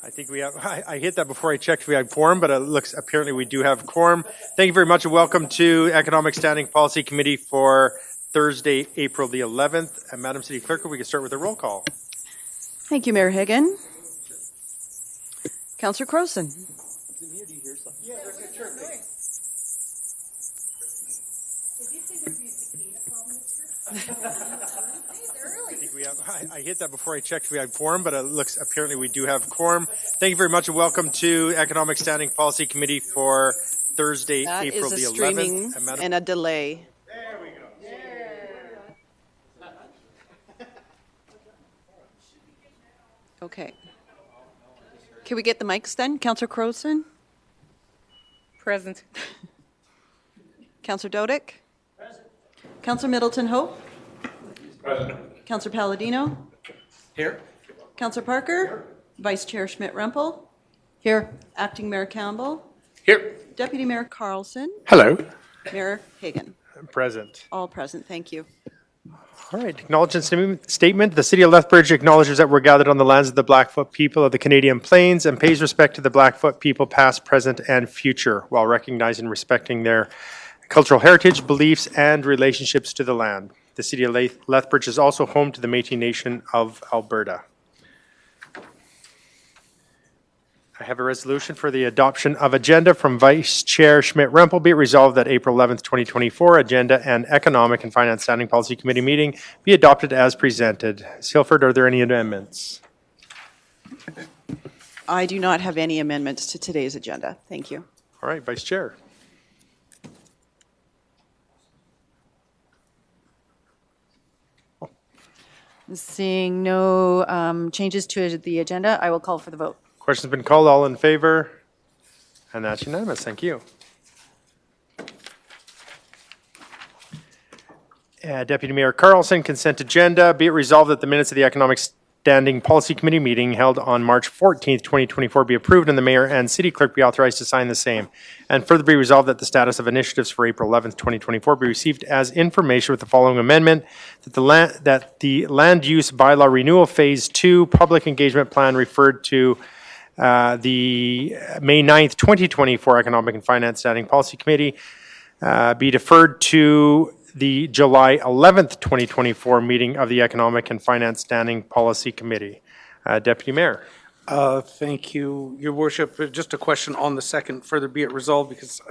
I think we have, I hit that before I checked if we had quorum, but it looks, apparently we do have quorum. Thank you very much and welcome to Economic Standing Policy Committee for Thursday, April the 11th. And Madam City Clerk, we can start with a roll call. Thank you, Mayor Hagan. Councillor Croson. I hit that before I checked if we had quorum, but it looks, apparently we do have quorum. Thank you very much and welcome to Economic Standing Policy Committee for Thursday, That April the 11th. is a streaming and a delay. There we go. Okay. Can we get the mics then? Councillor Croson? Present. Councillor Dodick? Present. Councillor Middleton Hope? Present. Councillor Palladino? Here. Councillor Parker? Here. Vice Chair Schmidt-Rempel? Here. Acting Mayor Campbell? Here. Deputy Mayor Carlson? Hello. Mayor Hagan? Present. All present. Thank you. All right, acknowledgement statement. The City of Lethbridge acknowledges that we're gathered on the lands of the Blackfoot people of the Canadian Plains and pays respect to the Blackfoot people past, present, and future while recognizing and respecting their cultural heritage, beliefs, and relationships to the land. The City of Lethbridge is also home to the Métis Nation of Alberta. I have a resolution for the adoption of agenda from Vice Chair Schmidt-Rempel. Be it resolved that April 11th, 2024 agenda and Economic and Finance Standing Policy Committee meeting be adopted as presented. Ms. Hilford, are there any amendments? I do not have any amendments to today's agenda. Thank you. All right, Vice Chair. Seeing no changes to the agenda, I will call for the vote. Question's been called. All in favor? And that's unanimous. Thank you. Deputy Mayor Carlson, consent agenda. Be it resolved that the minutes of the Economic Standing Policy Committee meeting held on March 14th, 2024 be approved and the Mayor and City Clerk be authorized to sign the same. And further be resolved that the status of initiatives for April 11th, 2024 be received as information with the following amendment, that the Land Use Bylaw Renewal Phase 2 Public Engagement Plan referred to the May 9th, 2024 Economic and Finance Standing Policy Committee be deferred to the July 11th, 2024 meeting of the Economic and Finance Standing Policy Committee. Deputy Mayor. Thank you, Your Worship. Just a question on the second, further be it resolved, because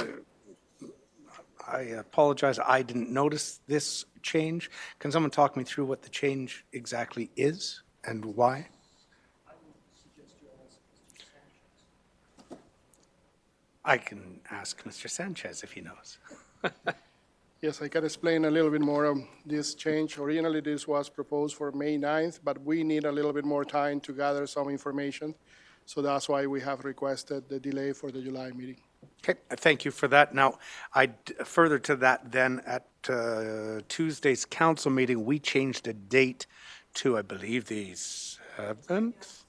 I apologize, I didn't notice this change. Can someone talk me through what the change exactly is and why? I can ask Mr. Sanchez if he knows. Yes, I can explain a little bit more of this change. Originally, this was proposed for May 9th, but we need a little bit more time to gather some information. So that's why we have requested the delay for the July meeting. Okay, thank you for that. Now, further to that then, at Tuesday's council meeting, we changed the date to, I believe, the 7th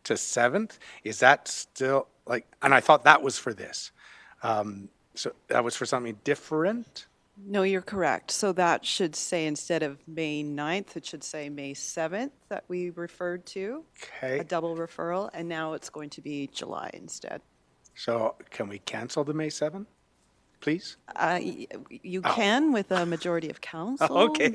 to 7th. Is that still, like, and I thought that was for this. So that was for something different? No, you're correct. So that should say instead of May 9th, it should say May 7th that we referred to. Okay. A double referral, and now it's going to be July instead. So can we cancel the May 7th, please? You can with a majority of council. Okay.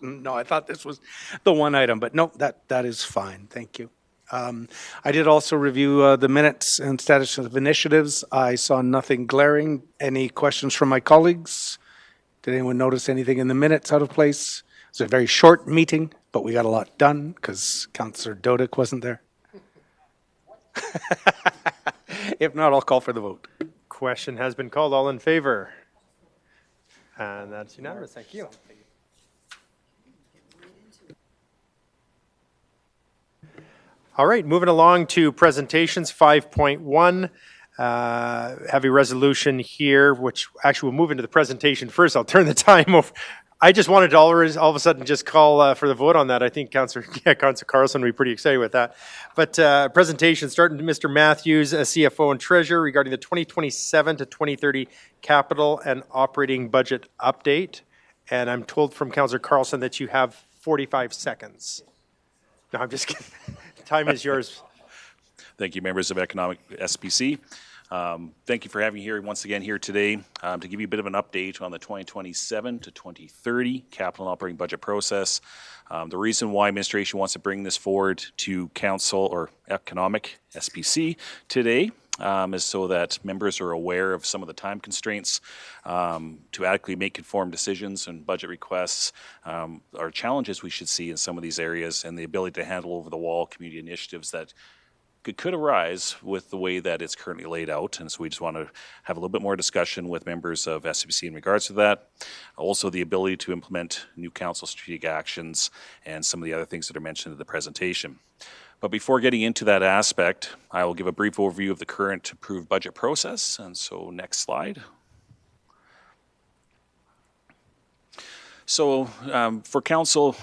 No, I thought this was the one item, but no, that is fine. Thank you. I did also review the minutes and status of initiatives. I saw nothing glaring. Any questions from my colleagues? Did anyone notice anything in the minutes out of place? It was a very short meeting, but we got a lot done because Councillor Dodick wasn't there. If not, I'll call for the vote. Question has been called. All in favor? And that's unanimous. Thank you. All right, moving along to presentations, 5.1. Have a resolution here, which actually we'll move into the presentation first. I'll turn the time over. I just wanted to all of a sudden just call for the vote on that. I think Councillor Carlson will be pretty excited with that. But presentation starting to Mr. Matthews, CFO and Treasurer, regarding the 2027 to 2030 capital and operating budget update. And I'm told from Councillor Carlson that you have 45 seconds. No, I'm just kidding. Time is yours. Thank you, members of Economic SPC. Thank you for having me here once again here today to give you a bit of an update on the 2027 to 2030 capital and operating budget process. The reason why administration wants to bring this forward to council or Economic SPC today is so that members are aware of some of the time constraints to adequately make informed decisions and budget requests, or challenges we should see in some of these areas, and the ability to handle over-the-wall community initiatives that could arise with the way that it's currently laid out. And so we just want to have a little bit more discussion with members of SPC in regards to that. Also, the ability to implement new council strategic actions and some of the other things that are mentioned in the presentation. But before getting into that aspect, I will give a brief overview of the current approved budget process. And so next slide. So for council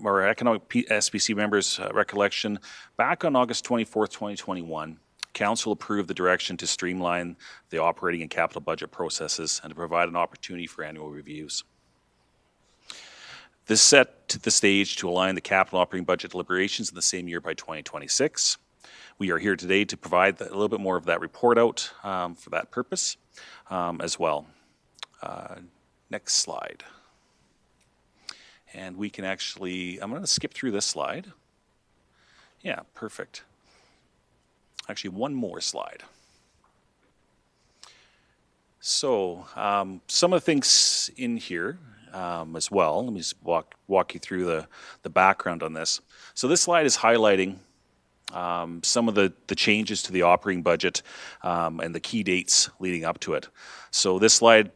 or Economic SPC members' recollection, back on August 24th, 2021, council approved the direction to streamline the operating and capital budget processes and to provide an opportunity for annual reviews. This set the stage to align the capital operating budget deliberations in the same year by 2026. We are here today to provide a little bit more of that report out for that purpose as well. Next slide. And we can actually, I'm going to skip through this slide. Yeah, perfect. Actually, one more slide. So some of the things in here as well. Let me just walk you through the background on this. So this slide is highlighting some of the changes to the operating budget and the key dates leading up to it. So this slide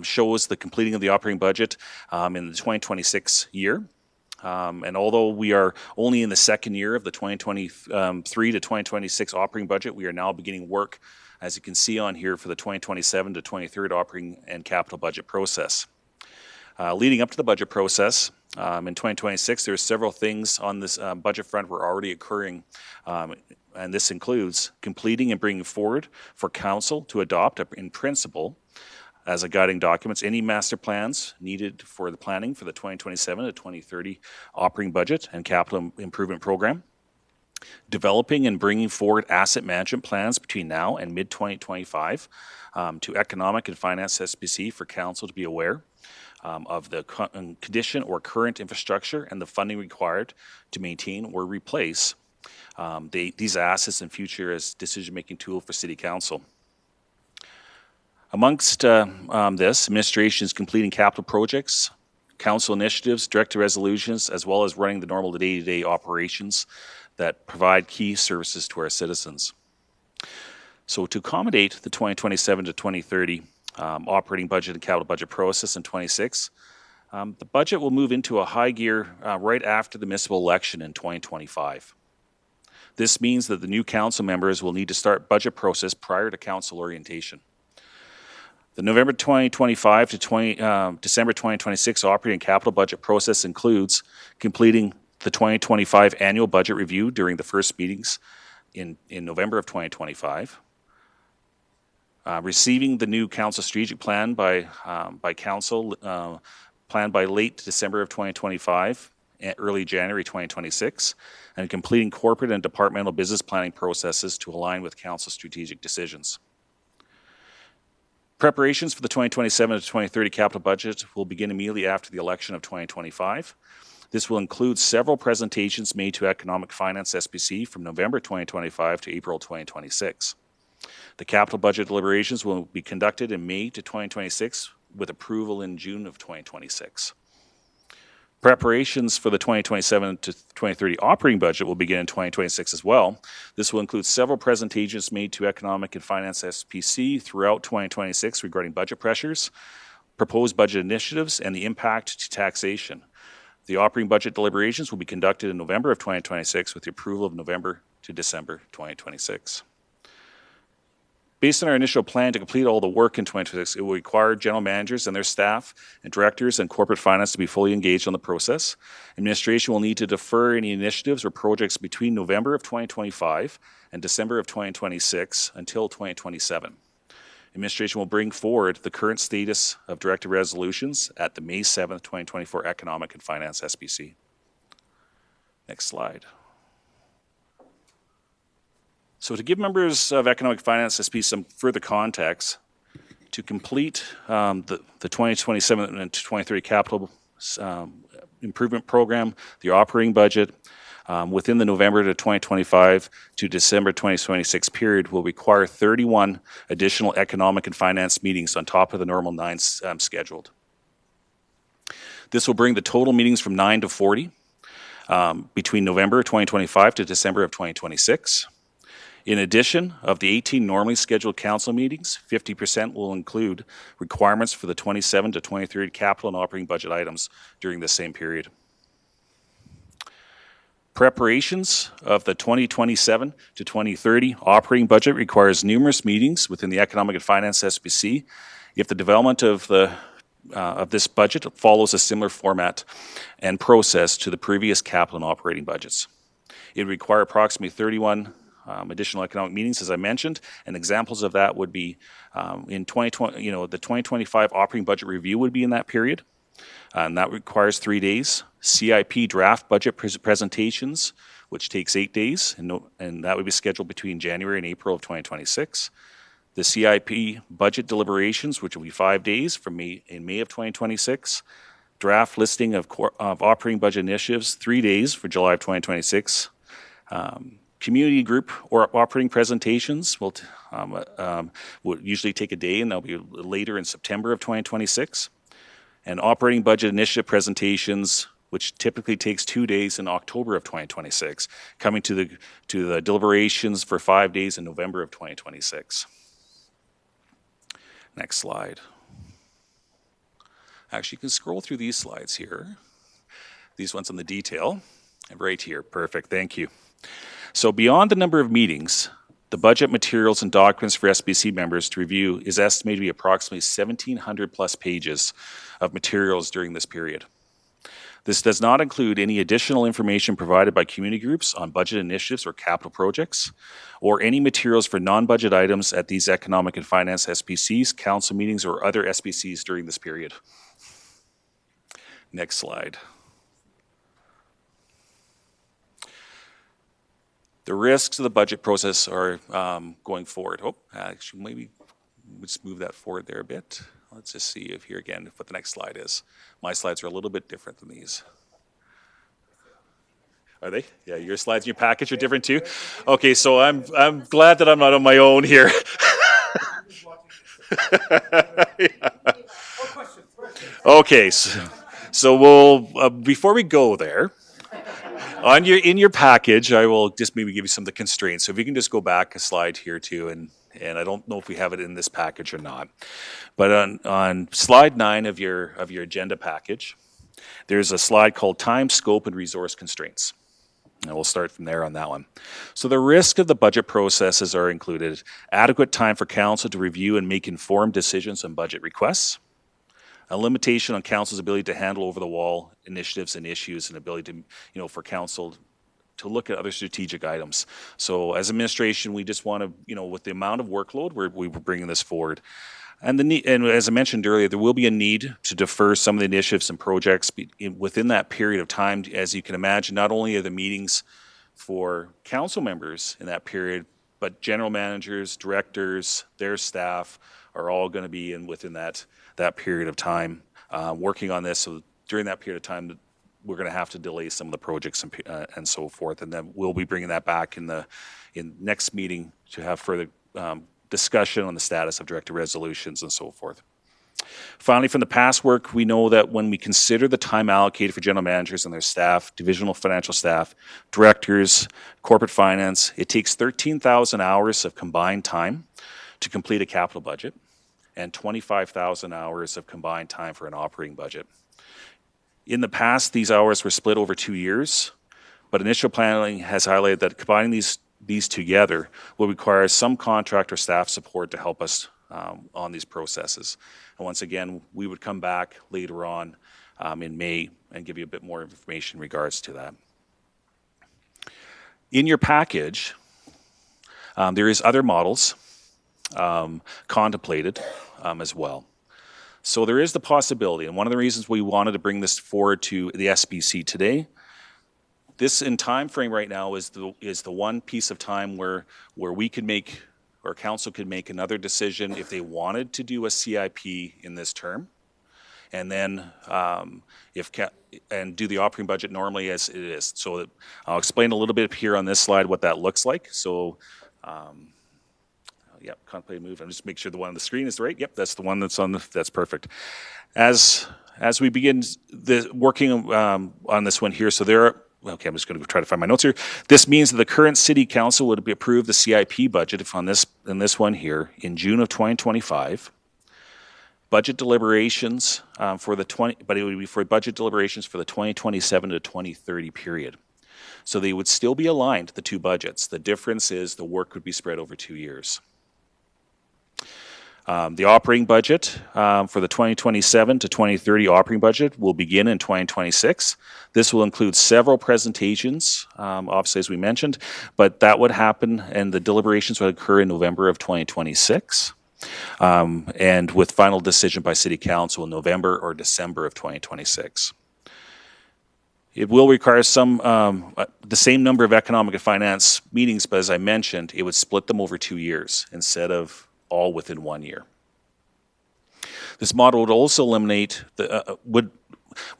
shows the completing of the operating budget in the 2026 year. And although we are only in the second year of the 2023 to 2026 operating budget, we are now beginning work, as you can see on here, for the 2027 to 2030 operating and capital budget process. Leading up to the budget process, in 2026, there are several things on this budget front were already occurring, and this includes completing and bringing forward for council to adopt in principle as a guiding documents any master plans needed for the planning for the 2027 to 2030 operating budget and capital improvement program. Developing and bringing forward asset management plans between now and mid-2025 to Economic and Finance SPC for council to be aware of the condition or current infrastructure and the funding required to maintain or replace these assets in future as decision-making tool for City Council. Amongst this, administration is completing capital projects, council initiatives, directed resolutions, as well as running the normal day-to-day operations that provide key services to our citizens. So to accommodate the 2027 to 2030 operating budget and capital budget process in 26, the budget will move into a high gear right after the municipal election in 2025. This means that the new council members will need to start budget process prior to council orientation. The November 2025 to December 2026 operating and capital budget process includes completing the 2025 annual budget review during the first meetings in November of 2025, receiving the new council strategic plan by council, planned by late December of 2025, early January 2026, and completing corporate and departmental business planning processes to align with council strategic decisions. Preparations for the 2027 to 2030 capital budget will begin immediately after the election of 2025. This will include several presentations made to Economic Finance SPC from November 2025 to April 2026. The capital budget deliberations will be conducted in May to 2026 with approval in June of 2026. Preparations for the 2027 to 2030 operating budget will begin in 2026 as well. This will include several presentations made to Economic and Finance SPC throughout 2026 regarding budget pressures, proposed budget initiatives, and the impact to taxation. The operating budget deliberations will be conducted in November of 2026 with the approval of November to December 2026. Based on our initial plan to complete all the work in 2026, it will require general managers and their staff and directors and corporate finance to be fully engaged on the process. Administration will need to defer any initiatives or projects between November of 2025 and December of 2026 until 2027. Administration will bring forward the current status of directed resolutions at the May 7th, 2024 Economic and Finance SPC. Next slide. So to give members of Economic Finance SP some further context, to complete the 2027 and 2030 capital improvement program, the operating budget, within the November to 2025 to December 2026 period will require 31 additional economic and finance meetings on top of the normal 9 scheduled. This will bring the total meetings from 9 to 40 between November 2025 to December of 2026. In addition, of the 18 normally scheduled council meetings, 50% will include requirements for the 27 to 2030 capital and operating budget items during the same period. Preparations of the 2027 to 2030 operating budget requires numerous meetings within the Economic and Finance SBC if the development of this budget follows a similar format and process to the previous capital and operating budgets. It would require approximately 31 additional economic meetings, as I mentioned, and examples of that would be in 2020, the 2025 operating budget review would be in that period, and that requires 3 days. CIP draft budget presentations, which takes 8 days, and that would be scheduled between January and April of 2026. The CIP budget deliberations, which will be 5 days from in May of 2026. Draft listing of operating budget initiatives, 3 days for July of 2026. Community group or operating presentations will usually take a day, and they'll be later in September of 2026. And operating budget initiative presentations, which typically takes 2 days in October of 2026, coming to the deliberations for 5 days in November of 2026. Next slide. Actually, you can scroll through these slides here. These ones on the detail. And right here, perfect, thank you. So beyond the number of meetings, the budget materials and documents for SBC members to review is estimated to be approximately 1,700 plus pages of materials during this period. This does not include any additional information provided by community groups on budget initiatives or capital projects, or any materials for non-budget items at these Economic and Finance SBCs, council meetings, or other SBCs during this period. Next slide. The risks of the budget process are going forward. Oh, actually, maybe let's move that forward there a bit. Let's just see if here again, what the next slide is. My slides are a little bit different than these. Are they? Yeah, your slides in your package are different too? Okay, so I'm glad that I'm not on my own here. Yeah. Okay, so we'll, before we go there, in your package, I will just maybe give you some of the constraints. So if you can just go back a slide here too, and I don't know if we have it in this package or not. But on slide 9 of your agenda package, there's a slide called Time, Scope, and Resource Constraints. And we'll start from there on that one. So the risk of the budget processes are included adequate time for council to review and make informed decisions on budget requests, a limitation on council's ability to handle over-the-wall initiatives and issues, and ability to, for council to look at other strategic items. So as administration, we just want to, with the amount of workload, we're bringing this forward. And and as I mentioned earlier, there will be a need to defer some of the initiatives and projects within that period of time. As you can imagine, not only are the meetings for council members in that period, but general managers, directors, their staff are all going to be within that period of time working on this. So during that period of time, we're going to have to delay some of the projects and so forth. And then we'll be bringing that back in next meeting to have further discussion on the status of director resolutions and so forth. Finally, from the past work, we know that when we consider the time allocated for general managers and their staff, divisional financial staff, directors, corporate finance, it takes 13,000 hours of combined time to complete a capital budget and 25,000 hours of combined time for an operating budget. In the past, these hours were split over 2 years, but initial planning has highlighted that combining these together will require some contract or staff support to help us on these processes. And once again, we would come back later on in May and give you a bit more information in regards to that. In your package, there is other models contemplated as well. So there is the possibility, and one of the reasons we wanted to bring this forward to the SBC today this in time frame right now is the one piece of time where we could make, or council could make another decision if they wanted to do a CIP in this term, and then and do the operating budget normally as it is. So I'll explain a little bit here on this slide what that looks like. So. Yep, contemplate move. And just make sure the one on the screen is right. Yep, that's the one that's on the. That's perfect. As we begin working on this one here, so there are. Okay, I'm just going to try to find my notes here. This means that the current city council would approve the CIP budget if on this one here in June of 2025. Budget deliberations but it would be for budget deliberations for the 2027 to 2030 period. So they would still be aligned, the two budgets. The difference is the work would be spread over 2 years. The operating budget for the 2027 to 2030 operating budget will begin in 2026. This will include several presentations, obviously as we mentioned, but that would happen and the deliberations would occur in November of 2026, and with final decision by City Council in November or December of 2026. It will require the same number of economic and finance meetings, but as I mentioned, it would split them over 2 years instead of all within 1 year. This model would also eliminate would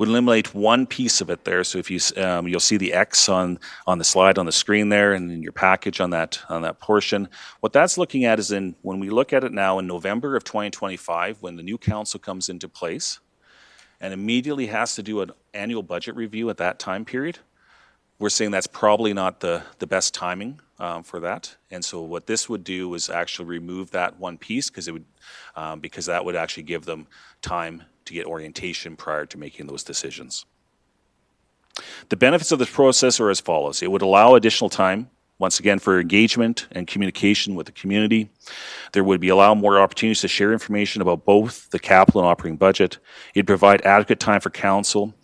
eliminate one piece of it there. So if you you'll see the X on the slide on the screen there, and in your package on that portion. What that's looking at is when we look at it now in November of 2025, when the new council comes into place, and immediately has to do an annual budget review at that time period. We're saying that's probably not the best timing for that. And so what this would do is actually remove that one piece because that would actually give them time to get orientation prior to making those decisions. The benefits of this process are as follows. It would allow additional time, once again, for engagement and communication with the community. There would be allow more opportunities to share information about both the capital and operating budget. It'd provide adequate time for council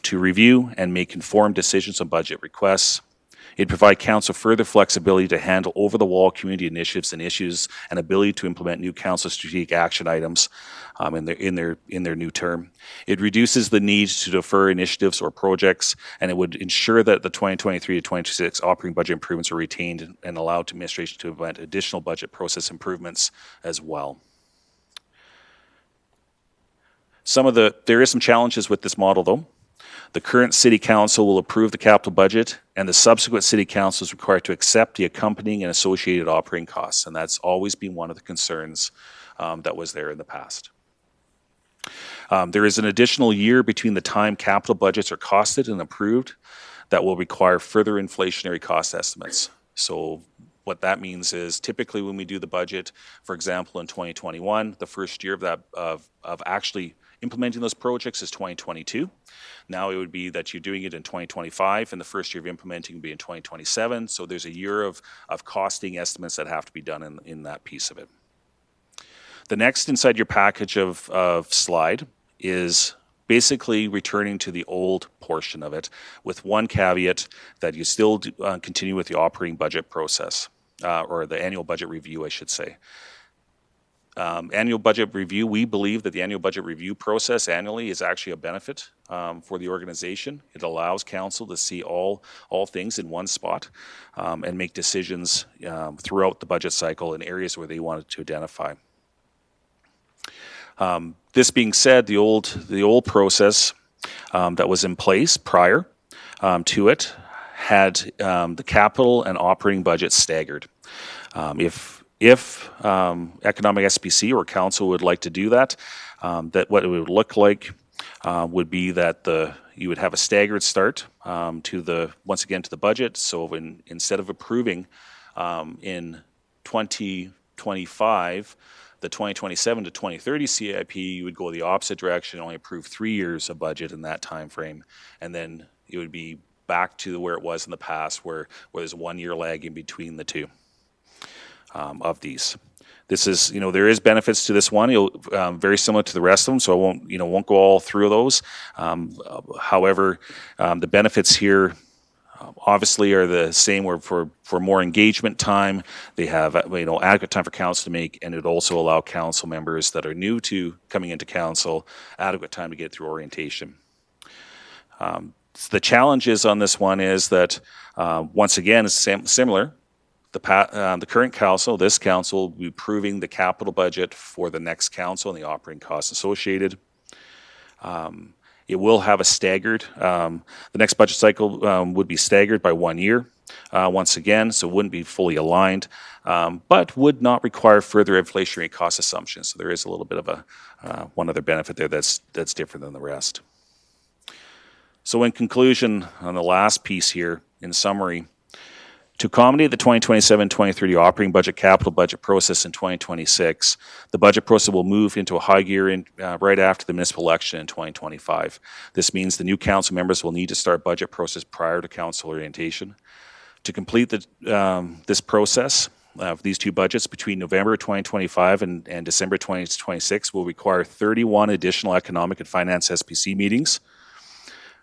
to review and make informed decisions on budget requests. It'd provide council further flexibility to handle over-the-wall community initiatives and issues and ability to implement new council strategic action items in their new term. It reduces the need to defer initiatives or projects, and it would ensure that the 2023 to 2026 operating budget improvements are retained and allowed to administration to implement additional budget process improvements as well. There is some challenges with this model though. The current City Council will approve the capital budget, and the subsequent City Council is required to accept the accompanying and associated operating costs, and that's always been one of the concerns that was there in the past. There is an additional year between the time capital budgets are costed and approved that will require further inflationary cost estimates. So what that means is typically when we do the budget, for example, in 2021, the first year of actually implementing those projects is 2022. Now it would be that you're doing it in 2025, and the first year of implementing would be in 2027. So there's a year of costing estimates that have to be done in that piece of it. The next inside your package of slide is basically returning to the old portion of it with one caveat that you still continue with the operating budget process, or the annual budget review, I should say. Annual budget review, we believe that the annual budget review process annually is actually a benefit for the organization. It allows council to see all things in one spot and make decisions throughout the budget cycle in areas where they wanted to identify. This being said, the old process that was in place prior to it had the capital and operating budget staggered. If economic SPC or council would like to do that, that what it would look like would be that you would have a staggered start once again to the budget. So instead of approving in 2025 the 2027 to 2030 CIP, you would go the opposite direction, only approve 3 years of budget in that time frame, and then it would be back to where it was in the past, where there's a 1 year lag in between the two. Of these. This is, there is benefits to this one, very similar to the rest of them, so I won't go all through those. However, the benefits here obviously are the same, where for more engagement time, they have adequate time for council to make, and it also allow council members that are new to coming into council adequate time to get through orientation. The challenges on this one is that, once again, it's similar. The current council, this council, will be approving the capital budget for the next council and the operating costs associated. It will have a staggered, the next budget cycle would be staggered by 1 year, once again, so it wouldn't be fully aligned, but would not require further inflationary cost assumptions. So there is a little bit of a one other benefit there that's different than the rest. So in conclusion, on the last piece here, in summary, to accommodate the 2027-2030 operating budget capital budget process in 2026, the budget process will move into a high gear right after the municipal election in 2025. This means the new council members will need to start budget process prior to council orientation. To complete this process of these two budgets between November 2025 and December 2026 will require 31 additional economic and finance SPC meetings.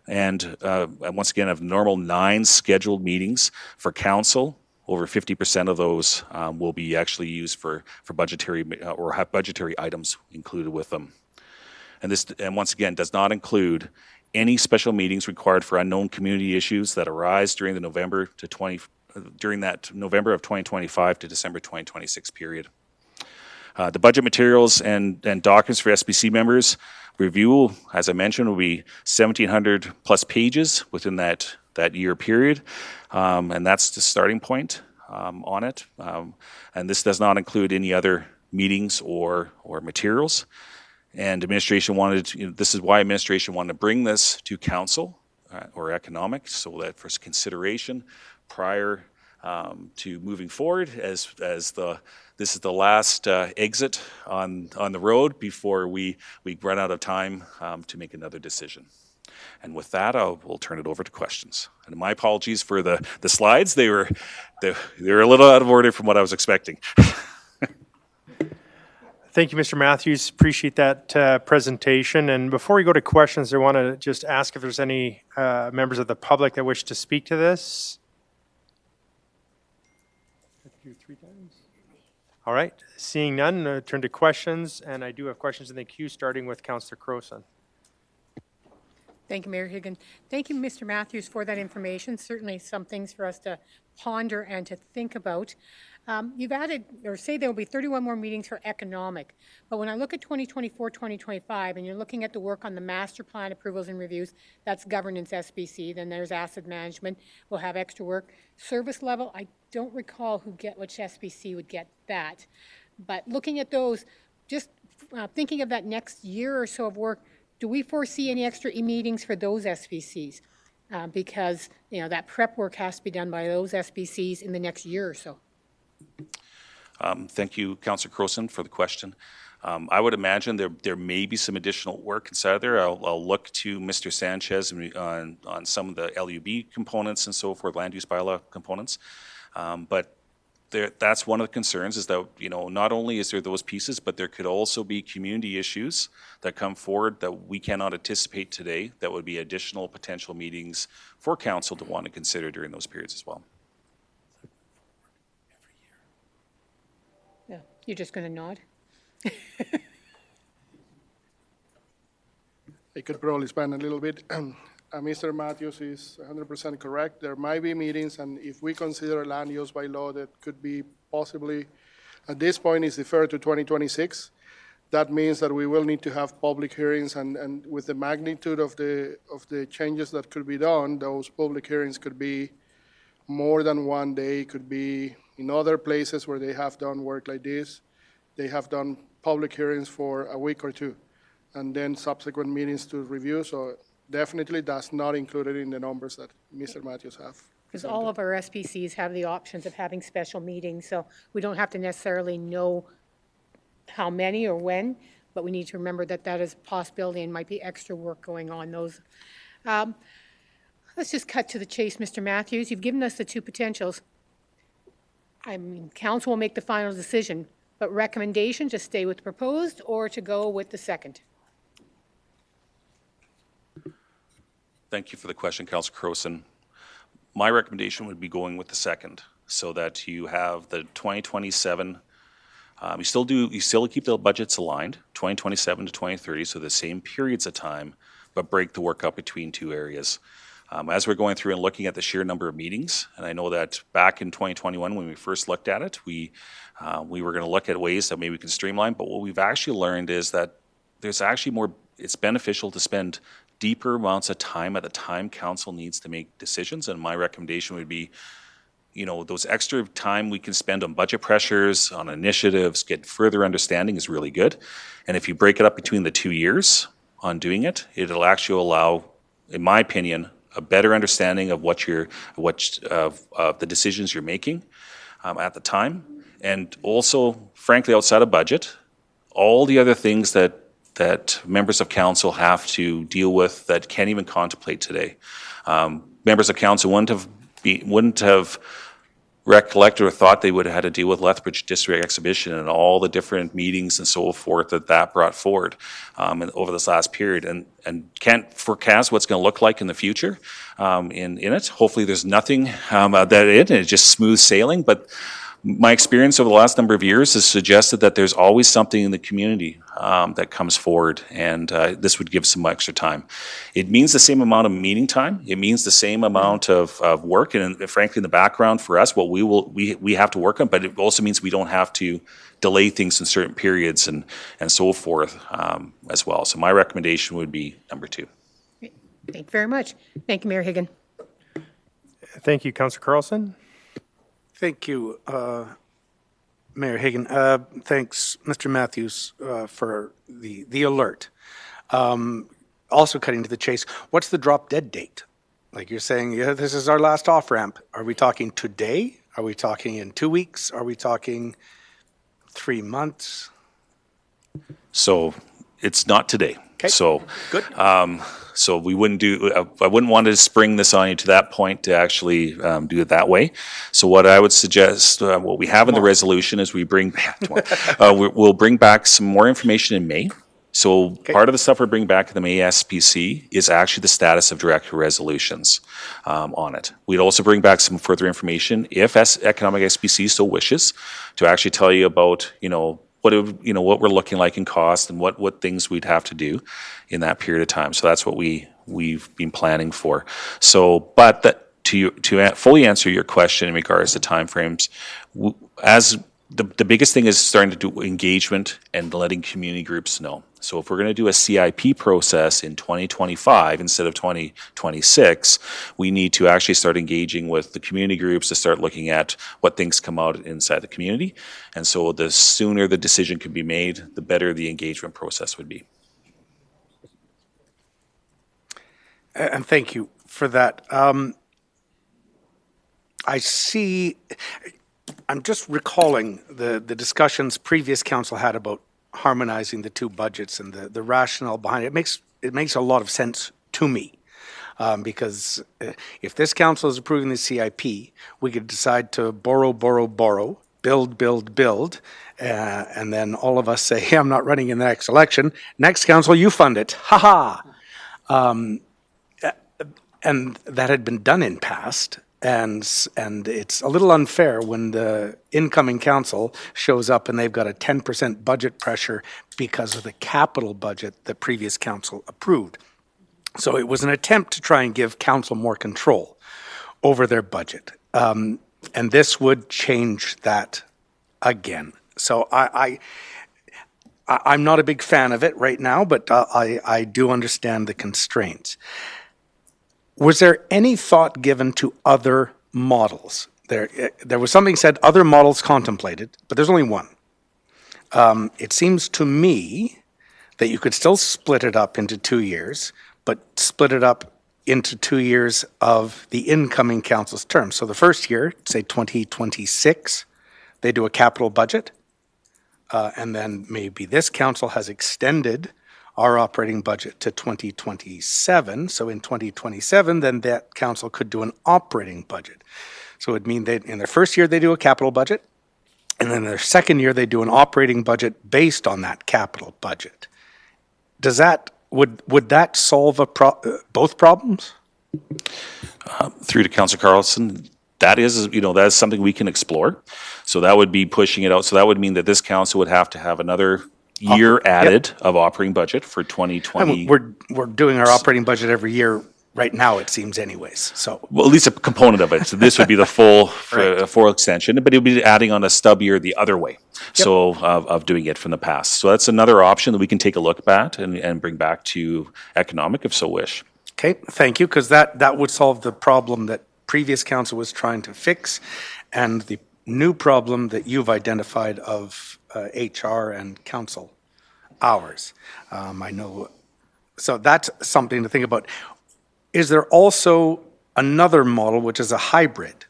And once again, of normal 9 scheduled meetings for council, over 50% of those will be actually used for budgetary or have budgetary items included with them. And this, and once again, does not include any special meetings required for unknown community issues that arise during the November of 2025 to December 2026 period. The budget materials and documents for SPC members review, as I mentioned, will be 1,700 plus pages within that year period, and that's the starting point on it. And this does not include any other meetings or materials. And administration wanted, this is why administration wanted to bring this to council or economic, so that for consideration prior to moving forward, as this is the last exit on the road before we run out of time to make another decision. And with that, we'll turn it over to questions. And my apologies for the slides; they were a little out of order from what I was expecting. Thank you, Mr. Matthews. Appreciate that presentation. And before we go to questions, I want to just ask if there's any members of the public that wish to speak to this. All right, seeing none, turn to questions, and I do have questions in the queue, starting with Councillor Crowson. Thank you, Mayor Higgin. Thank you, Mr. Matthews, for that information. Certainly some things for us to ponder and to think about. You've added, or say there will be 31 more meetings for economic, but when I look at 2024, 2025, and you're looking at the work on the master plan approvals and reviews, that's governance SBC, then there's asset management, we'll have extra work. Service level, I don't recall which SBC would get that, but looking at those, just thinking of that next year or so of work, do we foresee any extra meetings for those SBCs? Because, you know, that prep work has to be done by those SBCs in the next year or so. Thank you, Councillor Crowson, for the question. I would imagine there may be some additional work inside there. I'll look to Mr. Sanchez on some of the LUB components and so forth, land use bylaw components. But that's one of the concerns, is that, you know, not only is there those pieces, but there could also be community issues that come forward that we cannot anticipate today that would be additional potential meetings for council to want to consider during those periods as well. Yeah, you're just going to nod? I could probably spend a little bit. Mr. Matthews is 100% correct. There might be meetings, and if we consider land use by law that could be possibly, at this point, is deferred to 2026. That means that we will need to have public hearings, and with the magnitude of the changes that could be done, those public hearings could be more than one day, could be in other places where they have done work like this. They have done public hearings for a week or two, and then subsequent meetings to review. So definitely that's not included in the numbers that Mr. Matthews have. Because all of our SPCs have the options of having special meetings, so we don't have to necessarily know how many or when, but we need to remember that that is a possibility and might be extra work going on those. Let's just cut to the chase, Mr. Matthews. You've given us the two potentials. I mean, council will make the final decision, but recommendation to stay with the proposed or to go with the second? Thank you for the question, Councillor Crowson. My recommendation would be going with the second, so that you have the 2027. You still keep the budgets aligned, 2027 to 2030, so the same periods of time, but break the work up between two areas. As we're going through and looking at the sheer number of meetings, and I know that back in 2021 when we first looked at it, we were going to look at ways that maybe we can streamline, but what we've actually learned is that there's actually more, it's beneficial to spend deeper amounts of time at the time council needs to make decisions, and my recommendation would be, those extra time we can spend on budget pressures, on initiatives, get further understanding is really good. And if you break it up between the 2 years on doing it, it'll actually allow, in my opinion, a better understanding of of the decisions you're making at the time. And also, frankly, outside of budget, all the other things that members of council have to deal with that can't even contemplate today. Members of council wouldn't have recollected or thought they would have had to deal with Lethbridge District Exhibition and all the different meetings and so forth that brought forward over this last period, and can't forecast what's going to look like in the future in it. Hopefully there's nothing it's just smooth sailing, but my experience over the last number of years has suggested that there's always something in the community that comes forward, and this would give some extra time. It means the same amount of meeting time. It means the same amount of work, and frankly, in the background for us, what we have to work on. But it also means we don't have to delay things in certain periods and so forth as well. So my recommendation would be number 2. Thank you very much. Thank you, Mayor Higgin. Thank you, Councillor Carlson. Thank you, Mayor Higgin. Thanks, Mr. Matthews, for the alert. Also cutting to the chase, what's the drop dead date? Like you're saying, yeah, this is our last off-ramp. Are we talking today? Are we talking in 2 weeks? Are we talking 3 months? So it's not today. Okay. So Good. So we wouldn't I wouldn't want to spring this on you to that point to actually do it that way. So what I would suggest, what we have in the resolution is we'll bring back some more information in May. So part of the stuff we're bringing back in the May SPC is actually the status of director resolutions on it. We'd also bring back some further information if Economic SPC so wishes to actually tell you about, what we're looking like in cost and what things we'd have to do in that period of time. So that's what we've been planning for. So, but to fully answer your question in regards to timeframes, as the biggest thing is starting to do engagement and letting community groups know. So if we're going to do a CIP process in 2025 instead of 2026, we need to actually start engaging with the community groups to start looking at what things come out inside the community. And so the sooner the decision can be made, the better the engagement process would be. And thank you for that. I'm just recalling the discussions previous council had about harmonizing the two budgets and the rationale behind it. It makes a lot of sense to me because if this council is approving the CIP, we could decide to borrow, build, and then all of us say, hey, I'm not running in the next election. Next council, you fund it. Ha ha. And that had been done in past. And it's a little unfair when the incoming council shows up and they've got a 10% budget pressure because of the capital budget the previous council approved. So it was an attempt to try and give council more control over their budget. And this would change that again. So I'm not a big fan of it right now, but I do understand the constraints. Was there any thought given to other models? There was something said, other models contemplated, but there's only one. It seems to me that you could still split it up into 2 years, but split it up into 2 years of the incoming council's term. So the first year, say 2026, they do a capital budget, and then maybe this council has extended our operating budget to 2027. So in 2027, then that council could do an operating budget. So it would mean that in their first year, they do a capital budget. And then in their second year, they do an operating budget based on that capital budget. Would that solve both problems? Through to Councillor Carlson, that is something we can explore. So that would be pushing it out. So that would mean that this council would have to have another year added of operating budget for 2020. We're doing our operating budget every year right now, it seems anyways, so. Well, at least a component of it. So this would be the full extension, but it would be adding on a stub year the other way. So of doing it from the past. So that's another option that we can take a look at and bring back to economic if so wish. Okay, thank you, because that would solve the problem that previous council was trying to fix, and the new problem that you've identified of HR and council hours. I know, so that's something to think about. Is there also another model, which is a hybrid,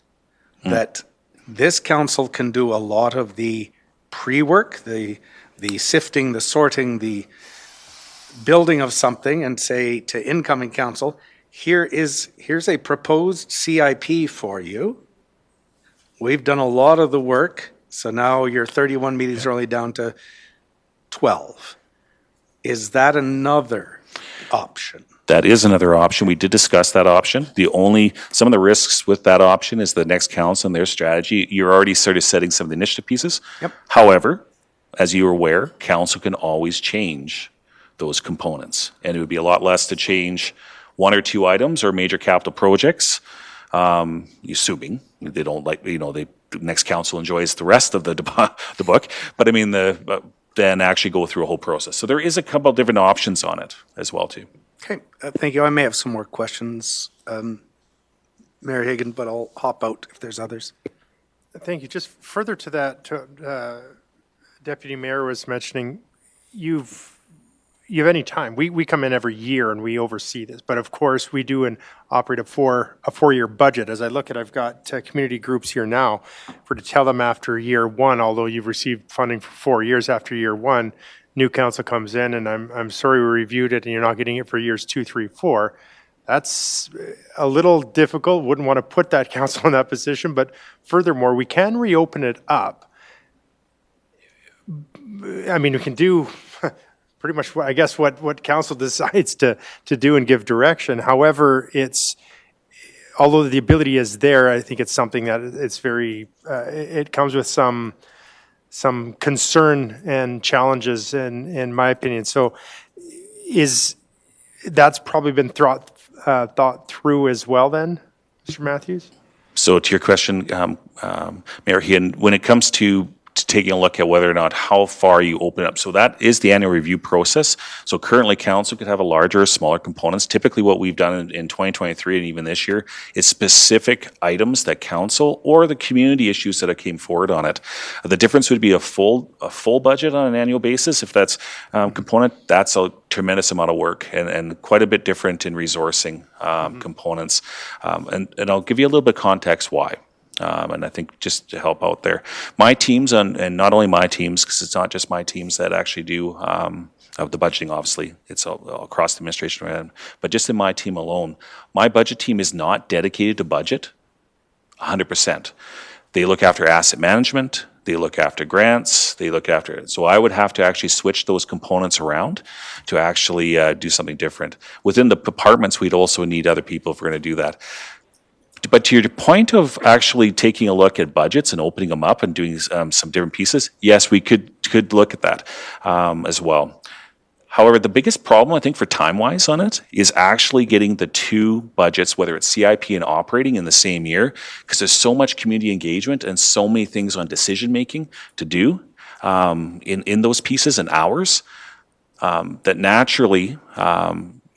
that this council can do a lot of the pre-work, the sifting, the sorting, the building of something, and say to incoming council, here's a proposed CIP for you. We've done a lot of the work, so now your 31 meetings are only down to 12. Is that another option? That is another option. We did discuss that option. Some of the risks with that option is the next council and their strategy. You're already sort of setting some of the initiative pieces. Yep. However, as you are aware, council can always change those components. And it would be a lot less to change one or two items or major capital projects, assuming they don't the next council enjoys the rest of the book. But I mean, then actually go through a whole process. So there is a couple of different options on it as well, too. Okay, thank you. I may have some more questions, Mayor Higgin, but I'll hop out if there's others. Thank you. Just further to that, Deputy Mayor was mentioning, you have any time. We come in every year and we oversee this, but of course we do operate a four-year budget. As I look at, I've got community groups here now to tell them after year one, although you've received funding for 4 years after year one, new council comes in and I'm sorry we reviewed it and you're not getting it for years 2, 3, 4. That's a little difficult. Wouldn't want to put that council in that position, but furthermore, we can reopen it up. I mean, we can do pretty much, I guess, what council decides to do and give direction. However, although the ability is there, I think it's something that it's very, it comes with some concern and challenges in my opinion. So that's probably been thought through as well then, Mr. Matthews? So to your question, Mayor Higgin, when it comes to taking a look at whether or not how far you open up. So that is the annual review process. So currently council could have a larger or smaller components. Typically what we've done in 2023 and even this year is specific items that council or the community issues that came forward on it. The difference would be a full budget on an annual basis. If that's component, that's a tremendous amount of work and quite a bit different in resourcing components. And I'll give you a little bit of context why. And I think just to help out there, my teams, and not only my teams, because it's not just my teams that actually do of the budgeting, obviously, it's all across the administration, but just in my team alone, my budget team is not dedicated to budget 100%. They look after asset management, they look after grants, they look after it. So I would have to actually switch those components around to actually do something different. Within the departments, we'd also need other people if we're going to do that. But to your point of actually taking a look at budgets and opening them up and doing some different pieces, yes, we could look at that as well. However, the biggest problem, I think, for time-wise on it is actually getting the two budgets, whether it's CIP and operating, in the same year, because there's so much community engagement and so many things on decision-making to do in those pieces and hours that naturally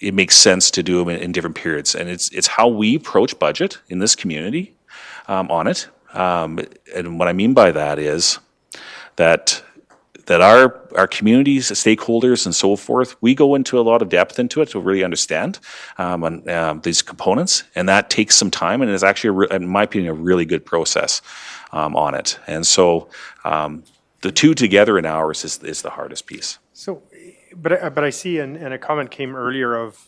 it makes sense to do them in different periods. And it's how we approach budget in this community on it. And what I mean by that is that our communities, stakeholders, and so forth, we go into a lot of depth into it to really understand these components, and that takes some time and is actually, in my opinion, a really good process on it. And so the two together in hours is the hardest piece. So, but I see, and a comment came earlier of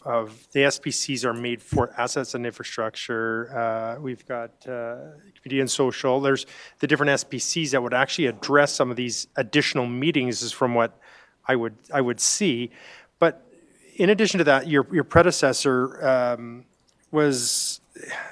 the SPCs are made for assets and infrastructure. We've got community and social. There's the different SPCs that would actually address some of these additional meetings, is from what I would see. But in addition to that, your predecessor was,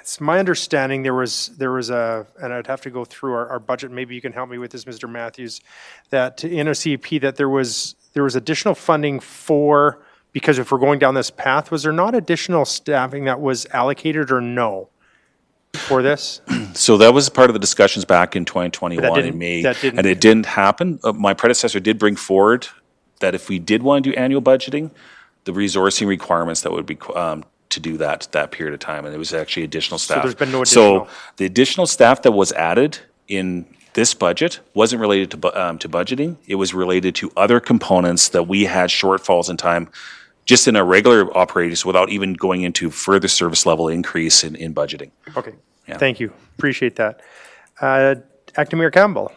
it's my understanding there was a, and I'd have to go through our budget. Maybe you can help me with this, Mr. Matthews, that in a CEP that there was additional funding for because if we're going down this path, was there not additional staffing that was allocated or no for this? So that was part of the discussions back in 2021 in didn't- May, that didn't- and it didn't happen. My predecessor did bring forward that if we did want to do annual budgeting, the resourcing requirements that would be to do that period of time, and it was actually additional staff. there's been no additional- So the additional staff that was added in this budget wasn't related to budgeting. It was related to other components that we had shortfalls in time, just in our regular operations, without even going into further service level increase in budgeting. Okay, Yeah. thank you. Appreciate that. Acting Mayor Campbell.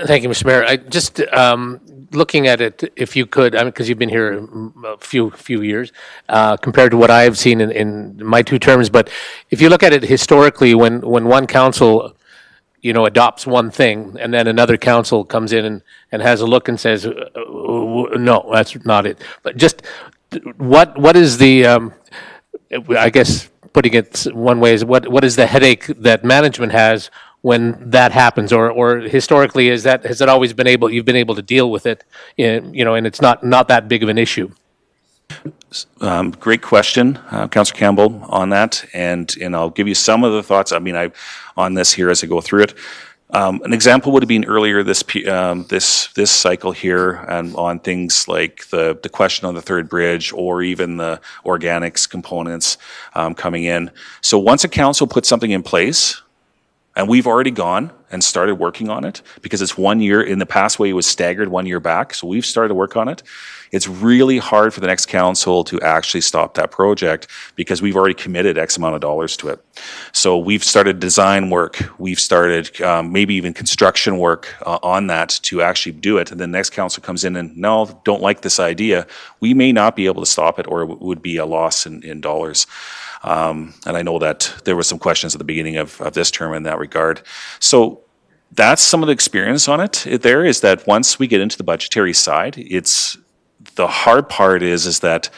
Thank you, Mr. Mayor. I just looking at it, if you could, I mean, because you've been here a few years compared to what I have seen in my 2 terms. But if you look at it historically, when one council, adopts one thing, and then another council comes in and has a look and says, no, that's not it. But just what is the, I guess putting it one way is what is the headache that management has when that happens, or historically has it always been you've been able to deal with it, and it's not that big of an issue? Great question, Councillor Campbell, on that, and I'll give you some of the thoughts. I mean, on this here as I go through it. An example would have been earlier this cycle here, and on things like the question on the third bridge, or even the organics components coming in. So once a council puts something in place, and we've already gone and started working on it, because it's 1 year. In the past way, it was staggered 1 year back. So we've started to work on it. It's really hard for the next council to actually stop that project, because we've already committed X amount of dollars to it. So we've started design work. We've started maybe even construction work on that to actually do it. And then the next council comes in and, no, don't like this idea. We may not be able to stop it, or it would be a loss in dollars. And I know that there were some questions at the beginning of this term in that regard. So that's some of the experience on it. There is that once we get into the budgetary side, the hard part is that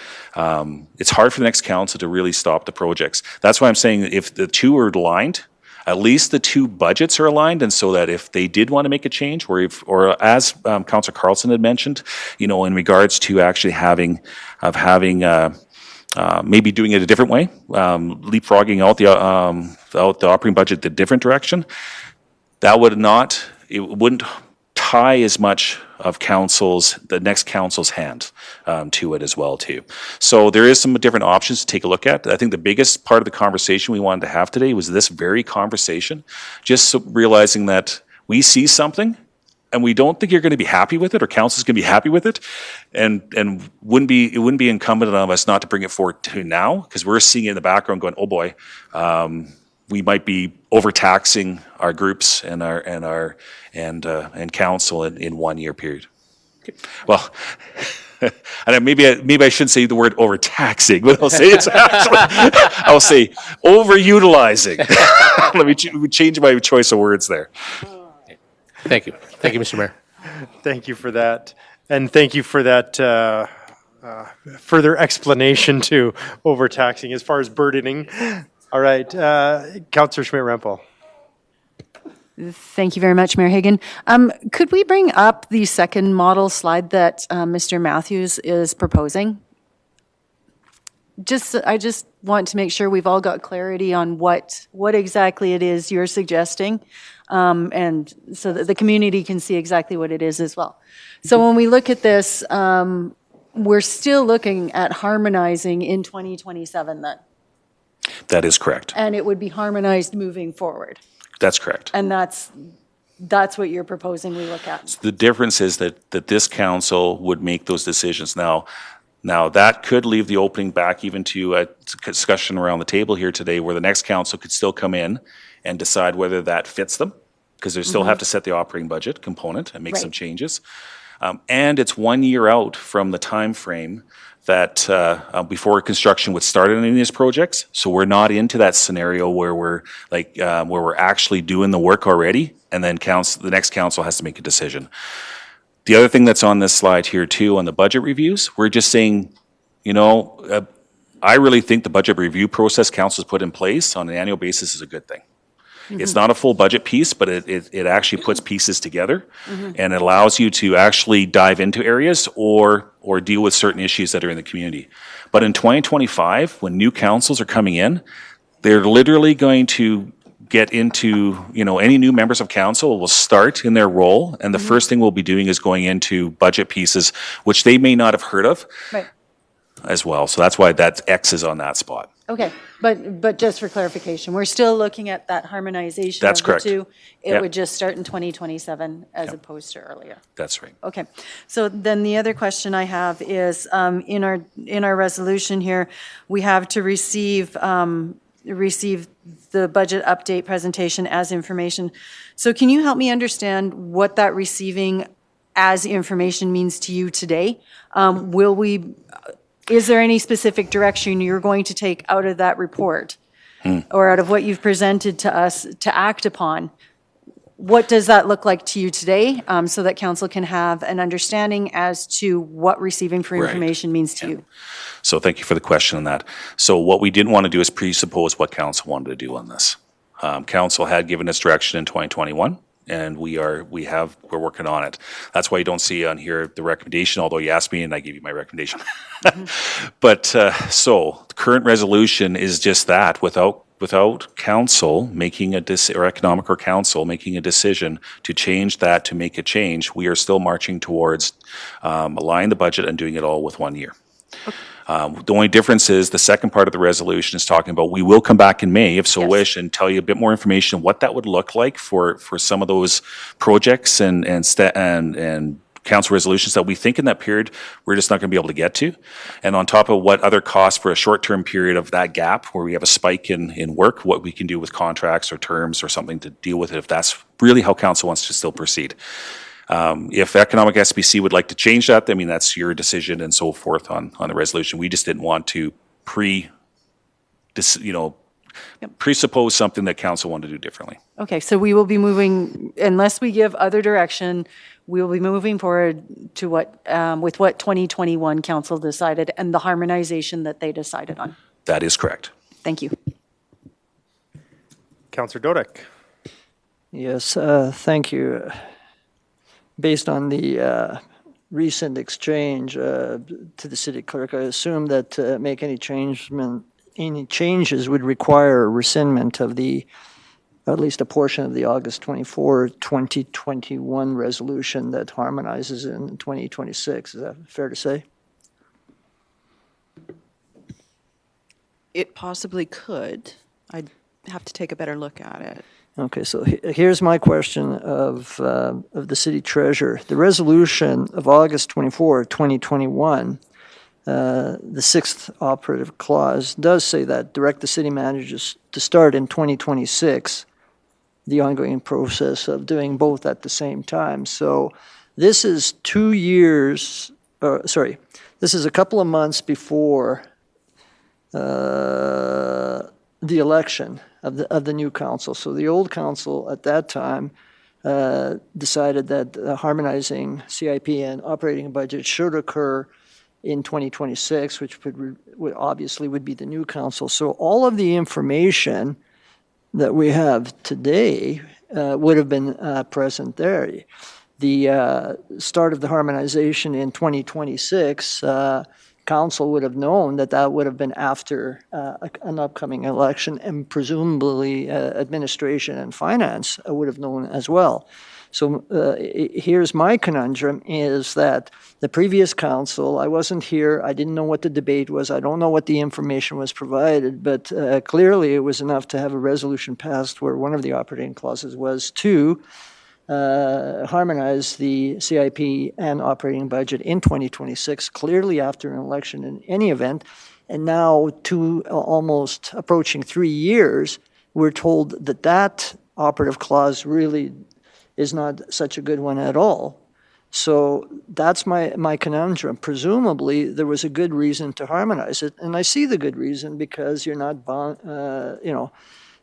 it's hard for the next council to really stop the projects. That's why I'm saying if the two are aligned, at least the two budgets are aligned, and so that if they did want to make a change, or as Councillor Carlson had mentioned, in regards to actually having maybe doing it a different way, leapfrogging out the operating budget the different direction, it wouldn't tie as much of the next council's hand to it as well too. So there is some different options to take a look at. I think the biggest part of the conversation we wanted to have today was this very conversation, just realizing that we see something and we don't think you're going to be happy with it, or council's going to be happy with it, and it wouldn't be incumbent on us not to bring it forward to now, because we're seeing it in the background going, oh boy, we might be overtaxing our groups and council in 1 year period. Well, and maybe I shouldn't say the word overtaxing, but I'll say I'll say overutilizing. Let me change my choice of words there. Thank you, Mr. Mayor. Thank you for that. And thank you for that further explanation to overtaxing as far as burdening. All right, Councillor Schmidt-Rempel. Thank you very much, Mayor Hagan. Could we bring up the second model slide that Mr. Matthews is proposing? I just want to make sure we've all got clarity on what exactly it is you're suggesting, and so that the community can see exactly what it is as well. So when we look at this, we're still looking at harmonizing in 2027 then? That is correct. And it would be harmonized moving forward? That's correct. And that's what you're proposing we look at? The difference is that this council would make those decisions. Now that could leave the opening back even to a discussion around the table here today, where the next council could still come in and decide whether that fits them, because they still have to set the operating budget component and make some changes. And it's 1 year out from the time frame that before construction would start on any of these projects. So we're not into that scenario where we're actually doing the work already, and then the next council has to make a decision. The other thing that's on this slide here too, on the budget reviews, we're just saying, I really think the budget review process council's put in place on an annual basis is a good thing. It's not a full budget piece, but it actually puts pieces together, and it allows you to actually dive into areas or deal with certain issues that are in the community. But in 2025, when new councils are coming in, they're literally going to get into, any new members of council will start in their role, and the first thing we'll be doing is going into budget pieces, which they may not have heard of Right. as well. So that's why that X is on that spot. Okay, but just for clarification, we're still looking at that harmonization That's of the correct. two. It Yep. would just start in 2027 as opposed to earlier. That's right. Okay, so then the other question I have is, in our resolution here, we have to receive the budget update presentation as information. So can you help me understand what that receiving as information means to you today? Is there any specific direction you're going to take out of that report? Or out of what you've presented to us to act upon? What does that look like to you today, so that council can have an understanding as to what receiving for Right. information means to you? So thank you for the question on that. So what we didn't want to do is presuppose what council wanted to do on this. Council had given us direction in 2021, and we're working on it. That's why you don't see on here the recommendation, although you asked me and I gave you my recommendation. But so the current resolution is just that, without council making or economic or council making a decision to change that, to make a change, we are still marching towards aligning the budget and doing it all with 1 year. The only difference is the second part of the resolution is talking about we will come back in May, if so Yes. wish, and tell you a bit more information on what that would look like for some of those projects and council resolutions that we think in that period we're just not going to be able to get to. And on top of what other costs for a short-term period of that gap where we have a spike in work, what we can do with contracts or terms or something to deal with it if that's really how council wants to still proceed. If Economic SBC would like to change that, I mean, that's your decision and so forth on the resolution. We just didn't want to presuppose something that council wanted to do differently. Okay, so we will be moving, unless we give other direction, we will be moving forward to with what 2021 council decided and the harmonization that they decided on. That is correct. Thank you. Councillor Dodek. Yes, thank you. Based on the recent exchange to the city clerk, I assume that to make any changes would require a rescindment of at least a portion of the August 24, 2021 resolution that harmonizes in 2026. Is that fair to say? It possibly could. I'd have to take a better look at it. Okay, so here's my question of the city treasurer. The resolution of August 24, 2021, the sixth operative clause does say that direct the city managers to start in 2026 the ongoing process of doing both at the same time. So this is 2 years, this is a couple of months before the election of the new council. So the old council at that time decided that harmonizing CIP and operating budget should occur in 2026, which would obviously would be the new council. So all of the information that we have today would have been present there. The start of the harmonization in 2026, council would have known that would have been after an upcoming election, and presumably administration and finance would have known as well. So here's my conundrum, is that the previous council, I wasn't here, I didn't know what the debate was, I don't know what the information was provided, but clearly it was enough to have a resolution passed where one of the operating clauses was to harmonize the CIP and operating budget in 2026, clearly after an election in any event. And now, almost approaching 3 years, we're told that operative clause really is not such a good one at all. So that's my conundrum. Presumably, there was a good reason to harmonize it, and I see the good reason, because you're not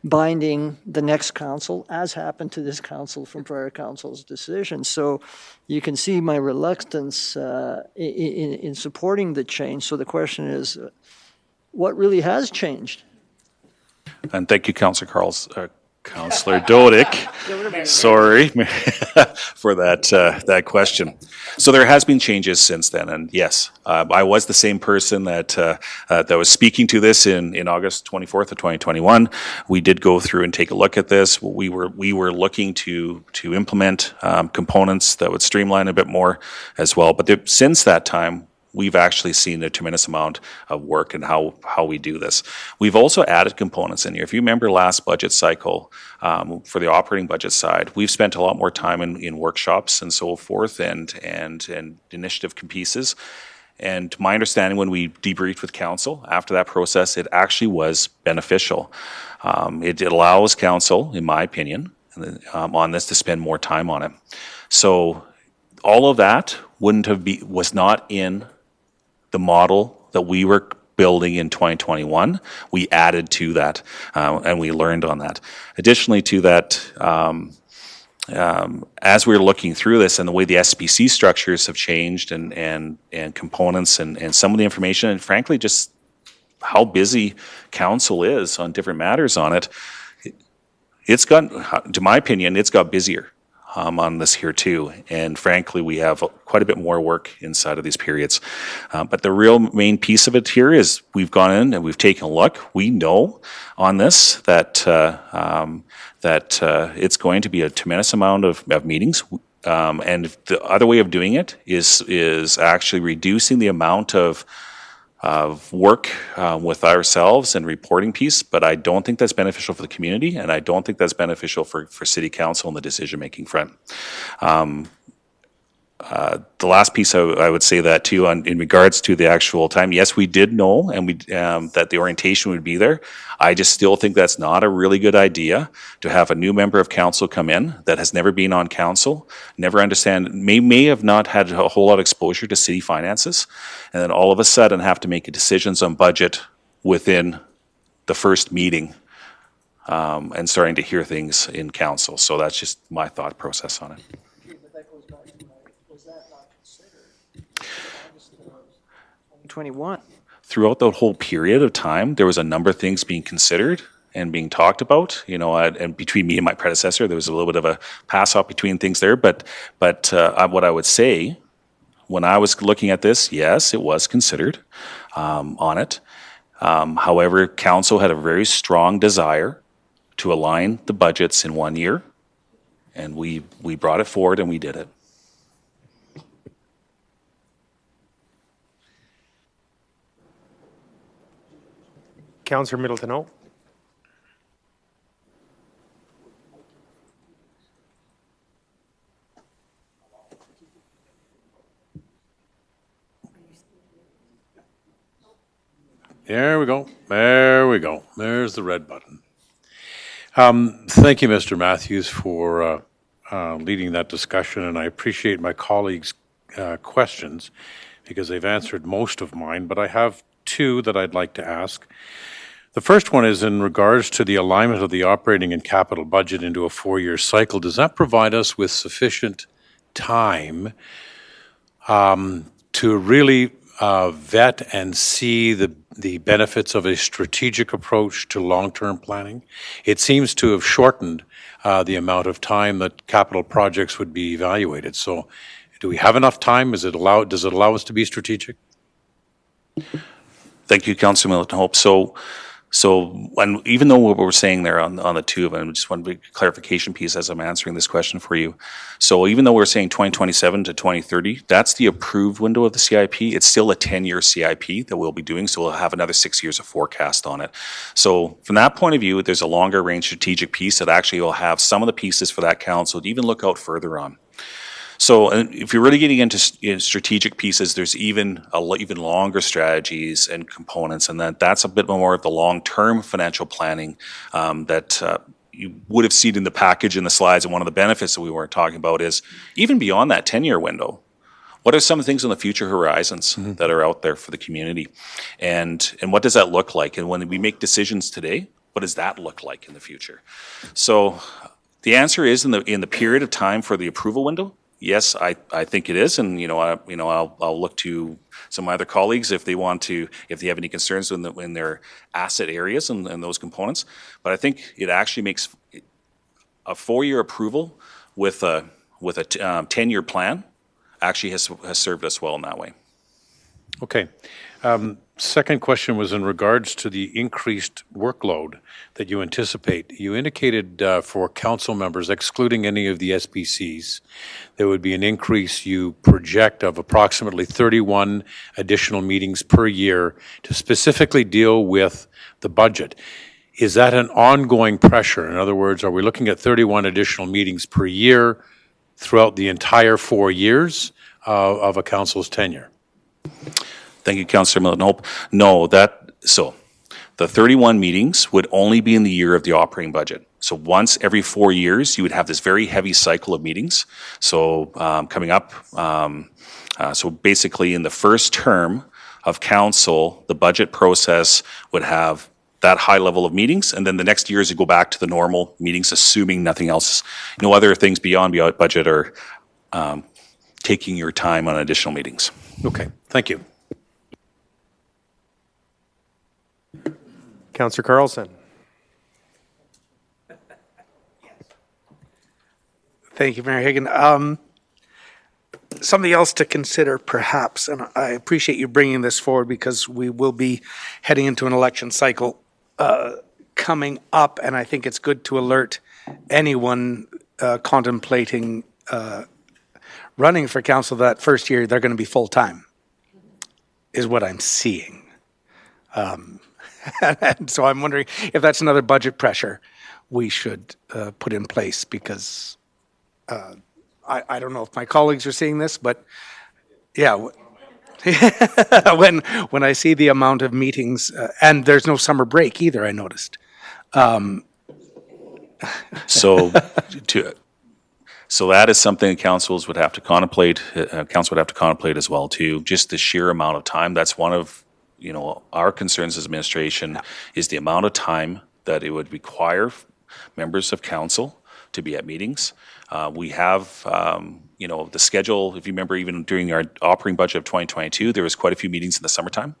binding the next council, as happened to this council from prior council's decision. So you can see my reluctance in supporting the change. So the question is, what really has changed? And thank you, Councillor Councillor Dodick, sorry for that question. So there has been changes since then, and yes, I was the same person that was speaking to this in August 24th of 2021. We did go through and take a look at this. We were looking to implement components that would streamline a bit more as well. But since that time, we've actually seen a tremendous amount of work in how we do this. We've also added components in here. If you remember last budget cycle, for the operating budget side, we've spent a lot more time in workshops and so forth and initiative pieces. And my understanding when we debriefed with council after that process, it actually was beneficial. It allows council, in my opinion, on this to spend more time on it. So all of that was not in the model that we were building in 2021. We added to that, and we learned on that. Additionally to that, as we were looking through this and the way the SPC structures have changed and components and some of the information, and frankly, just how busy council is on different matters on it, it's got, to my opinion, it's got busier. On this here too. And frankly, we have quite a bit more work inside of these periods. But the real main piece of it here is we've gone in and we've taken a look. We know on this that it's going to be a tremendous amount of meetings. And the other way of doing it is actually reducing the amount of work with ourselves and reporting piece, but I don't think that's beneficial for the community, and I don't think that's beneficial for City Council and the decision-making front. The last piece I would say that too, in regards to the actual time, yes, we did know and that the orientation would be there. I just still think that's not a really good idea to have a new member of council come in that has never been on council, never understand, may have not had a whole lot of exposure to city finances, and then all of a sudden have to make decisions on budget within the first meeting and starting to hear things in council. So that's just my thought process on it. 21. Throughout the whole period of time, there was a number of things being considered and being talked about, and between me and my predecessor, there was a little bit of a pass off between things there. But what I would say, when I was looking at this, yes, it was considered on it. However, council had a very strong desire to align the budgets in 1 year, and we brought it forward and we did it. Councillor Middleton, oh. There we go. There we go. There's the red button. Thank you, Mr. Matthews, for leading that discussion, and I appreciate my colleagues' questions because they've answered most of mine, but I have two that I'd like to ask. The first one is in regards to the alignment of the operating and capital budget into a 4-year cycle. Does that provide us with sufficient time to really vet and see the benefits of a strategic approach to long-term planning? It seems to have shortened the amount of time that capital projects would be evaluated. So do we have enough time? Does it allow us to be strategic? Thank you, Councillor Middleton-Hope. So and even though what we're saying there on the two of them, just one big clarification piece as I'm answering this question for you. So even though we're saying 2027 to 2030, that's the approved window of the CIP. It's still a 10-year CIP that we'll be doing, so we'll have another 6 years of forecast on it. So from that point of view, there's a longer range strategic piece that actually will have some of the pieces for that council to even look out further on. So if you're really getting into strategic pieces, there's even longer strategies and components, and that's a bit more of the long-term financial planning that you would have seen in the package in the slides. And one of the benefits that we weren't talking about is even beyond that 10-year window, what are some of the things on the future horizons that are out there for the community? And what does that look like? And when we make decisions today, what does that look like in the future? So the answer is in the period of time for the approval window, yes, I think it is, and I'll look to some of my other colleagues if they have any concerns in their asset areas and those components. But I think it actually makes a 4-year approval with a 10-year plan actually has served us well in that way. Okay. Second question was in regards to the increased workload that you anticipate. You indicated for council members, excluding any of the SBCs, there would be an increase you project of approximately 31 additional meetings per year to specifically deal with the budget. Is that an ongoing pressure? In other words, are we looking at 31 additional meetings per year throughout the entire 4 years of a council's tenure? Thank you, Councillor Milton Hope. No, the 31 meetings would only be in the year of the operating budget. So once every 4 years, you would have this very heavy cycle of meetings. So coming up, so basically in the first term of council, the budget process would have that high level of meetings, and then the next years you go back to the normal meetings, assuming nothing else, no other things beyond budget are taking your time on additional meetings. Okay, thank you. Councillor Carlson. Thank you, Mayor Higgin. Something else to consider, perhaps, and I appreciate you bringing this forward because we will be heading into an election cycle coming up, and I think it's good to alert anyone contemplating running for council that first year they're going to be full-time, is what I'm seeing. And so I'm wondering if that's another budget pressure we should put in place, because I don't know if my colleagues are seeing this, but yeah, when I see the amount of meetings, and there's no summer break either, I noticed. So that is something councils would have to contemplate. Council would have to contemplate as well too. Just the sheer amount of time. That's one of our concerns as administration is the amount of time that it would require members of council to be at meetings. We have, the schedule, if you remember, even during our operating budget of 2022, there was quite a few meetings in the summertime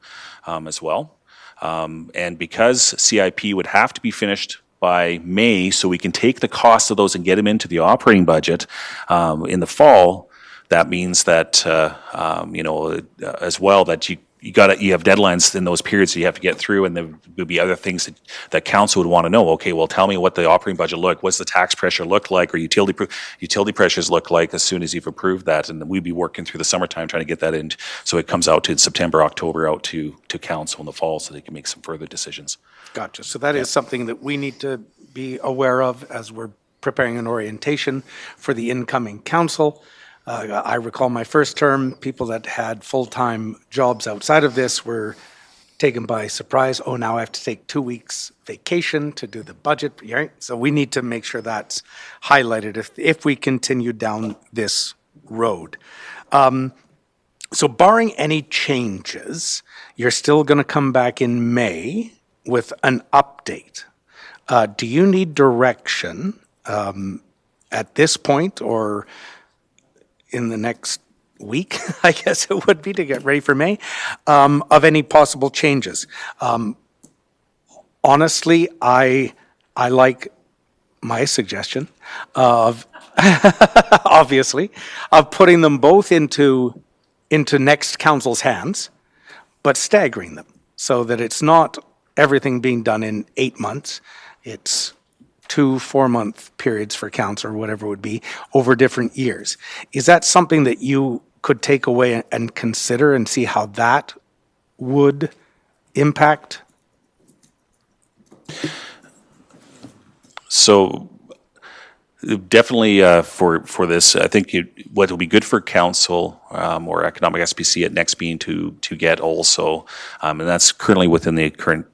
as well. And because CIP would have to be finished by May, so we can take the cost of those and get them into the operating budget in the fall, that means that, as well, that you have deadlines in those periods that you have to get through, and there would be other things that council would want to know. Okay, well, tell me what the operating budget what's the tax pressure look like, or utility pressures look like as soon as you've approved that, and then we'd be working through the summertime trying to get that in, so it comes out to September, October, out to council in the fall, so they can make some further decisions. Gotcha. So that is something that we need to be aware of as we're preparing an orientation for the incoming council. I recall my first term, people that had full-time jobs outside of this were taken by surprise. Oh, now I have to take 2 weeks vacation to do the budget, right? So we need to make sure that's highlighted if we continue down this road. So barring any changes, you're still going to come back in May with an update. Do you need direction at this point, or in the next week, I guess it would be, to get ready for May, of any possible changes? Honestly, I like my suggestion of, obviously, of putting them both into next council's hands, but staggering them so that it's not everything being done in 8 months. It's 2-4 month periods for council, or whatever it would be, over different years. Is that something that you could take away and consider and see how that would impact? So definitely for this, I think what will be good for council or economic SPC at next meeting to get also, and that's currently within the current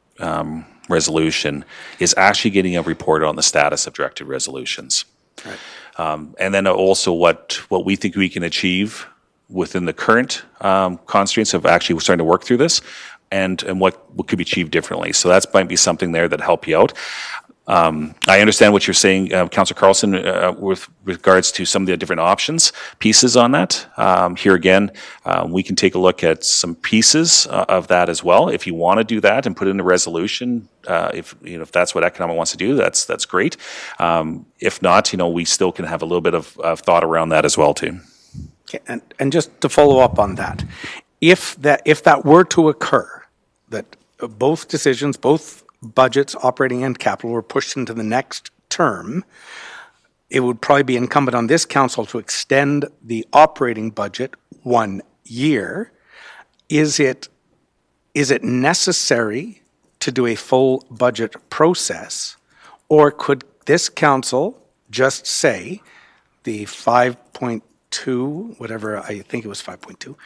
resolution, is actually getting a report on the status of directed resolutions. Right. And then also what we think we can achieve within the current constraints of actually starting to work through this, and what could be achieved differently. So that might be something there that help you out. I understand what you're saying, Councillor Carlson, with regards to some of the different options, pieces on that. Here again, we can take a look at some pieces of that as well. If you want to do that and put in a resolution, if that's what Economic wants to do, that's great. If not, we still can have a little bit of thought around that as well too. Okay, and just to follow up on that, if that were to occur, that both decisions, both budgets, operating and capital, were pushed into the next term, it would probably be incumbent on this council to extend the operating budget 1 year. Is it necessary to do a full budget process, or could this council just say the 5.2, whatever, I think it was 5.2,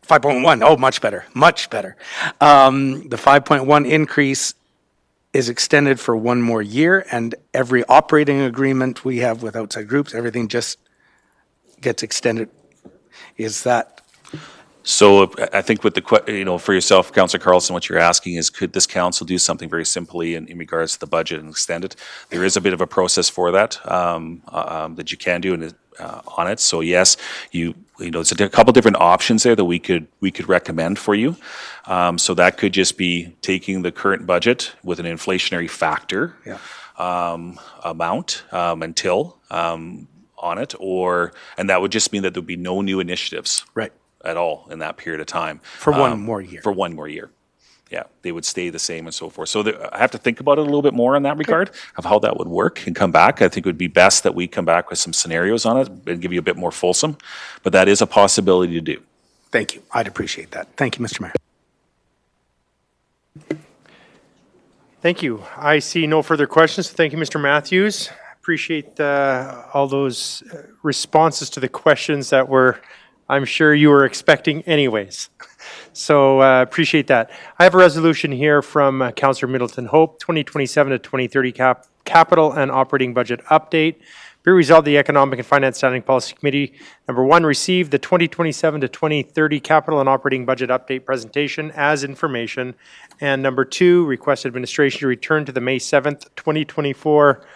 5.1, oh, much better, much better. The 5.1 increase is extended for 1 more year, and every operating agreement we have with outside groups, everything just gets extended. Is that? So I think with the, for yourself, Councillor Carlson, what you're asking is, could this council do something very simply in regards to the budget and extend it? There is a bit of a process for that, that you can do on it. So yes, there's a couple different options there that we could recommend for you. So that could just be taking the current budget with an inflationary factor amount until on it, and that would just mean that there'd be no new initiatives. Right. At all in that period of time. For 1 more year. For 1 more year. Yeah, they would stay the same and so forth. So I have to think about it a little bit more in that regard of how that would work and come back. I think it would be best that we come back with some scenarios on it and give you a bit more fulsome, but that is a possibility to do. Thank you. I'd appreciate that. Thank you, Mr. Mayor. Thank you. I see no further questions. Thank you, Mr. Matthews. Appreciate all those responses to the questions that I'm sure you were expecting anyways. So appreciate that. I have a resolution here from Councillor Middleton Hope, 2027 to 2030 capital and operating budget update. Be resolved, the Economic and Finance Standing Policy Committee, number 1, receive the 2027 to 2030 capital and operating budget update presentation as information. And number 2, request administration to return to the May 7th, 2024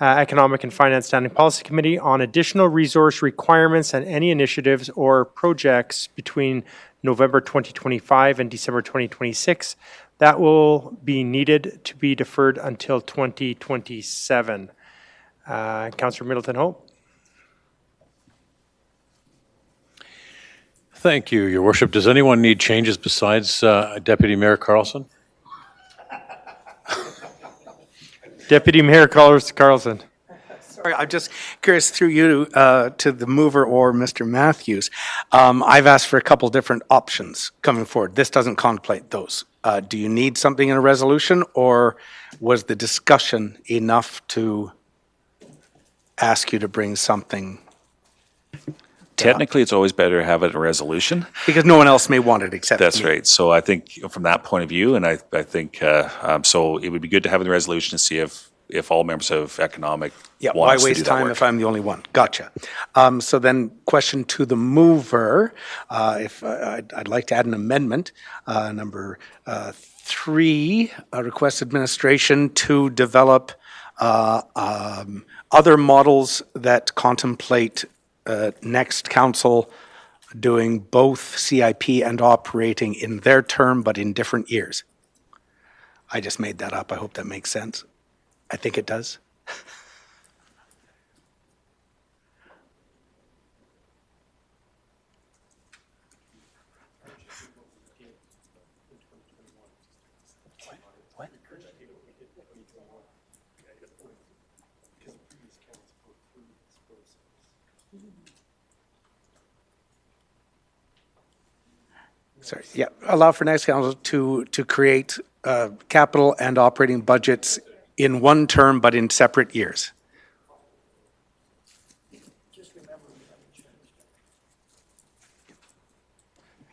Economic and Finance Standing Policy Committee on additional resource requirements and any initiatives or projects between November 2025 and December 2026 that will be needed to be deferred until 2027. Councillor Middleton Hope. Thank you, Your Worship. Does anyone need changes besides Deputy Mayor Carlson? Deputy Mayor Carlson. Sorry, I'm just curious through you to the mover or Mr. Matthews. I've asked for a couple different options coming forward. This doesn't contemplate those. Do you need something in a resolution, or was the discussion enough to ask you to bring something? Technically, it's always better to have it in a resolution. Because no one else may want it except That's me. right. So I think from that point of view, and I think, so it would be good to have in the resolution to see if all members of Economic Yeah, want why us to do waste that time work. if I'm the only one? Gotcha. So then question to the mover, if I'd like to add an amendment, number 3, request administration to develop other models that contemplate next council doing both CIP and operating in their term, but in different years. I just made that up. I hope that makes sense. I think it does. Sorry, yeah, allow for next council to create capital and operating budgets in one term, but in separate years.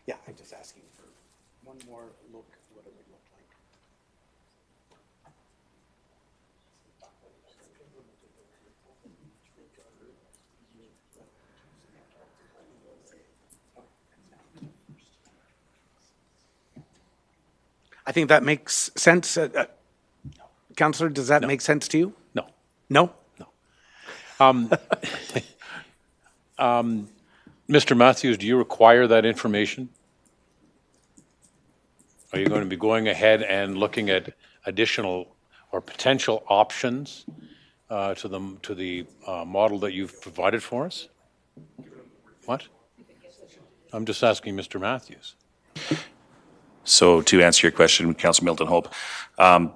Yeah, I'm just asking for one more look at what it would look like. I think that makes sense. Councillor, does that make sense to you? No. No? Mr. Matthews, do you require that information? Are you going to be going ahead and looking at additional or potential options to the model that you've provided for us? What? I'm just asking Mr. Matthews. So to answer your question, Councillor Milton Hope,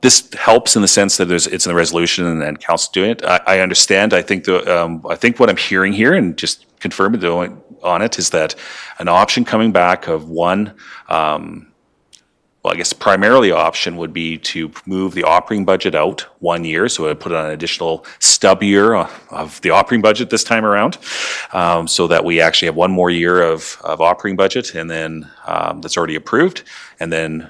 this helps in the sense that it's in the resolution and council doing it. I understand. I think what I'm hearing here, and just confirming on it, is that an option coming back of one. Well, I guess primarily option would be to move the operating budget out 1 year, so it put on an additional stub year of the operating budget this time around, so that we actually have 1 more year of operating budget, and then that's already approved, and then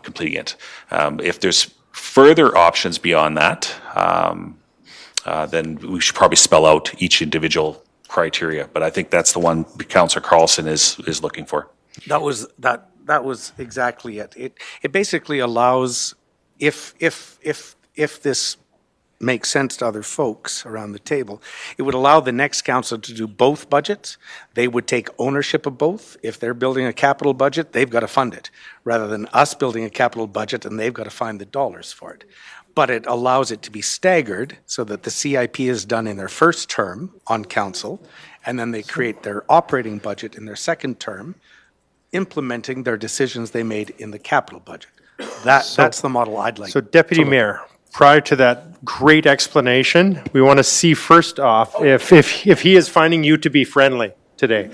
completing it. If there's further options beyond that, then we should probably spell out each individual criteria. But I think that's the one Councillor Carlson is looking for. That was exactly it. It basically allows, if this makes sense to other folks around the table, it would allow the next council to do both budgets. They would take ownership of both. If they're building a capital budget, they've got to fund it, rather than us building a capital budget and they've got to find the dollars for it. But it allows it to be staggered so that the CIP is done in their first term on council, and then they create their operating budget in their second term, implementing their decisions they made in the capital budget. That's the model I'd like. So Deputy Mayor, prior to that great explanation, we want to see first off if he is finding you to be friendly today.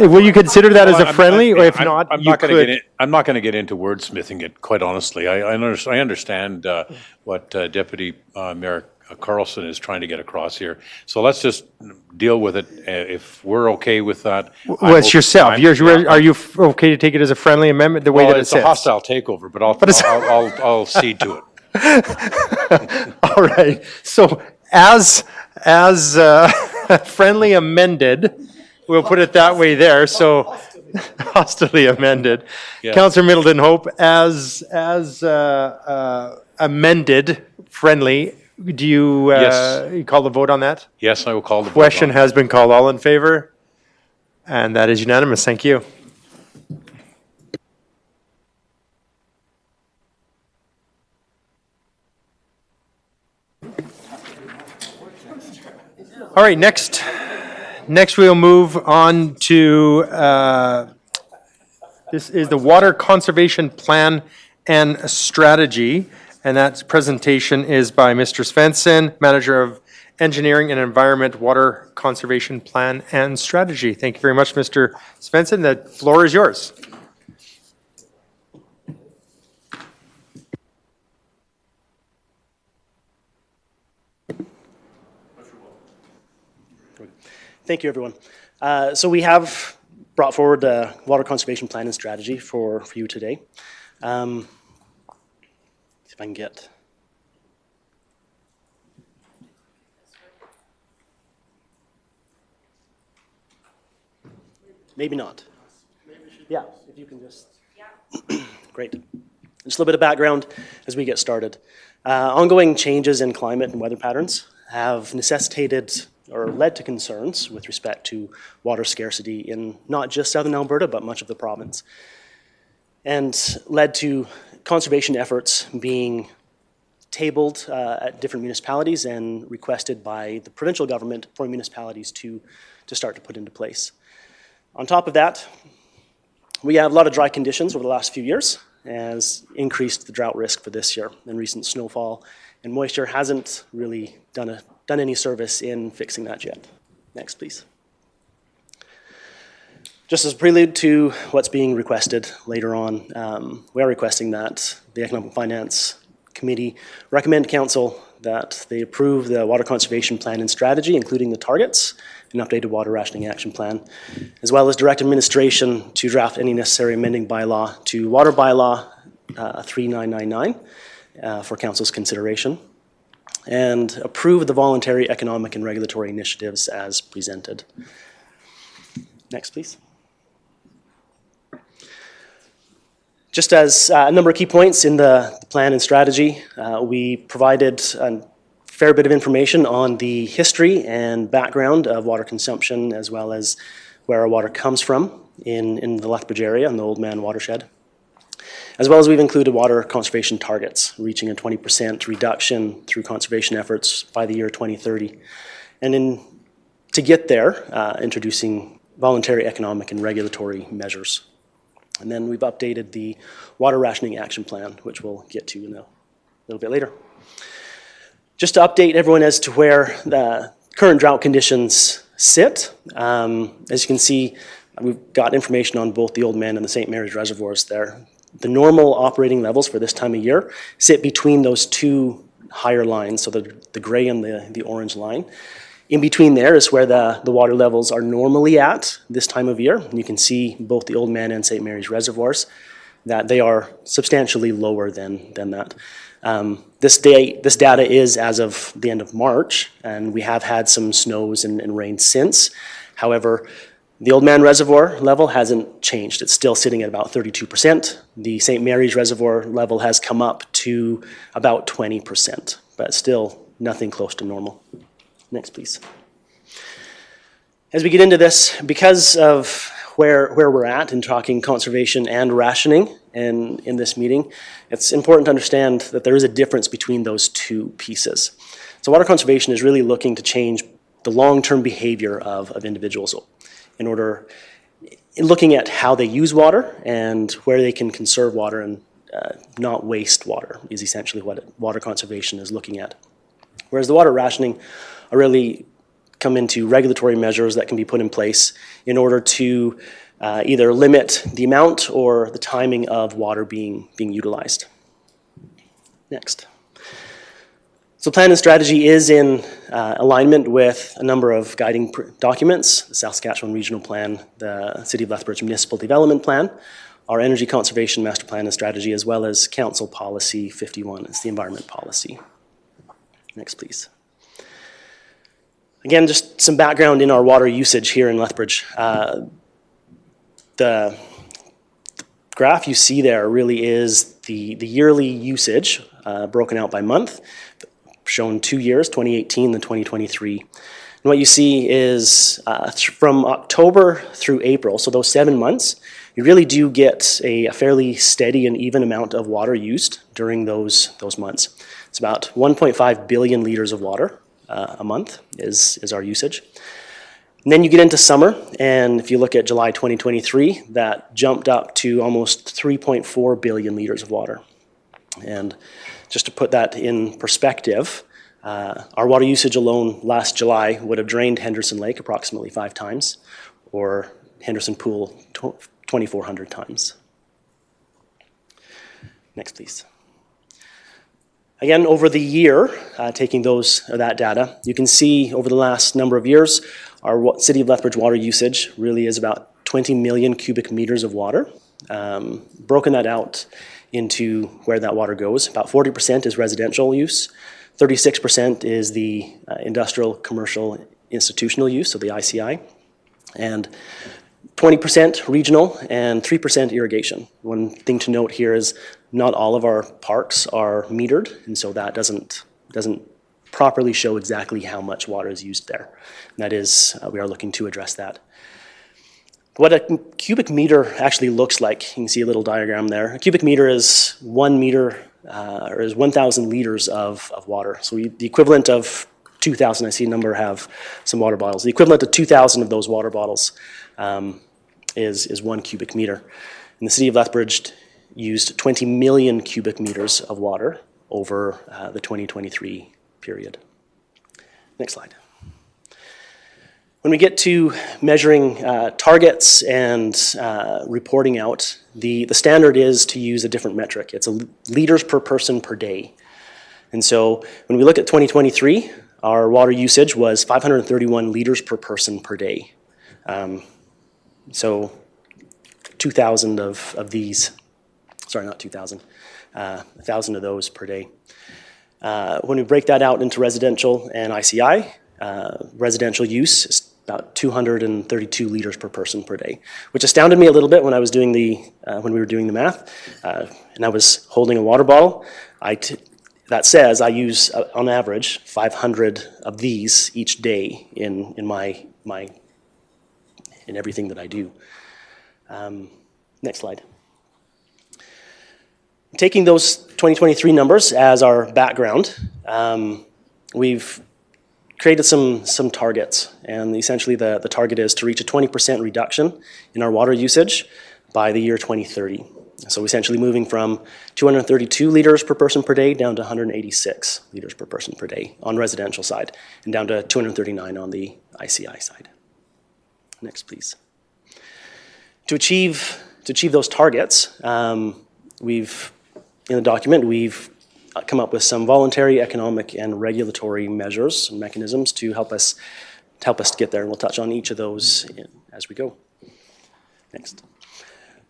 Will you consider that as a friendly, or if not, you could? I'm not going to get into wordsmithing it, quite honestly. I understand what Deputy Mayor Carlson is trying to get across here. So let's just deal with it. If we're okay with that. Well, it's yourself. Are you okay to take it as a friendly amendment, the way that it it's a says? hostile takeover, but I'll cede to it. All right. So as friendly amended, we'll put it that way there. So hostilely amended. Yeah. Councillor Middleton Hope, as amended, friendly. Do you you call the vote on that? Yes, I will call the vote. Question has been called. All in favor? And that is unanimous. Thank you. All right, next we'll move on to, this is the Water Conservation Plan and Strategy. And that presentation is by Mr. Svensson, Manager of Engineering and Environment, Water Conservation Plan and Strategy. Thank you very much, Mr. Svensson. The floor is yours. Thank you, everyone. So we have brought forward a Water Conservation Plan and Strategy for you today. If I can get. Maybe not. Yeah, if you can just. Great. Just a little bit of background as we get started. Ongoing changes in climate and weather patterns have necessitated or led to concerns with respect to water scarcity in not just southern Alberta, but much of the province, and led to conservation efforts being tabled at different municipalities and requested by the provincial government for municipalities to start to put into place. On top of that, we have a lot of dry conditions over the last few years, has increased the drought risk for this year, and recent snowfall and moisture hasn't really done any service in fixing that yet. Next, please. Just as a prelude to what's being requested later on, we are requesting that the Economic Finance Committee recommend to Council that they approve the Water Conservation Plan and Strategy, including the targets, an updated water rationing action plan, as well as direct administration to draft any necessary amending bylaw to Water Bylaw 3999 for Council's consideration, and approve the voluntary economic and regulatory initiatives as presented. Next, please. Just as a number of key points in the plan and strategy, we provided a fair bit of information on the history and background of water consumption, as well as where our water comes from in the Lethbridge area and the Oldman watershed. As well as we've included water conservation targets, reaching a 20% reduction through conservation efforts by the year 2030. And to get there, introducing voluntary economic and regulatory measures. And then we've updated the water rationing action plan, which we'll get to in a little bit later. Just to update everyone as to where the current drought conditions sit, as you can see, we've got information on both the Oldman and the St. Mary's reservoirs there. The normal operating levels for this time of year sit between those two higher lines, so the gray and the orange line. In between there is where the water levels are normally at this time of year. And you can see both the Oldman and St. Mary's reservoirs, that they are substantially lower than that. This data is as of the end of March, and we have had some snows and rain since. However, the Oldman Reservoir level hasn't changed. It's still sitting at about 32%. The St. Mary's Reservoir level has come up to about 20%, but still nothing close to normal. Next, please. As we get into this, because of where we're at in talking conservation and rationing in this meeting, it's important to understand that there is a difference between those two pieces. So water conservation is really looking to change the long-term behavior of individuals looking at how they use water and where they can conserve water and not waste water is essentially what water conservation is looking at. Whereas the water rationing are really come into regulatory measures that can be put in place in order to either limit the amount or the timing of water being utilized. Next. So plan and strategy is in alignment with a number of guiding documents, the South Saskatchewan Regional Plan, the City of Lethbridge Municipal Development Plan, our Energy Conservation Master Plan and Strategy, as well as Council Policy 51, it's the environment policy. Next, please. Again, just some background in our water usage here in Lethbridge. The graph you see there really is the yearly usage broken out by month, shown 2 years, 2018 and 2023. And what you see is from October through April, so those 7 months, you really do get a fairly steady and even amount of water used during those months. It's about 1.5 billion liters of water a month is our usage. And then you get into summer, and if you look at July 2023, that jumped up to almost 3.4 billion liters of water. And just to put that in perspective, our water usage alone last July would have drained Henderson Lake approximately 5 times, or Henderson Pool 2,400 times. Next, please. Again, over the year, taking that data, you can see over the last number of years, our City of Lethbridge water usage really is about 20 million cubic meters of water. Broken that out into where that water goes. About 40% is residential use, 36% is the industrial, commercial, institutional use, so the ICI, and 20% regional and 3% irrigation. One thing to note here is not all of our parks are metered, and so that doesn't properly show exactly how much water is used there. And that is, we are looking to address that. What a cubic meter actually looks like, you can see a little diagram there. A cubic meter is 1 meter, or is 1,000 liters of water. So the equivalent of 2,000, I see a number have some water bottles. The equivalent of 2,000 of those water bottles is 1 cubic meter. And the City of Lethbridge used 20 million cubic meters of water over the 2023 period. Next slide. When we get to measuring targets and reporting out, the standard is to use a different metric. It's liters per person per day. And so when we look at 2023, our water usage was 531 liters per person per day. So 2,000 of these, sorry, not 2,000, 1,000 of those per day. When we break that out into residential and ICI, residential use is about 232 liters per person per day, which astounded me a little bit when I was doing when we were doing the math, and I was holding a water bottle. That says I use on average 500 of these each day in everything that I do. Next slide. Taking those 2023 numbers as our background, we've created some targets, and essentially the target is to reach a 20% reduction in our water usage by the year 2030. So essentially moving from 232 liters per person per day down to 186 liters per person per day on residential side, and down to 239 on the ICI side. Next, please. To achieve those targets, in the document, we've come up with some voluntary economic and regulatory measures and mechanisms to help us to get there, and we'll touch on each of those as we go. Next.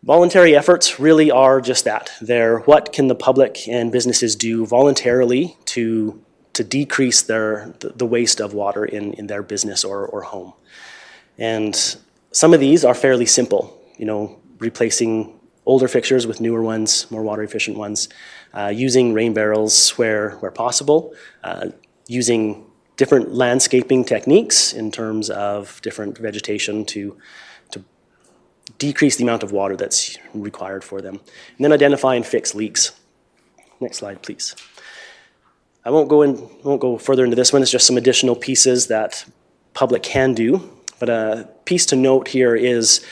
Voluntary efforts really are just that. They're what can the public and businesses do voluntarily to decrease the waste of water in their business or home. And some of these are fairly simple, replacing older fixtures with newer ones, more water efficient ones, using rain barrels where possible, using different landscaping techniques in terms of different vegetation to decrease the amount of water that's required for them. And then identify and fix leaks. Next slide, please. I won't go further into this one. It's just some additional pieces that public can do. But a piece to note here is,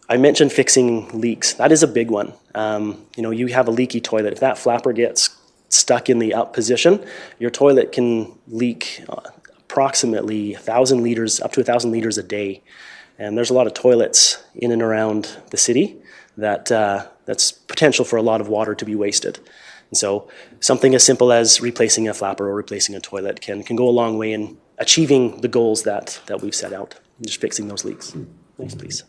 I mentioned fixing leaks. That is a big one. You have a leaky toilet. If that flapper gets stuck in the up position, your toilet can leak approximately 1,000 liters, up to 1,000 liters a day. And there's a lot of toilets in and around the city that's potential for a lot of water to be wasted. And so something as simple as replacing a flapper or replacing a toilet can go a long way in achieving the goals that we've set out, just fixing those leaks. Next, please.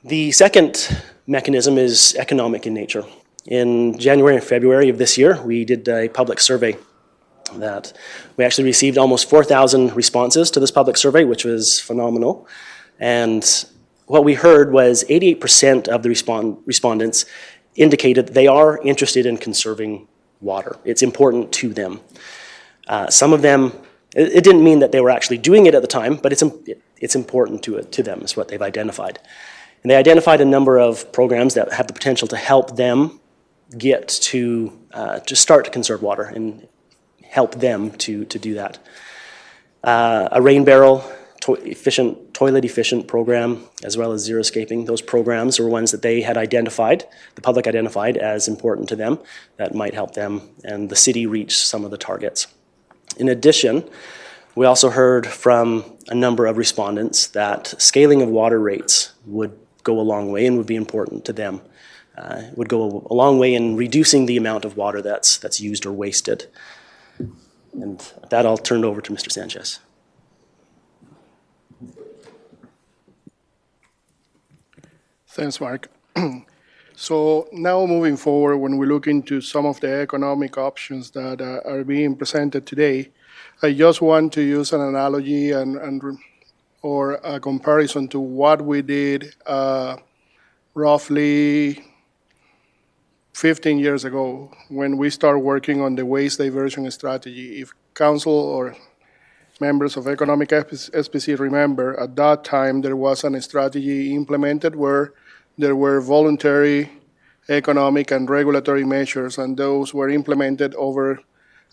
The second mechanism is economic in nature. In January and February of this year, we did a public survey that we actually received almost 4,000 responses to this public survey, which was phenomenal. And what we heard was 88% of the respondents indicated they are interested in conserving water. It's important to them. Some of them, it didn't mean that they were actually doing it at the time, but it's important to them, is what they've identified. And they identified a number of programs that have the potential to help them get to start to conserve water and help them to do that. A rain barrel, toilet efficient program, as well as zero-scaping. Those programs were ones that they had identified, the public identified as important to them, that might help them and the city reach some of the targets. In addition, we also heard from a number of respondents that scaling of water rates would go a long way and would be important to them. Would go a long way in reducing the amount of water that's used or wasted. And with that, I'll turn it over to Mr. Sanchez. Thanks, Mark. So now moving forward, when we look into some of the economic options that are being presented today, I just want to use an analogy or a comparison to what we did roughly 15 years ago when we started working on the waste diversion strategy. If council or members of Economic SPC remember, at that time there was a strategy implemented where there were voluntary economic and regulatory measures, and those were implemented over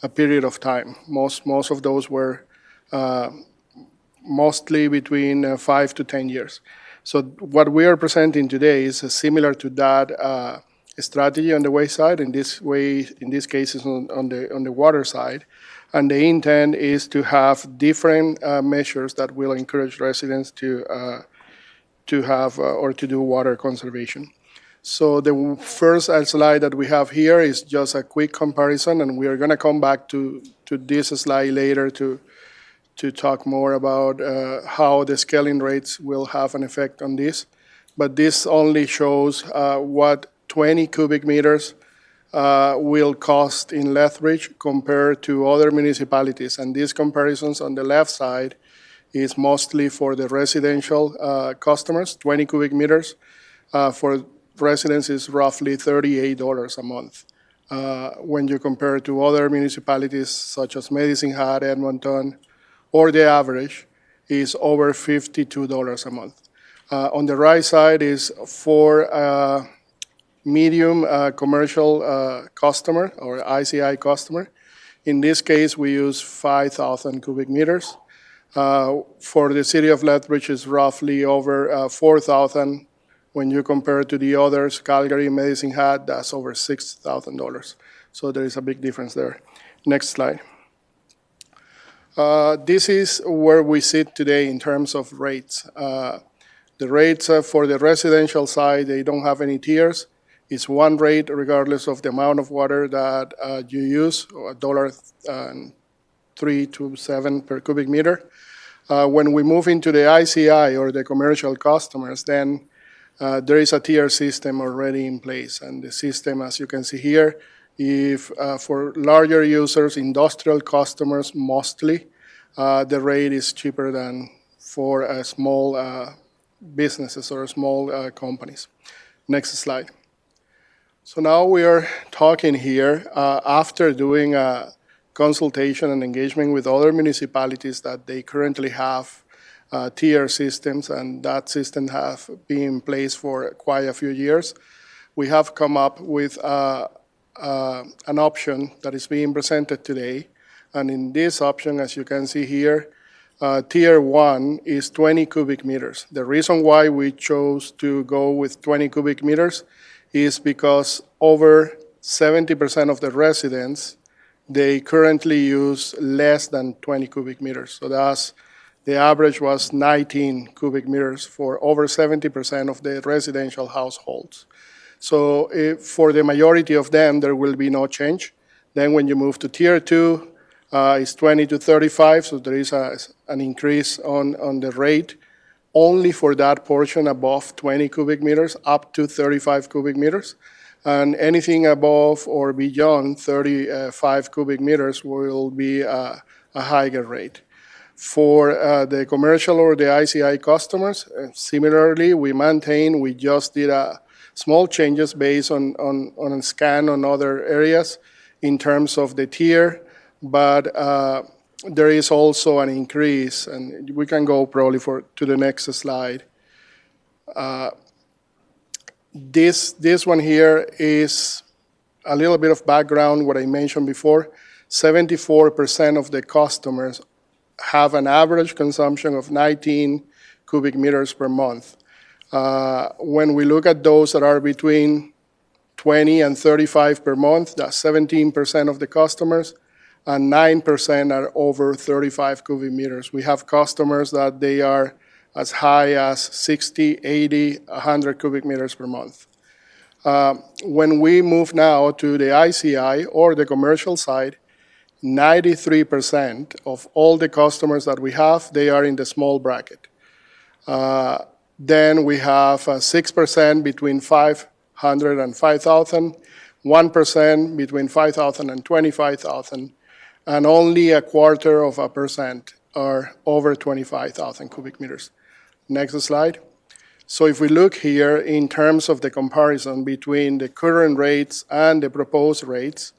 a period of time. Most of those were mostly between 5 to 10 years. So what we are presenting today is similar to that strategy on the waste side. In this case, is on the water side, and the intent is to have different measures that will encourage residents to have or to do water conservation. So the first slide that we have here is just a quick comparison, and we are going to come back to this slide later to talk more about how the scaling rates will have an effect on this. But this only shows what 20 cubic meters will cost in Lethbridge compared to other municipalities. And these comparisons on the left side is mostly for the residential customers, 20 cubic meters. For residents, is roughly $38 a month. When you compare to other municipalities such as Medicine Hat, Edmonton, or the average is over $52 a month. On the right side is for medium commercial customer or ICI customer. In this case, we use 5,000 cubic meters. For the city of Lethbridge, is roughly over 4,000. When you compare to the others, Calgary, Medicine Hat, that's over $6,000. So there is a big difference there. Next slide. This is where we sit today in terms of rates. The rates for the residential side, they don't have any tiers. It's one rate regardless of the amount of water that you use, $1.03 to $1.07 per cubic meter. When we move into the ICI or the commercial customers, then there is a tier system already in place. And the system, as you can see here, if for larger users, industrial customers mostly, the rate is cheaper than for small businesses or small companies. Next slide. So now we are talking here after doing a consultation and engagement with other municipalities that they currently have tier systems, and that system have been in place for quite a few years. We have come up with an option that is being presented today. And in this option, as you can see here, tier 1 is 20 cubic meters. The reason why we chose to go with 20 cubic meters is because over 70% of the residents, they currently use less than 20 cubic meters. So that's, the average was 19 cubic meters for over 70% of the residential households. So for the majority of them, there will be no change. Then when you move to tier 2, it's 20 to 35, so there is an increase on the rate only for that portion above 20 cubic meters up to 35 cubic meters. And anything above or beyond 35 cubic meters will be a higher rate. For the commercial or the ICI customers, similarly, we just did small changes based on a scan on other areas in terms of the tier, but there is also an increase, and we can go probably to the next slide. This one here is a little bit of background, what I mentioned before. 74% of the customers have an average consumption of 19 cubic meters per month. When we look at those that are between 20 and 35 per month, that's 17% of the customers, and 9% are over 35 cubic meters. We have customers that they are as high as 60, 80, 100 cubic meters per month. When we move now to the ICI or the commercial side, 93% of all the customers that we have, they are in the small bracket. Then we have 6% between 500 and 5,000, 1% between 5,000 and 25,000, and only 0.25% are over 25,000 cubic meters. Next slide. So if we look here in terms of the comparison between the current rates and the proposed rates,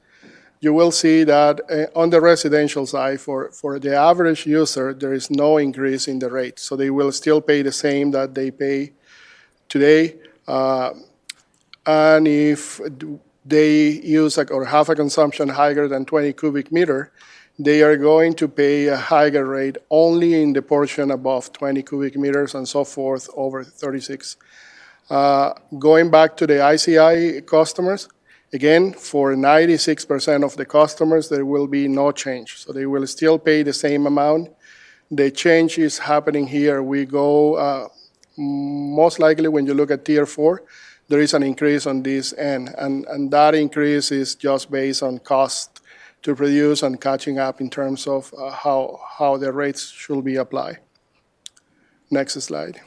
you will see that on the residential side, for the average user, there is no increase in the rate. So they will still pay the same that they pay today. And if they use or have a consumption higher than 20 cubic meter, they are going to pay a higher rate only in the portion above 20 cubic meters and so forth over 36. Going back to the ICI customers, again, for 96% of the customers, there will be no change. So they will still pay the same amount. The change is happening here. We go, most likely when you look at tier 4, there is an increase on this end. And that increase is just based on cost to produce and catching up in terms of how the rates should be applied. Next slide.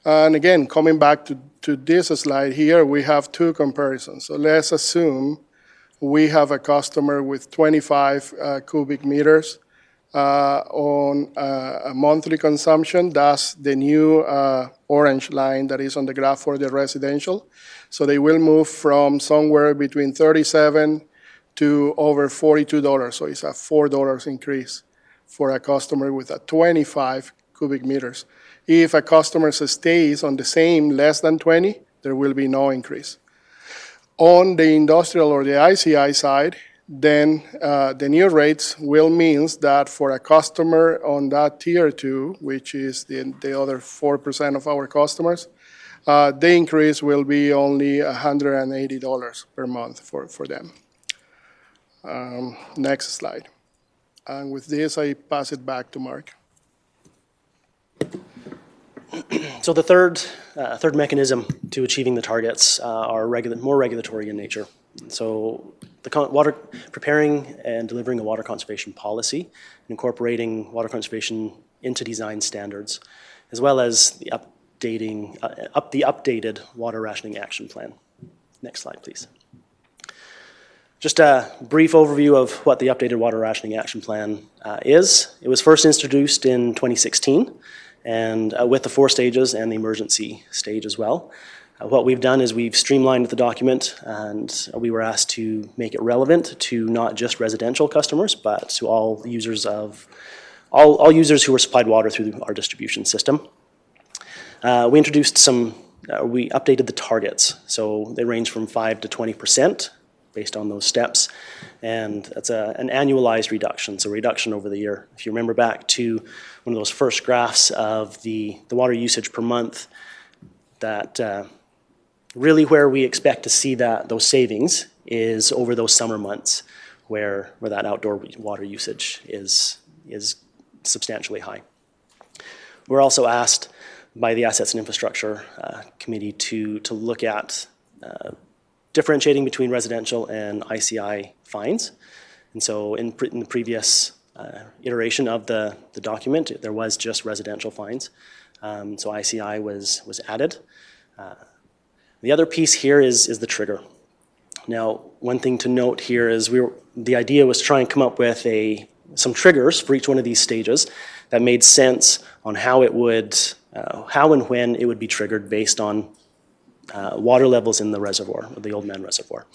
And again, coming back to this slide here, we have two comparisons. So let's assume we have a customer with 25 cubic meters on a monthly consumption. That's the new orange line that is on the graph for the residential. So they will move from somewhere between $37 to over $42. So it's a $4 increase for a customer with a 25 cubic meters. If a customer stays on the same less than 20, there will be no increase. On the industrial or the ICI side, then the new rates will mean that for a customer on that tier 2, which is the other 4% of our customers, the increase will be only $180 per month for them. Next slide. And with this, I pass it back to Mark. So the third mechanism to achieving the targets are more regulatory in nature. So preparing and delivering a water conservation policy, incorporating water conservation into design standards, as well as the updated water rationing action plan. Next slide, please. Just a brief overview of what the updated water rationing action plan is. It was first introduced in 2016, and with the 4 stages and the emergency stage as well. What we've done is we've streamlined the document, and we were asked to make it relevant to not just residential customers, but to all users all users who were supplied water through our distribution system. We updated the targets, so they range from 5 to 20% based on those steps, and that's an annualized reduction, so reduction over the year. If you remember back to one of those first graphs of the water usage per month, that really where we expect to see those savings is over those summer months where that outdoor water usage is substantially high. We're also asked by the Assets and Infrastructure Committee to look at differentiating between residential and ICI fines. And so in the previous iteration of the document, there was just residential fines. So ICI was added. The other piece here is the trigger. Now, one thing to note here is the idea was to try and come up with some triggers for each one of these stages that made sense on how and when it would be triggered based on water levels in the reservoir, the Oldman Reservoir.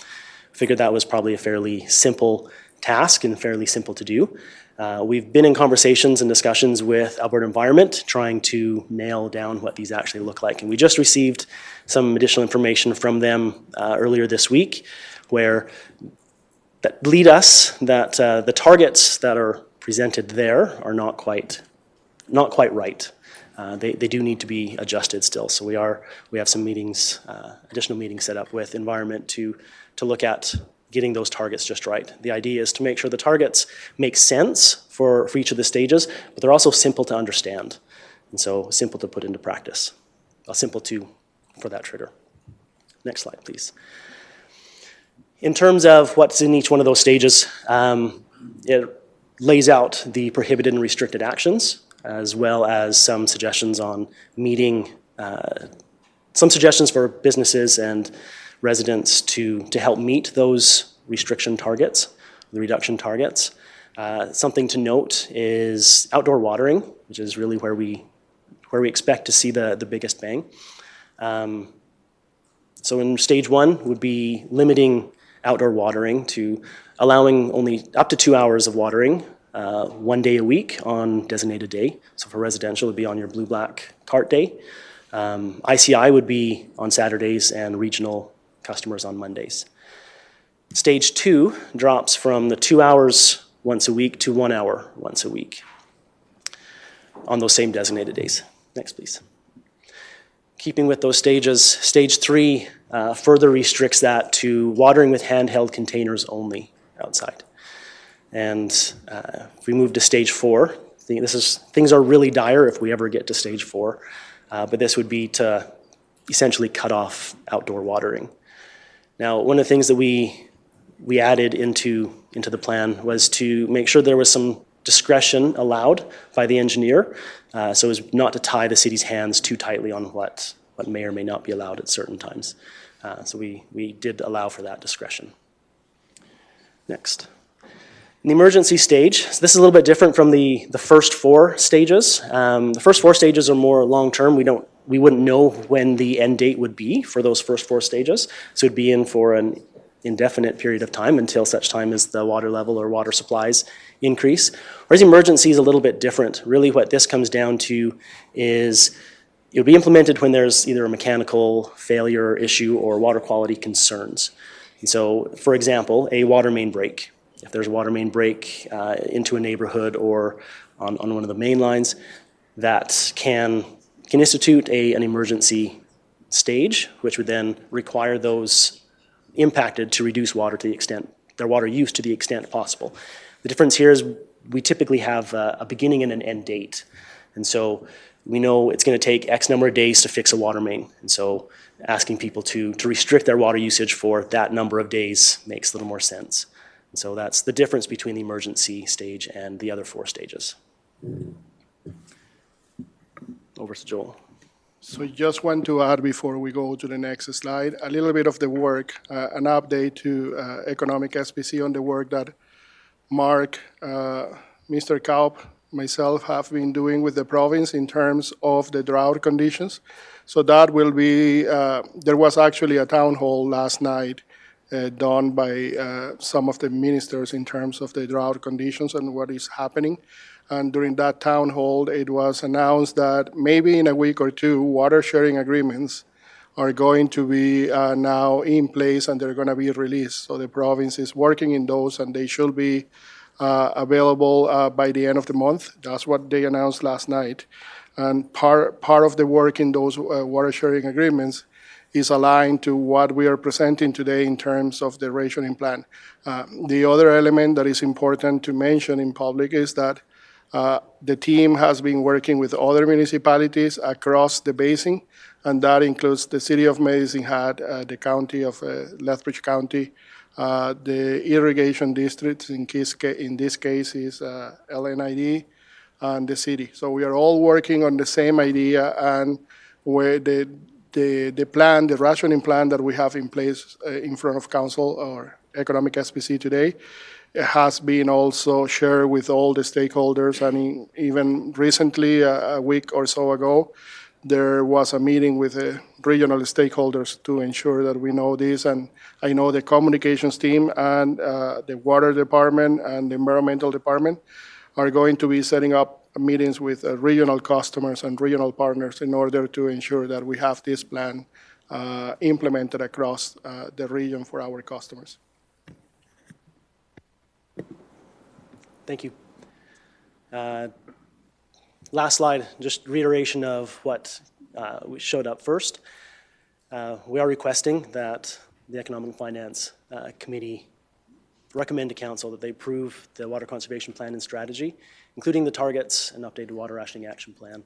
Figured that was probably a fairly simple task and fairly simple to do. We've been in conversations and discussions with Alberta Environment trying to nail down what these actually look like. And we just received some additional information from them earlier this week that lead us that the targets that are presented there are not quite right. They do need to be adjusted still. So we have some meetings, additional meetings set up with Environment to look at getting those targets just right. The idea is to make sure the targets make sense for each of the stages, but they're also simple to understand. And so simple to put into practice. Simple for that trigger. Next slide, please. In terms of what's in each one of those stages, it lays out the prohibited and restricted actions, as well as some suggestions on meeting, some suggestions for businesses and residents to help meet those restriction targets, the reduction targets. Something to note is outdoor watering, which is really where we expect to see the biggest bang. So in stage 1 would be limiting outdoor watering to allowing only up to 2 hours of watering 1 day a week on designated day. So for residential, it would be on your blue-black cart day. ICI would be on Saturdays and regional customers on Mondays. Stage 2 drops from the 2 hours once a week to 1 hour once a week on those same designated days. Next, please. Keeping with those stages, stage 3 further restricts that to watering with handheld containers only outside. And if we move to stage 4, things are really dire if we ever get to stage 4, but this would be to essentially cut off outdoor watering. Now, one of the things that we added into the plan was to make sure there was some discretion allowed by the engineer, so as not to tie the city's hands too tightly on what may or may not be allowed at certain times. So we did allow for that discretion. Next. In the emergency stage, so this is a little bit different from the first 4 stages. The first 4 stages are more long-term. We wouldn't know when the end date would be for those first 4 stages, so it'd be in for an indefinite period of time until such time as the water level or water supplies increase. Whereas emergency is a little bit different. Really what this comes down to is it would be implemented when there's either a mechanical failure issue or water quality concerns. And so, for example, a water main break. If there's a water main break into a neighborhood or on one of the main lines, that can institute an emergency stage, which would then require those impacted to reduce their water use to the extent possible. The difference here is we typically have a beginning and an end date. And so we know it's going to take X number of days to fix a water main. And so asking people to restrict their water usage for that number of days makes a little more sense. And so that's the difference between the emergency stage and the other 4 stages. Over to Joel. So just want to add before we go to the next slide, a little bit of the work, an update to Economic SPC on the work that Mark, Mr. Kaup, myself have been doing with the province in terms of the drought conditions. So that will be, there was actually a town hall last night done by some of the ministers in terms of the drought conditions and what is happening. And during that town hall, it was announced that maybe in a week or 2, water sharing agreements are going to be now in place and they're going to be released. So the province is working in those and they should be available by the end of the month. That's what they announced last night. And part of the work in those water sharing agreements is aligned to what we are presenting today in terms of the rationing plan. The other element that is important to mention in public is that the team has been working with other municipalities across the basin, and that includes the city of Medicine Hat, the county of Lethbridge County, the irrigation districts, in this case is LNID, and the city. So we are all working on the same idea, and where the plan, the rationing plan that we have in place in front of council or Economic SPC today, has been also shared with all the stakeholders. And even recently, a week or so ago, there was a meeting with the regional stakeholders to ensure that we know this. And I know the communications team and the water department and the environmental department are going to be setting up meetings with regional customers and regional partners in order to ensure that we have this plan implemented across the region for our customers. Thank you. Last slide, just reiteration of what we showed up first. We are requesting that the Economic and Finance Committee recommend to Council that they approve the Water Conservation Plan and Strategy, including the targets and updated Water Rationing Action Plan.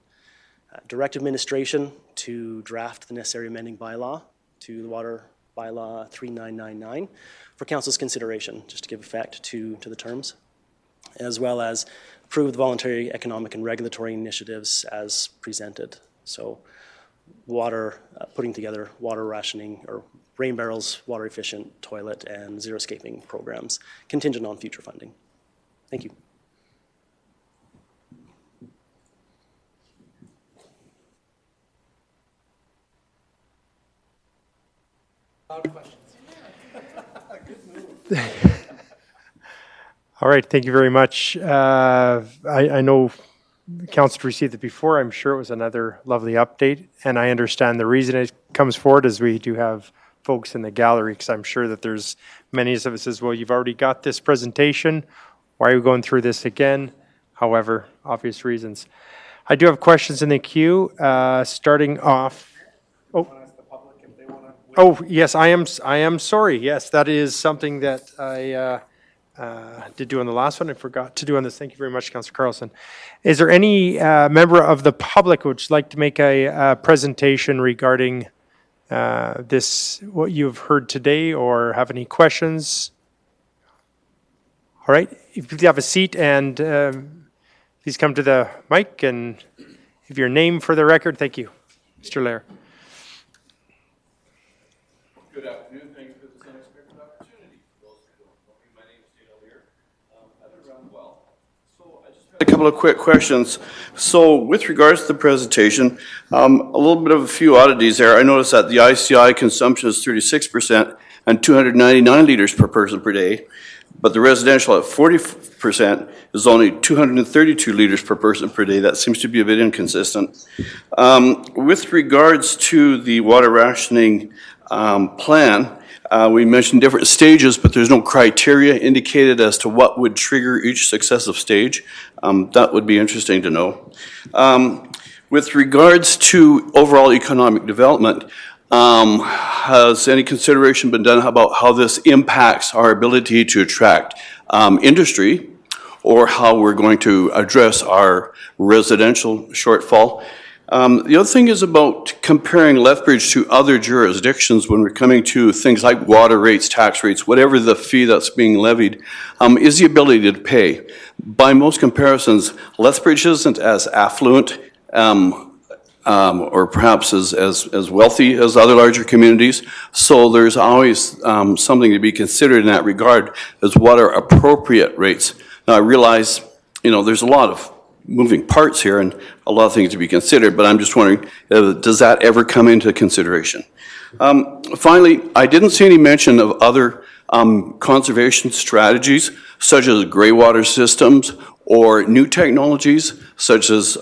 Direct administration to draft the necessary amending bylaw to the Water Bylaw 3999 for Council's consideration, just to give effect to the terms, as well as approve the voluntary economic and regulatory initiatives as presented. So water, putting together water rationing or rain barrels, water efficient toilet and zero escaping programs, contingent on future funding. Thank you. A lot of questions. All right, thank you very much. I know Council received it before. I'm sure it was another lovely update, and I understand the reason it comes forward is we do have folks in the gallery, because I'm sure that there's many of us as well. You've already got this presentation. Why are we going through this again? However, obvious reasons. I do have questions in the queue, starting off. Oh, yes, I am sorry. Yes, that is something that I did do on the last one. I forgot to do on this. Thank you very much, Councillor Carlson. Is there any member of the public who would like to make a presentation regarding what you've heard today, or have any questions? All right, if you have a seat and please come to the mic and give your name for the record. Thank you. Mr. Lair. Good afternoon. Thank you for this unexpected opportunity. For those who don't know me, my name is Dale Lear. I've been around well. So I just had a couple of quick questions. So with regards to the presentation, a little bit of a few oddities there. I noticed that the ICI consumption is 36% and 299 liters per person per day, but the residential at 40% is only 232 liters per person per day. That seems to be a bit inconsistent. With regards to the water rationing plan, we mentioned different stages, but there's no criteria indicated as to what would trigger each successive stage. That would be interesting to know. With regards to overall economic development, has any consideration been done about how this impacts our ability to attract industry, or how we're going to address our residential shortfall? The other thing is about comparing Lethbridge to other jurisdictions when we're coming to things like water rates, tax rates, whatever the fee that's being levied, is the ability to pay. By most comparisons, Lethbridge isn't as affluent or perhaps as wealthy as other larger communities, so there's always something to be considered in that regard as what are appropriate rates. Now I realize, there's a lot of moving parts here and a lot of things to be considered, but I'm just wondering, does that ever come into consideration? Finally, I didn't see any mention of other conservation strategies, such as gray water systems or new technologies, such as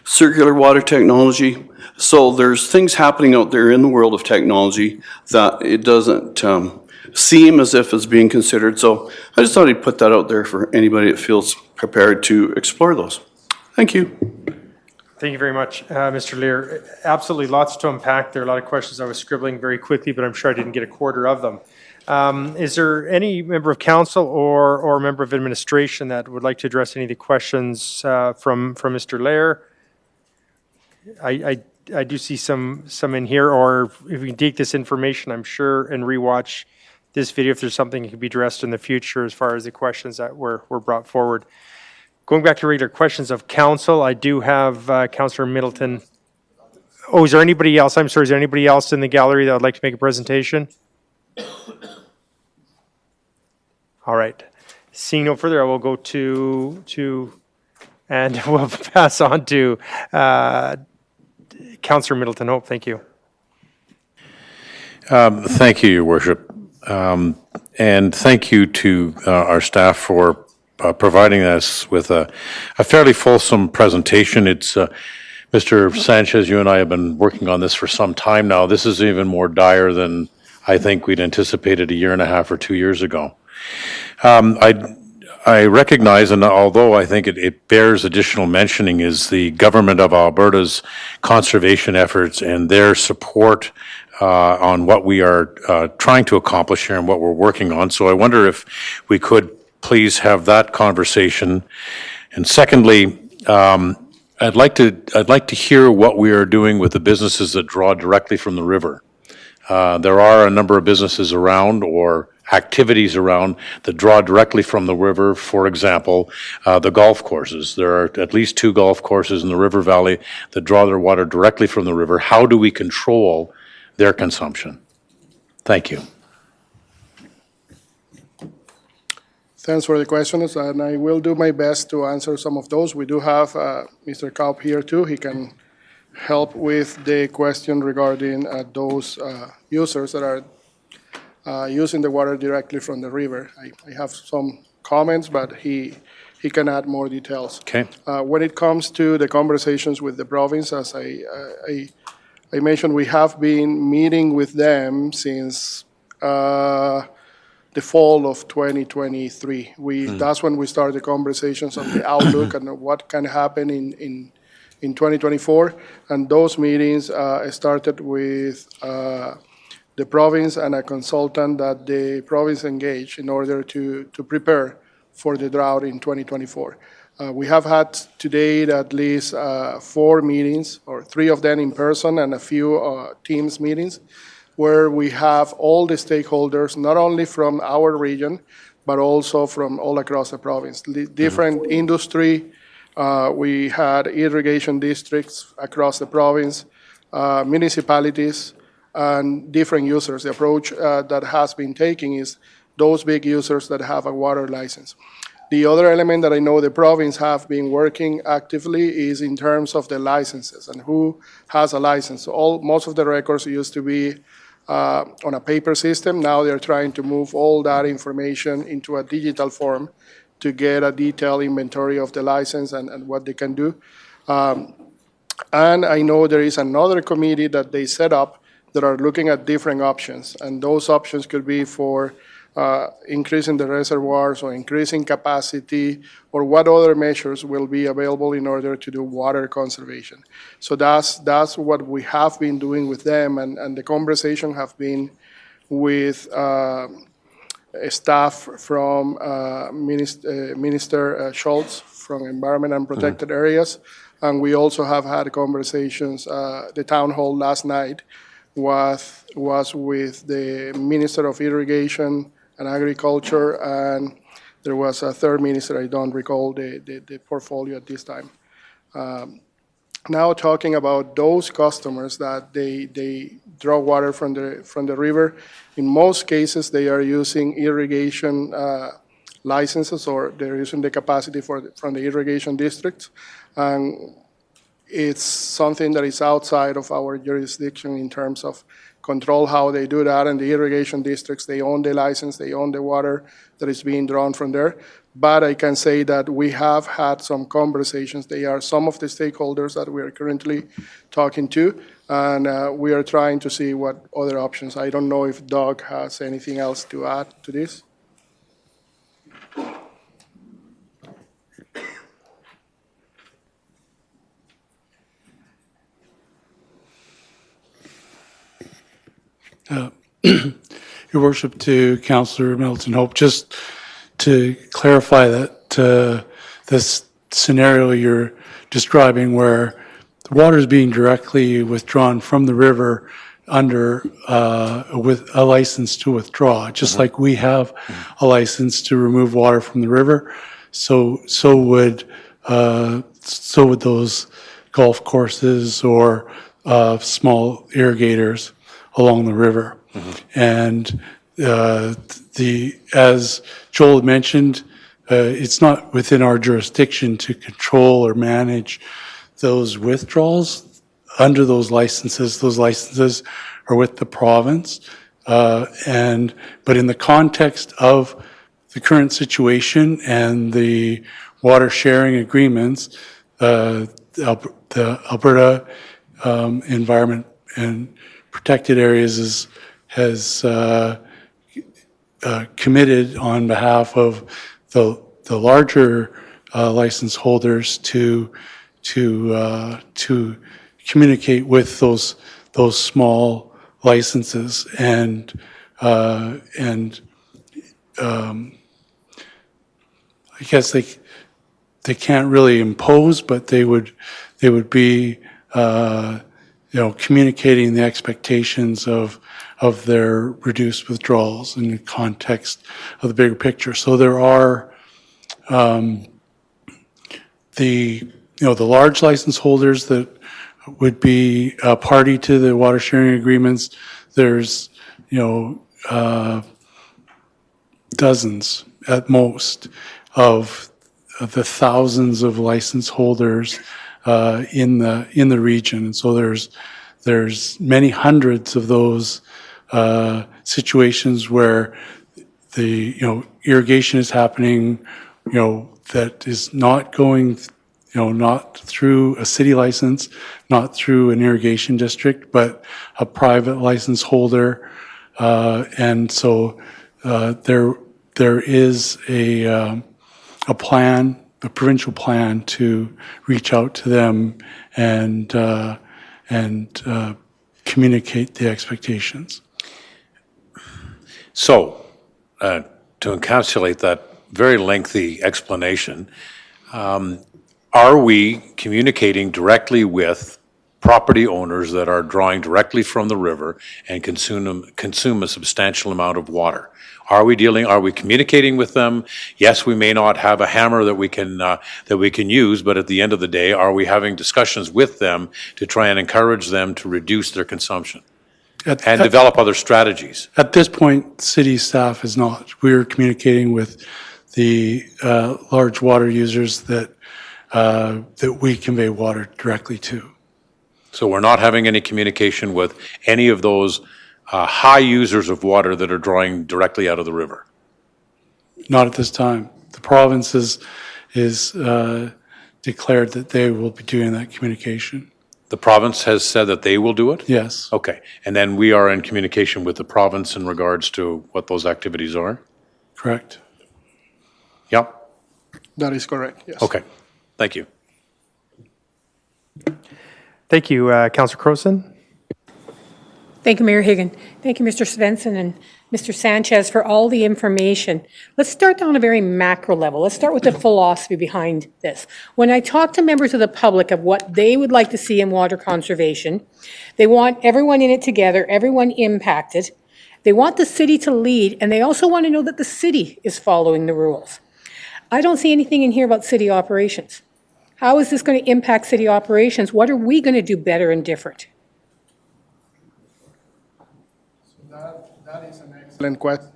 circular water technology. So there's things happening out there in the world of technology that it doesn't seem as if it's being considered. So I just thought I'd put that out there for anybody that feels prepared to explore those. Thank you. Thank you very much, Mr. Lear. Absolutely lots to unpack. There are a lot of questions I was scribbling very quickly, but I'm sure I didn't get a quarter of them. Is there any member of council or member of administration that would like to address any of the questions from Mr. Lair? I do see some in here, or if we can take this information, I'm sure, and rewatch this video if there's something that could be addressed in the future as far as the questions that were brought forward. Going back to regular questions of council, I do have Councillor Middleton. Oh, is there anybody else? I'm sorry, is there anybody else in the gallery that would like to make a presentation? All right. Seeing no further, I will go to and we'll pass on to Councillor Middleton. Oh, thank you. Thank you, Your Worship. And thank you to our staff for providing us with a fairly fulsome presentation. It's Mr. Sanchez, you and I have been working on this for some time now. This is even more dire than I think we'd anticipated a year and a half or 2 years ago. I recognize, and although I think it bears additional mentioning, is the Government of Alberta's conservation efforts and their support on what we are trying to accomplish here and what we're working on. So I wonder if we could please have that conversation. And secondly, I'd like to hear what we are doing with the businesses that draw directly from the river. There are a number of businesses around, or activities around, that draw directly from the river. For example, the golf courses. There are at least 2 golf courses in the River Valley that draw their water directly from the river. How do we control their consumption? Thank you. Thanks for the questions, and I will do my best to answer some of those. We do have Mr. Kaup here too. He can help with the question regarding those users that are using the water directly from the river. I have some comments, but he can add more details. Okay. When it comes to the conversations with the province, as I mentioned, we have been meeting with them since the fall of 2023. That's when we started the conversations on the outlook and what can happen in 2024. And those meetings started with the province and a consultant that the province engaged in order to prepare for the drought in 2024. We have had to date at least 4 meetings, or 3 of them in person and a few Teams meetings, where we have all the stakeholders, not only from our region, but also from all across the province. Different industry, we had irrigation districts across the province, municipalities, and different users. The approach that has been taken is those big users that have a water license. The other element that I know the province have been working actively is in terms of the licenses and who has a license. Most of the records used to be on a paper system. Now they're trying to move all that information into a digital form to get a detailed inventory of the license and what they can do. And I know there is another committee that they set up that are looking at different options. And those options could be for increasing the reservoirs or increasing capacity, or what other measures will be available in order to do water conservation. So that's what we have been doing with them, and the conversation have been with staff from Minister Schultz from Environment and Protected Areas, and we also have had conversations. The town hall last night was with the Minister of Irrigation and Agriculture, and there was a third minister, I don't recall the portfolio at this time. Now talking about those customers that they draw water from the river, in most cases they are using irrigation licenses, or they're using the capacity from the irrigation districts. And it's something that is outside of our jurisdiction in terms of control how they do that. And the irrigation districts, they own the license, they own the water that is being drawn from there. But I can say that we have had some conversations. They are some of the stakeholders that we are currently talking to, and we are trying to see what other options. I don't know if Doug has anything else to add to this. Your Worship, to Councillor Middleton Hope, just to clarify that this scenario you're describing where the water is being directly withdrawn from the river under with a license to withdraw, just like we have a license to remove water from the river, so would those golf courses or small irrigators along the river. And as Joel had mentioned, it's not within our jurisdiction to control or manage those withdrawals under those licenses. Those licenses are with the province. But in the context of the current situation and the water sharing agreements, the Alberta Environment and Protected Areas has committed on behalf of the larger license holders to communicate with those small licenses, and I guess they can't really impose, but they would be communicating the expectations of their reduced withdrawals in the context of the bigger picture. So there are the large license holders that would be a party to the water sharing agreements. There's dozens at most of the thousands of license holders in the region, and so there's many hundreds of those situations where the irrigation is happening, that is not going, not through a city license, not through an irrigation district, but a private license holder, and so there is a plan, a provincial plan to reach out to them and communicate the expectations. So, to encapsulate that very lengthy explanation, are we communicating directly with property owners that are drawing directly from the river and consume a substantial amount of water? Are we communicating with them? Yes, we may not have a hammer that we can use, but at the end of the day, are we having discussions with them to try and encourage them to reduce their consumption and develop other strategies? At this point, city staff is not. We're communicating with the large water users that we convey water directly to. So we're not having any communication with any of those high users of water that are drawing directly out of the river? Not at this time. The province is declared that they will be doing that communication. The province has said that they will do it? Yes. Okay. And then we are in communication with the province in regards to what those activities are? Correct. Yep. That is correct, yes. Okay. Thank you. Thank you. Councillor Crowson? Thank you, Mayor Higgin. Thank you, Mr. Svensson and Mr. Sanchez, for all the information. Let's start on a very macro level. Let's start with the philosophy behind this. When I talk to members of the public of what they would like to see in water conservation, they want everyone in it together, everyone impacted. They want the city to lead, and they also want to know that the city is following the rules. I don't see anything in here about city operations. How is this going to impact city operations? What are we going to do better and different? That is an excellent question.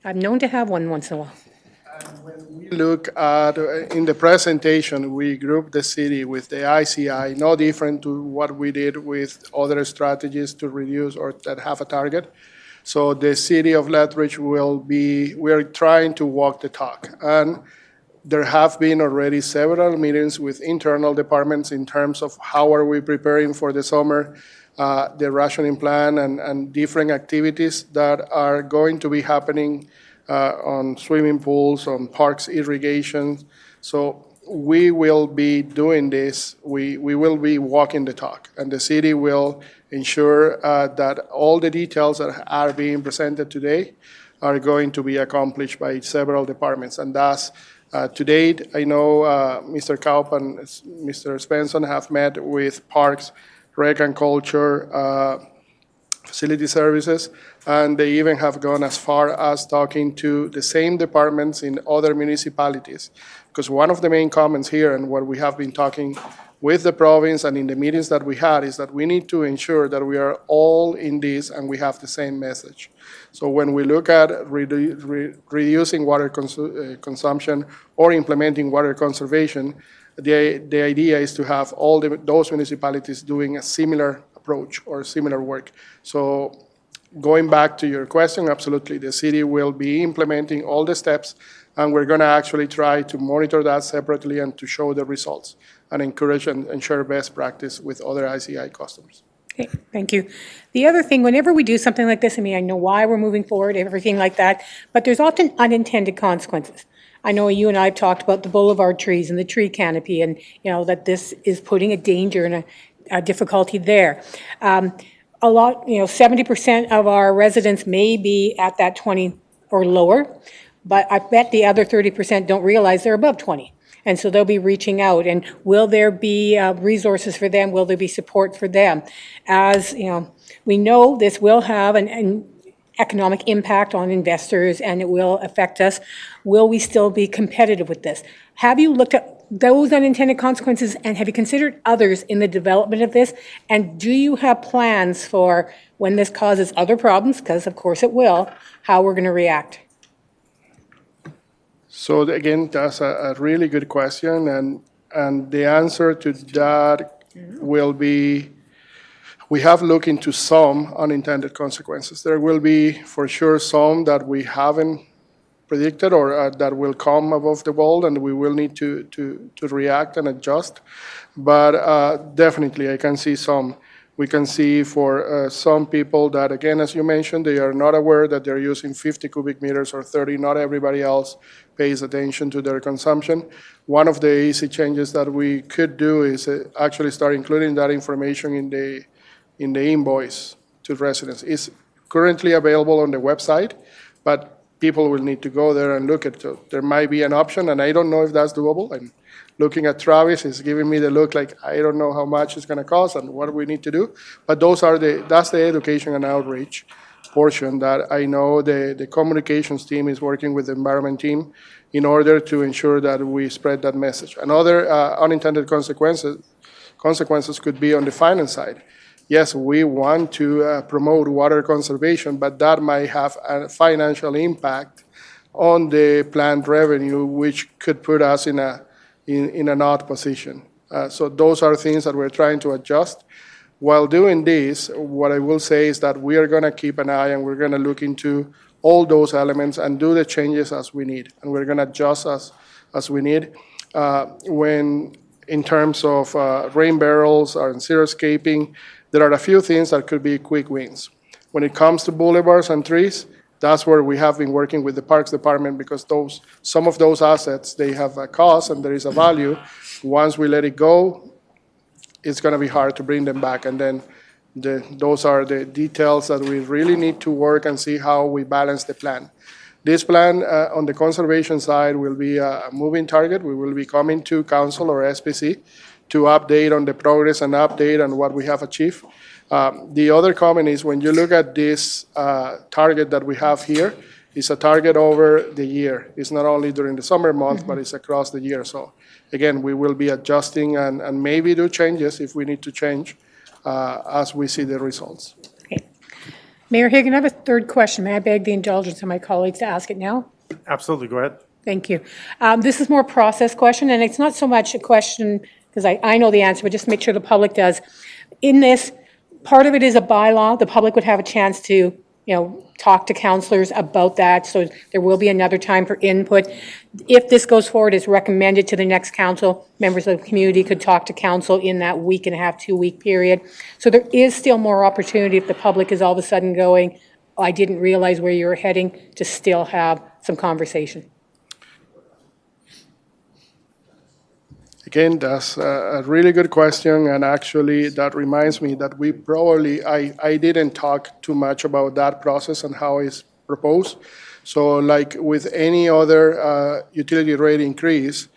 I'm known to have one once in a while. When we look at, in the presentation, we grouped the city with the ICI, no different to what we did with other strategies to reduce or that have a target. So the city of Lethbridge we're trying to walk the talk. And there have been already several meetings with internal departments in terms of how are we preparing for the summer, the rationing plan and different activities that are going to be happening on swimming pools, on parks, irrigation. So we will be doing this. We will be walking the talk, and the city will ensure that all the details that are being presented today are going to be accomplished by several departments. And thus, to date, I know Mr. Kaup and Mr. Svensson have met with Parks, Rec and Culture, Facility Services, and they even have gone as far as talking to the same departments in other municipalities. Because one of the main comments here and what we have been talking with the province and in the meetings that we had is that we need to ensure that we are all in this and we have the same message. So when we look at reducing water consumption or implementing water conservation, the idea is to have all those municipalities doing a similar approach or similar work. So going back to your question, absolutely, the city will be implementing all the steps, and we're going to actually try to monitor that separately and to show the results and encourage and share best practice with other ICI customers. Okay, thank you. The other thing, whenever we do something like this, I mean, I know why we're moving forward, everything like that, but there's often unintended consequences. I know you and I have talked about the boulevard trees and the tree canopy, and that this is putting a danger and a difficulty there. A lot, 70% of our residents may be at that 20 or lower, but I bet the other 30% don't realize they're above 20. And so they'll be reaching out. And will there be resources for them? Will there be support for them? As we know, this will have an economic impact on investors, and it will affect us. Will we still be competitive with this? Have you looked at those unintended consequences, and have you considered others in the development of this? And do you have plans for when this causes other problems, because of course it will, how we're going to react? So again, that's a really good question, and the answer to that will be, we have looked into some unintended consequences. There will be, for sure, some that we haven't predicted or that will come above the world, and we will need to react and adjust. But definitely, I can see some. We can see for some people that, again, as you mentioned, they are not aware that they're using 50 cubic meters or 30. Not everybody else pays attention to their consumption. One of the easy changes that we could do is actually start including that information in the invoice to residents. It's currently available on the website, but people will need to go there and look at it. There might be an option, and I don't know if that's doable. I'm looking at Travis, he's giving me the look like, I don't know how much it's gonna cost and what we need to do. But that's the education and outreach portion that I know the communications team is working with the environment team in order to ensure that we spread that message. Another unintended consequences could be on the finance side. Yes, we want to promote water conservation, but that might have a financial impact on the planned revenue, which could put us in an odd position. So those are things that we're trying to adjust. While doing this, what I will say is that we are going to keep an eye and we're going to look into all those elements and do the changes as we need. And we're going to adjust as we need. When in terms of rain barrels or xeriscaping, there are a few things that could be quick wins. When it comes to boulevards and trees, that's where we have been working with the Parks Department because some of those assets, they have a cost and there is a value. Once we let it go, it's going to be hard to bring them back. And then those are the details that we really need to work and see how we balance the plan. This plan on the conservation side will be a moving target. We will be coming to council or SPC to update on the progress and update on what we have achieved. The other comment is when you look at this target that we have here, it's a target over the year. It's not only during the summer month, but it's across the year. So again, we will be adjusting and maybe do changes if we need to change as we see the results. Okay. Mayor Higgin, I have a third question. May I beg the indulgence of my colleagues to ask it now? Absolutely, go ahead. Thank you. This is more a process question, and it's not so much a question, because I know the answer, but just make sure the public does. In this, part of it is a bylaw. The public would have a chance to, talk to councillors about that, so there will be another time for input. If this goes forward as recommended to the next council, members of the community could talk to council in that week and a half, 2 week period. So there is still more opportunity if the public is all of a sudden going, I didn't realize where you were heading, to still have some conversation. Again, that's a really good question, and actually that reminds me that we probably, I didn't talk too much about that process and how it's proposed. So like with any other utility rate increase,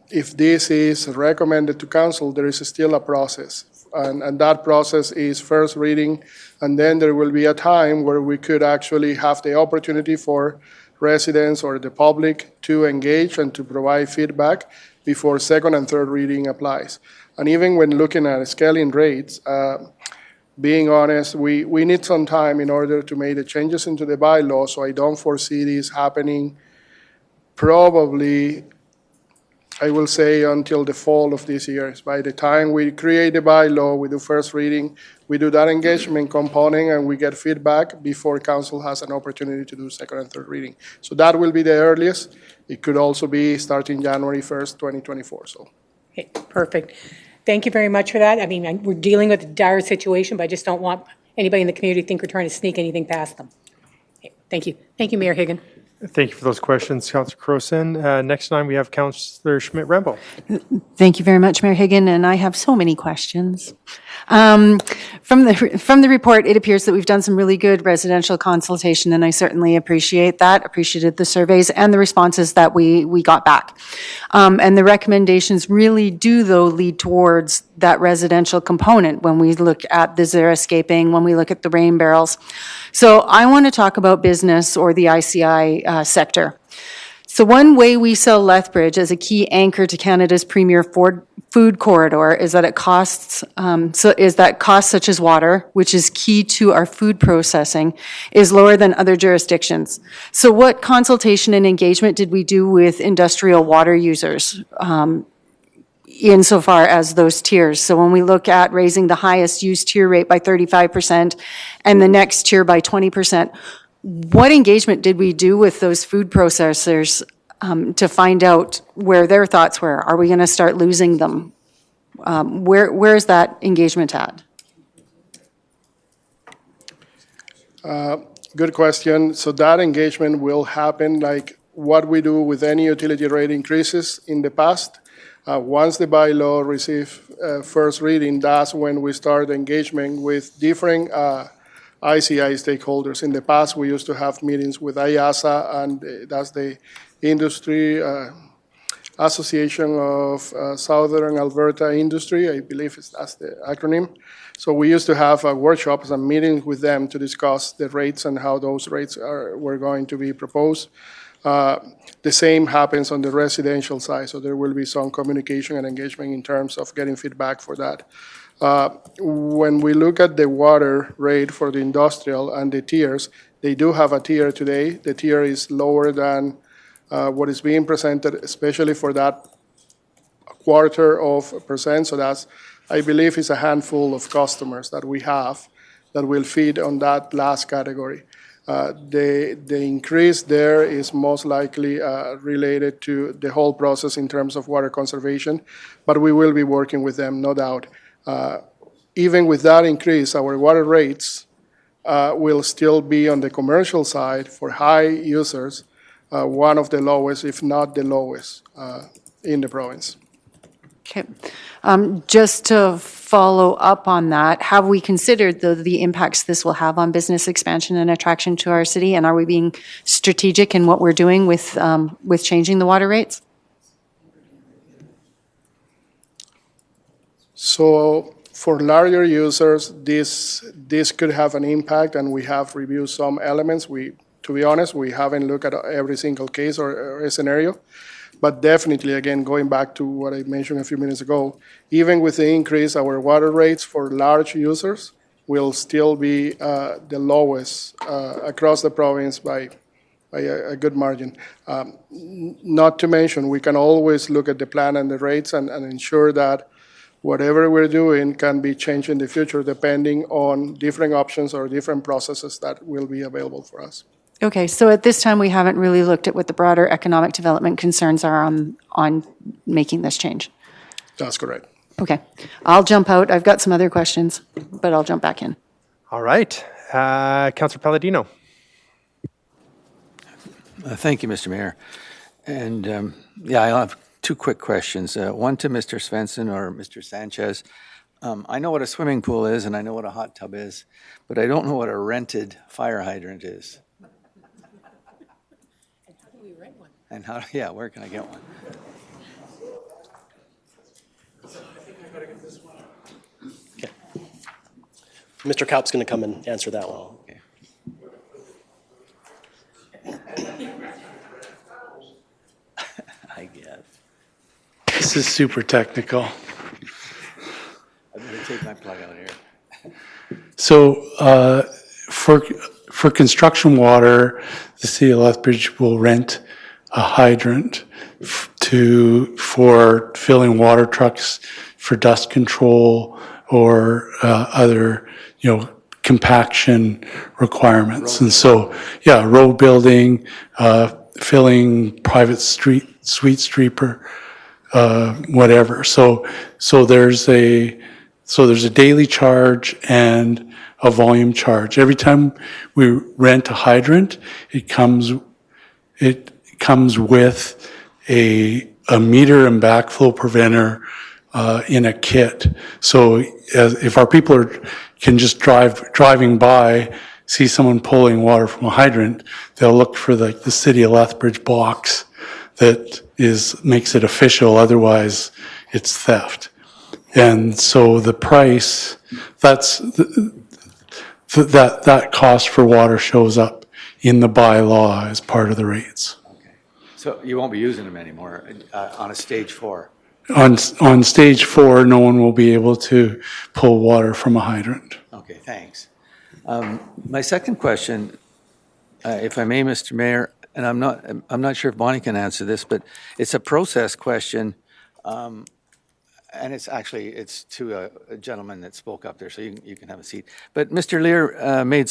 if this is recommended to council, there is still a process. And that process is first reading, and then there will be a time where we could actually have the opportunity for residents or the public to engage and to provide feedback before second and third reading applies. And even when looking at scaling rates, being honest, we need some time in order to make the changes into the bylaw, so I don't foresee this happening probably, I will say, until the fall of this year. By the time we create the bylaw, we do first reading, we do that engagement component, and we get feedback before council has an opportunity to do second and third reading. So that will be the earliest. It could also be starting January 1st, 2024. So. Okay, perfect. Thank you very much for that. I mean, we're dealing with a dire situation, but I just don't want anybody in the community to think we're trying to sneak anything past them. Okay, thank you. Thank you, Mayor Higgin. Thank you for those questions, Councillor Crowson. Next time we have Councillor Schmidt-Rembo. Thank you very much, Mayor Higgin, and I have so many questions. From the report, it appears that we've done some really good residential consultation, and I certainly appreciate that, appreciated the surveys and the responses that we got back. And the recommendations really do, though, lead towards that residential component when we look at the xeriscaping, when we look at the rain barrels. So I want to talk about business or the ICI sector. So one way we sell Lethbridge as a key anchor to Canada's premier food corridor is that costs such as water, which is key to our food processing, is lower than other jurisdictions. So what consultation and engagement did we do with industrial water users insofar as those tiers? So when we look at raising the highest use tier rate by 35% and the next tier by 20%, what engagement did we do with those food processors to find out where their thoughts were? Are we going to start losing them? Where is that engagement at? Good question. So that engagement will happen like what we do with any utility rate increases in the past. Once the bylaw receives first reading, that's when we start engagement with different ICI stakeholders. In the past, we used to have meetings with IASA, and that's the industry Association of Southern Alberta Industry, I believe that's the acronym. So we used to have workshops and meetings with them to discuss the rates and how those rates were going to be proposed. The same happens on the residential side, so there will be some communication and engagement in terms of getting feedback for that. When we look at the water rate for the industrial and the tiers, they do have a tier today. The tier is lower than what is being presented, especially for that 0.25%. So that's, I believe, is a handful of customers that we have that will feed on that last category. The increase there is most likely related to the whole process in terms of water conservation, but we will be working with them, no doubt. Even with that increase, our water rates will still be on the commercial side for high users, one of the lowest, if not the lowest, in the province. Okay. Just to follow up on that, have we considered the impacts this will have on business expansion and attraction to our city? And are we being strategic in what we're doing with changing the water rates? So for larger users, this could have an impact, and we have reviewed some elements. To be honest, we haven't looked at every single case or scenario. But definitely, again, going back to what I mentioned a few minutes ago, even with the increase, our water rates for large users will still be the lowest across the province by a good margin. Not to mention, we can always look at the plan and the rates and ensure that whatever we're doing can be changed in the future depending on different options or different processes that will be available for us. Okay, so at this time, we haven't really looked at what the broader economic development concerns are on making this change. That's correct. Okay, I'll jump out. I've got some other questions, but I'll jump back in. All right. Councillor Palladino. Thank you, Mr. Mayor. And yeah, I have two quick questions. One to Mr. Svensson or Mr. Sanchez. I know what a swimming pool is and I know what a hot tub is, but I don't know what a rented fire hydrant is. And how, yeah, where can I get one? Okay. Mr. Kaup's going to come and answer that one. Okay. I guess. This is super technical. I'm going to take my plug out here. So for construction water, the city of Lethbridge will rent a hydrant for filling water trucks for dust control or other, compaction requirements. And so, yeah, road building, filling private sweet streeper, whatever. So there's a daily charge and a volume charge. Every time we rent a hydrant, it comes with a meter and backflow preventer in a kit. So if our people can just driving by, see someone pulling water from a hydrant, they'll look for the City of Lethbridge box that makes it official. Otherwise, it's theft. And so the price, that cost for water shows up in the bylaw as part of the rates. So you won't be using them anymore on a stage 4? On stage 4, no one will be able to pull water from a hydrant. Okay, thanks. My second question, if I may, Mr. Mayor, and I'm not sure if Bonnie can answer this, but it's a process question, and it's to a gentleman that spoke up there, so you can have a seat. But Mr. Lear made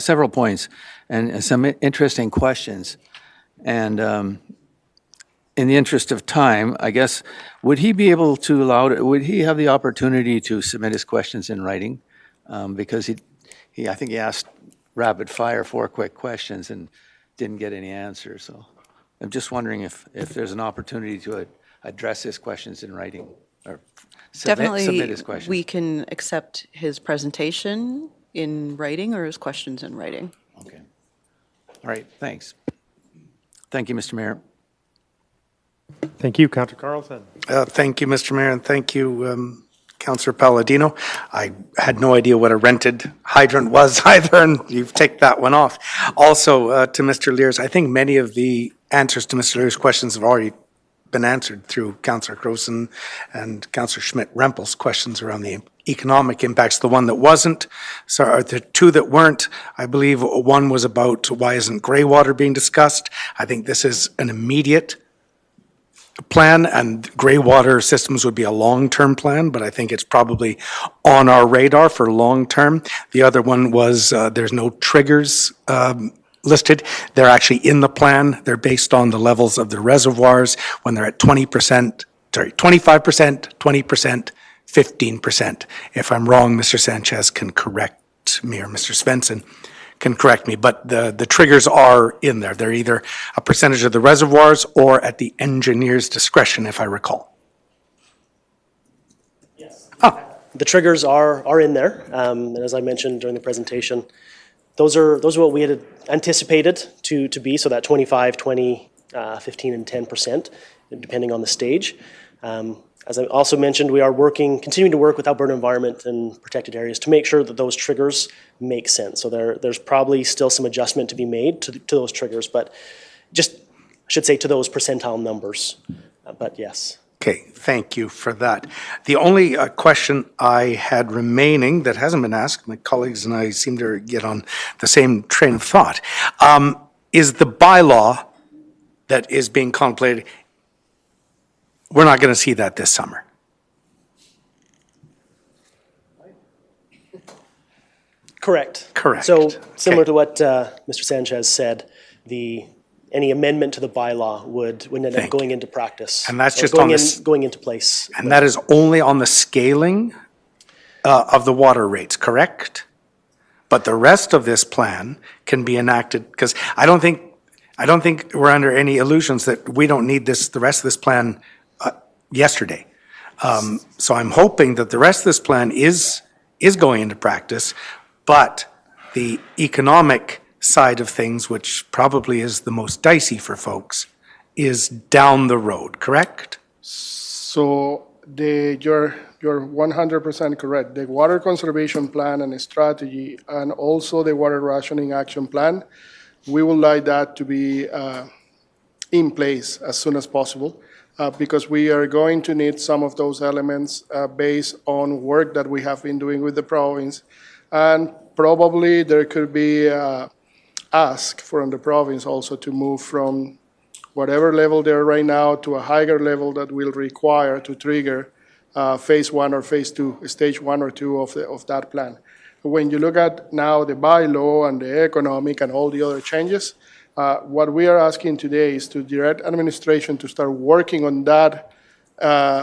several points and some interesting questions. And in the interest of time, I guess, would he have the opportunity to submit his questions in writing? Because I think he asked rapid fire 4 quick questions and didn't get any answers. So I'm just wondering if there's an opportunity to address his questions in writing or submit his questions. We can accept his presentation in writing or his questions in writing. Okay. All right, thanks. Thank you, Mr. Mayor. Thank you, Councillor Carlson. Thank you, Mr. Mayor, and thank you, Councillor Palladino. I had no idea what a rented hydrant was either, and you've taken that one off. Also, to Mr. Lears, I think many of the answers to Mr. Lears' questions have already been answered through Councillor Croson and Councillor Schmidt-Rempel's questions around the economic impacts. The one that wasn't, sorry, the two that weren't, I believe one was about why isn't gray water being discussed. I think this is an immediate plan, and gray water systems would be a long-term plan, but I think it's probably on our radar for long-term. The other one was there's no triggers listed. They're actually in the plan. They're based on the levels of the reservoirs when they're at 25%, 20%, 15%. If I'm wrong, Mr. Sanchez can correct me, or Mr. Svensson can correct me, but the triggers are in there. They're either a percentage of the reservoirs or at the engineer's discretion, if I recall. Yes. The triggers are in there, and as I mentioned during the presentation, those are what we had anticipated to be, so that 25, 20, 15, and 10%, depending on the stage. As I also mentioned, we are continuing to work with Alberta Environment and protected areas to make sure that those triggers make sense. So there's probably still some adjustment to be made to those triggers, but just, I should say, to those percentile numbers. But yes. Okay, thank you for that. The only question I had remaining that hasn't been asked, my colleagues and I seem to get on the same train of thought, is the bylaw that is being contemplated. We're not going to see that this summer. Correct. Correct. So similar to what Mr. Sanchez said, any amendment to the bylaw would end up going into practice. And that's or just going into place. And that is only on the scaling of the water rates, correct? But the rest of this plan can be enacted, because I don't think we're under any illusions that we don't need the rest of this plan yesterday. So I'm hoping that the rest of this plan is going into practice, but the economic side of things, which probably is the most dicey for folks, is down the road, correct? So you're 100% correct. The water conservation plan and strategy, and also the water rationing action plan, we would like that to be in place as soon as possible. Because we are going to need some of those elements based on work that we have been doing with the province. And probably there could be ask from the province also to move from whatever level they're right now to a higher level that will require to trigger phase one or phase two, stage 1 or 2 of that plan. When you look at now the bylaw and the economic and all the other changes, what we are asking today is to direct administration to start working on that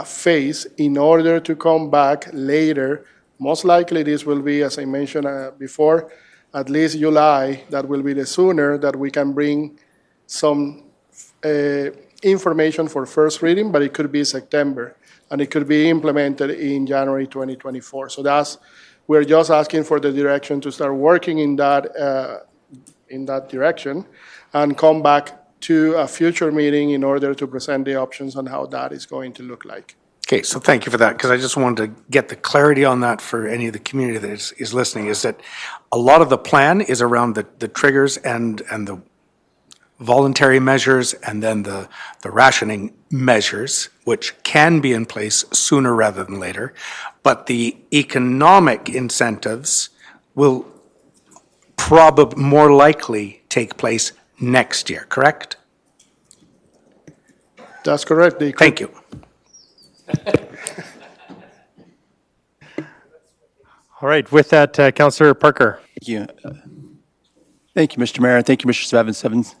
phase in order to come back later. Most likely this will be, as I mentioned before, at least July. That will be the sooner that we can bring some information for first reading, but it could be September, and it could be implemented in January 2024. So we're just asking for the direction to start working in that direction, and come back to a future meeting in order to present the options on how that is going to look like. Okay, so thank you for that, because I just wanted to get the clarity on that for any of the community that is listening, is that a lot of the plan is around the triggers and the voluntary measures, and then the rationing measures, which can be in place sooner rather than later. But the economic incentives will probably more likely take place next year, correct? That's correct. Thank you. All right, with that, Councillor Parker. Thank you. Thank you, Mr. Mayor, and thank you, Mr.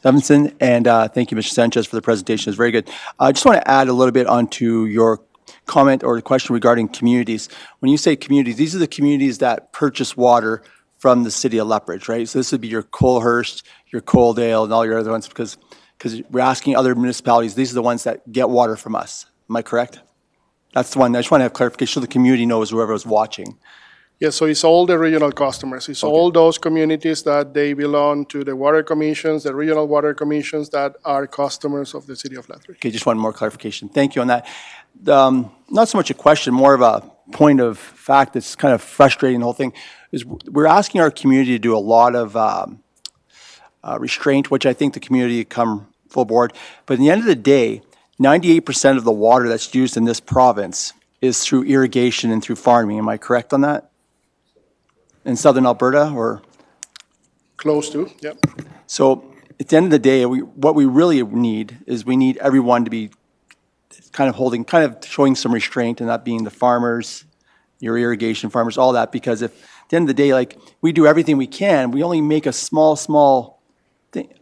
Svensson, and thank you, Mr. Sanchez, for the presentation. It's very good. I just want to add a little bit onto your comment or question regarding communities. When you say communities, these are the communities that purchase water from the city of Lethbridge, right? So this would be your Colehurst, your Coaldale, and all your other ones, because we're asking other municipalities, these are the ones that get water from us. Am I correct? That's the one. I just want to have clarification so the community knows, whoever is watching. Yes, so it's all the regional customers. It's all those communities that they belong to the water commissions, the regional water commissions that are customers of the city of Lethbridge. Okay, just one more clarification. Thank you on that. Not so much a question, more of a point of fact that's kind of frustrating the whole thing, is we're asking our community to do a lot of restraint, which I think the community come full board. But at the end of the day, 98% of the water that's used in this province is through irrigation and through farming. Am I correct on that? In southern Alberta, or? Close to, yep. So at the end of the day, what we really need is we need everyone to be kind of showing some restraint, and that being the farmers, your irrigation farmers, all that, because if at the end of the day, like, we do everything we can, we only make a small thing,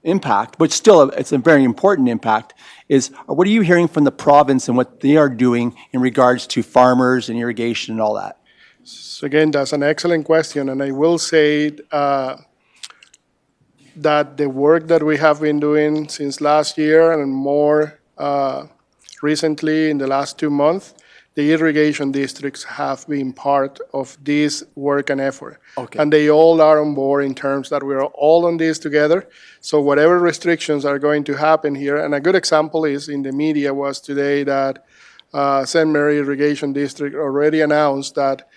impact, but still it's a very important impact, is what are you hearing from the province and what they are doing in regards to farmers and irrigation and all that? So again, that's an excellent question, and I will say that the work that we have been doing since last year and more recently in the last 2 months, the irrigation districts have been part of this work and effort. Okay. And they all are on board in terms that we're all on this together. So whatever restrictions are going to happen here, and a good example is in the media was today that St. Mary Irrigation District already announced that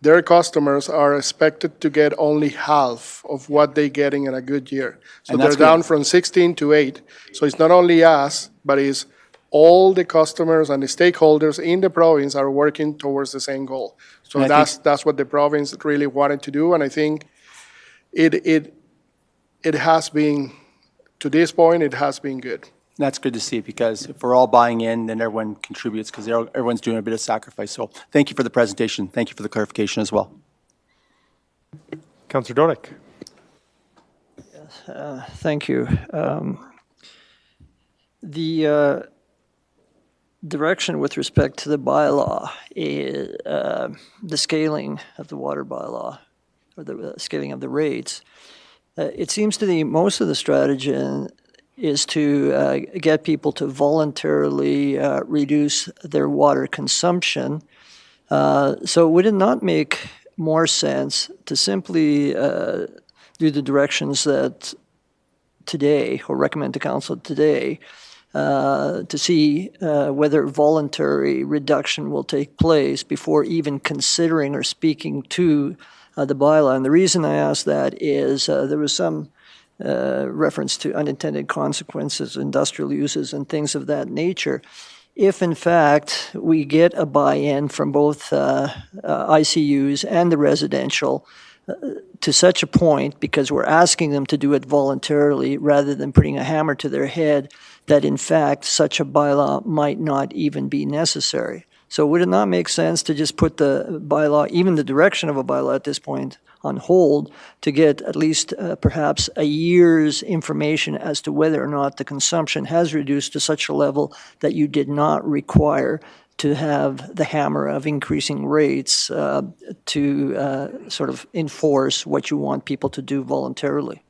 their customers are expected to get only half of what they're getting in a good year. So And they're that's down good. from 16 to 8. So it's not only us, but it's all the customers and the stakeholders in the province are working towards the same goal. So And I that's what the province really wanted to do, and I think it has been, to this point, it has been good. That's good to see, because if we're all buying in, then everyone contributes, because everyone's doing a bit of sacrifice. So thank you for the presentation. Thank you for the clarification as well. Councillor Dolick. Thank you. The direction with respect to the bylaw is the scaling of the water bylaw, or the scaling of the rates. It seems to me most of the strategy is to get people to voluntarily reduce their water consumption. So would it not make more sense to simply do the directions that today, or recommend to council today, to see whether voluntary reduction will take place before even considering or speaking to the bylaw? And the reason I ask that is there was some reference to unintended consequences, industrial uses, and things of that nature. If, in fact, we get a buy-in from both ICUs and the residential to such a point, because we're asking them to do it voluntarily rather than putting a hammer to their head, that, in fact, such a bylaw might not even be necessary. So would it not make sense to just put the bylaw, even the direction of a bylaw at this point, on hold to get at least perhaps a year's information as to whether or not the consumption has reduced to such a level that you did not require to have the hammer of increasing rates to sort of enforce what you want people to do voluntarily?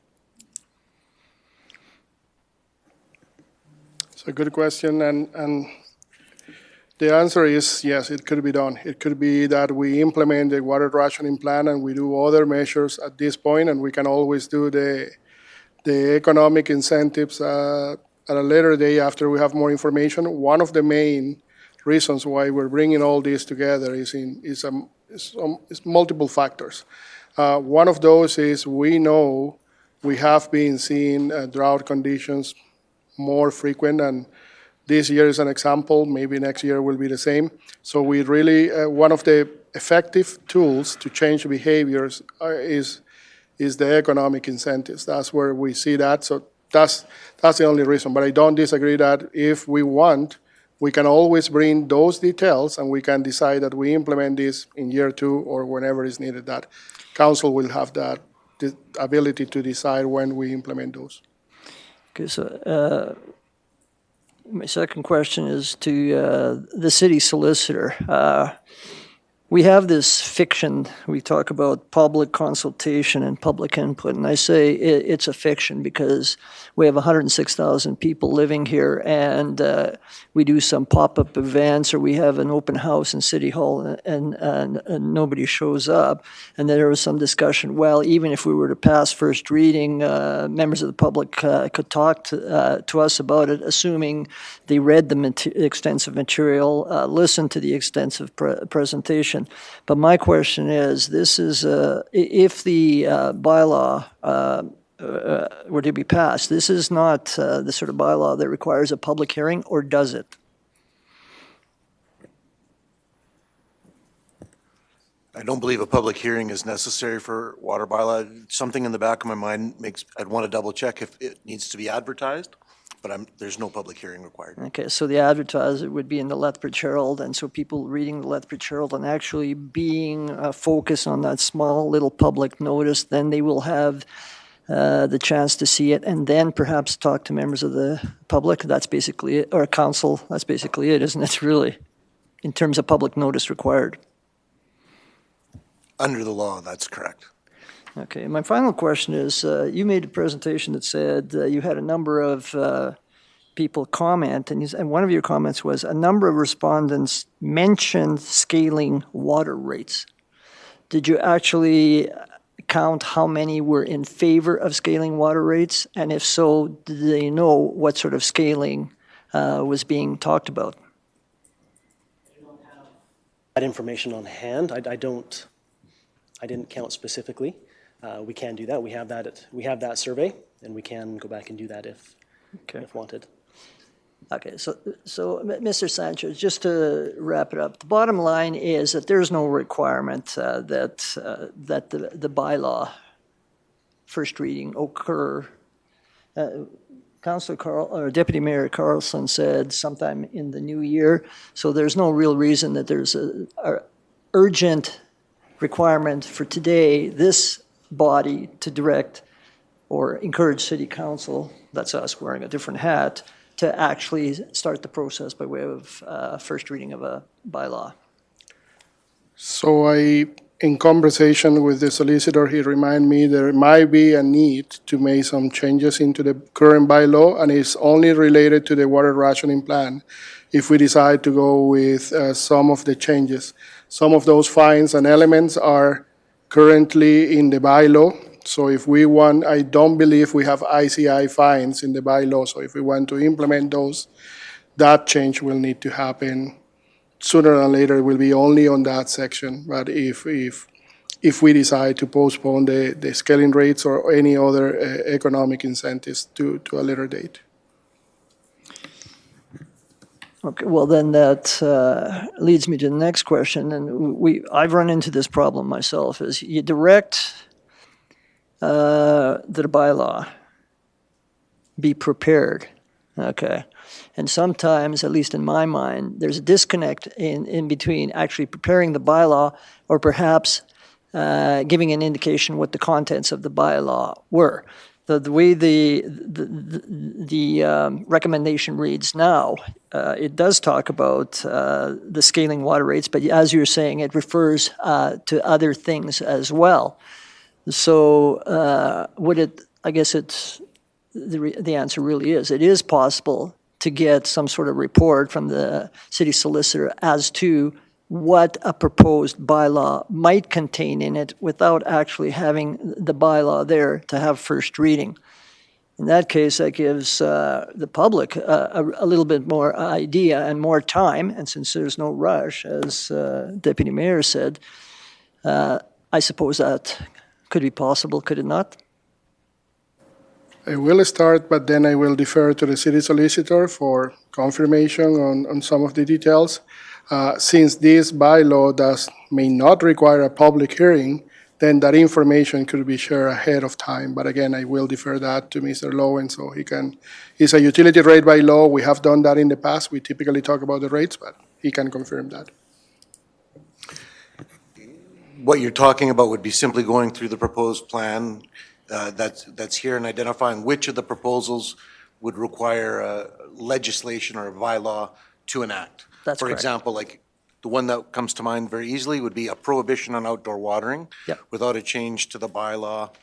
It's a good question, and the answer is yes, it could be done. It could be that we implement the water rationing plan and we do other measures at this point, and we can always do the economic incentives at a later day after we have more information. One of the main reasons why we're bringing all this together is multiple factors. One of those is we know we have been seeing drought conditions more frequent, and this year is an example. Maybe next year will be the same. So we really, one of the effective tools to change behaviors is the economic incentives. That's where we see that. So that's the only reason. But I don't disagree that if we want, we can always bring those details and we can decide that we implement this in year 2 or whenever is needed. That council will have that the ability to decide when we implement those. Okay, so my second question is to the city solicitor. we have this fiction. We talk about public consultation and public input, and I say it's a fiction because we have 106,000 people living here, and we do some pop-up events, or we have an open house in City Hall, and nobody shows up. And then there was some discussion, well, even if we were to pass first reading, members of the public could talk to us about it, assuming they read the extensive material, listened to the extensive presentation. But my question is, this is, if the bylaw were to be passed, this is not the sort of bylaw that requires a public hearing, or does it? I don't believe a public hearing is necessary for water bylaw. Something in the back of my mind I'd want to double check if it needs to be advertised, but there's no public hearing required. Okay, so the advertiser would be in the Lethbridge Herald, and so people reading the Lethbridge Herald and actually being focused on that small little public notice, then they will have the chance to see it, and then perhaps talk to members of the public. That's basically it, or council. That's basically it, isn't it, really, in terms of public notice required? Under the law, that's correct. Okay, my final question is, you made a presentation that said you had a number of people comment, and one of your comments was a number of respondents mentioned scaling water rates. Did you actually count how many were in favor of scaling water rates? And if so, did they know what sort of scaling was being talked about? I don't have that information on hand. I didn't count specifically. We can do that. We have that survey, and we can go back and do that if wanted. Okay, so Mr. Sanchez, just to wrap it up, the bottom line is that there's no requirement that the bylaw first reading occur. Councillor or Deputy Mayor Carlson said sometime in the new year, so there's no real reason that there's a urgent requirement for today, this body to direct or encourage City Council, that's us wearing a different hat, to actually start the process by way of first reading of a bylaw. So in conversation with the solicitor, he reminded me there might be a need to make some changes into the current bylaw, and it's only related to the water rationing plan if we decide to go with some of the changes. Some of those fines and elements are currently in the bylaw. So if we want, I don't believe we have ICI fines in the bylaw. So if we want to implement those, that change will need to happen sooner than later. It will be only on that section. But if we decide to postpone the scaling rates or any other economic incentives to a later date. Okay, well then that leads me to the next question, and I've run into this problem myself, is you direct the bylaw be prepared, okay, and sometimes, at least in my mind, there's a disconnect in between actually preparing the bylaw or perhaps giving an indication what the contents of the bylaw were. The way the recommendation reads now, it does talk about the scaling water rates, but as you're saying, it refers to other things as well. So I guess it's, the answer really is, it is possible to get some sort of report from the city solicitor as to what a proposed bylaw might contain in it without actually having the bylaw there to have first reading. In that case, that gives the public a little bit more idea and more time, and since there's no rush, as Deputy Mayor said, I suppose that could be possible, could it not? I will start, but then I will defer to the city solicitor for confirmation on some of the details. Since this bylaw may not require a public hearing, then that information could be shared ahead of time. But again, I will defer that to Mr. Lowen so it's a utility rate by law. We have done that in the past. We typically talk about the rates, but he can confirm that. What you're talking about would be simply going through the proposed plan that's here and identifying which of the proposals would require legislation or a bylaw to enact. That's For correct. example, like the one that comes to mind very easily would be a prohibition on outdoor watering. Yep. Without a change to the bylaw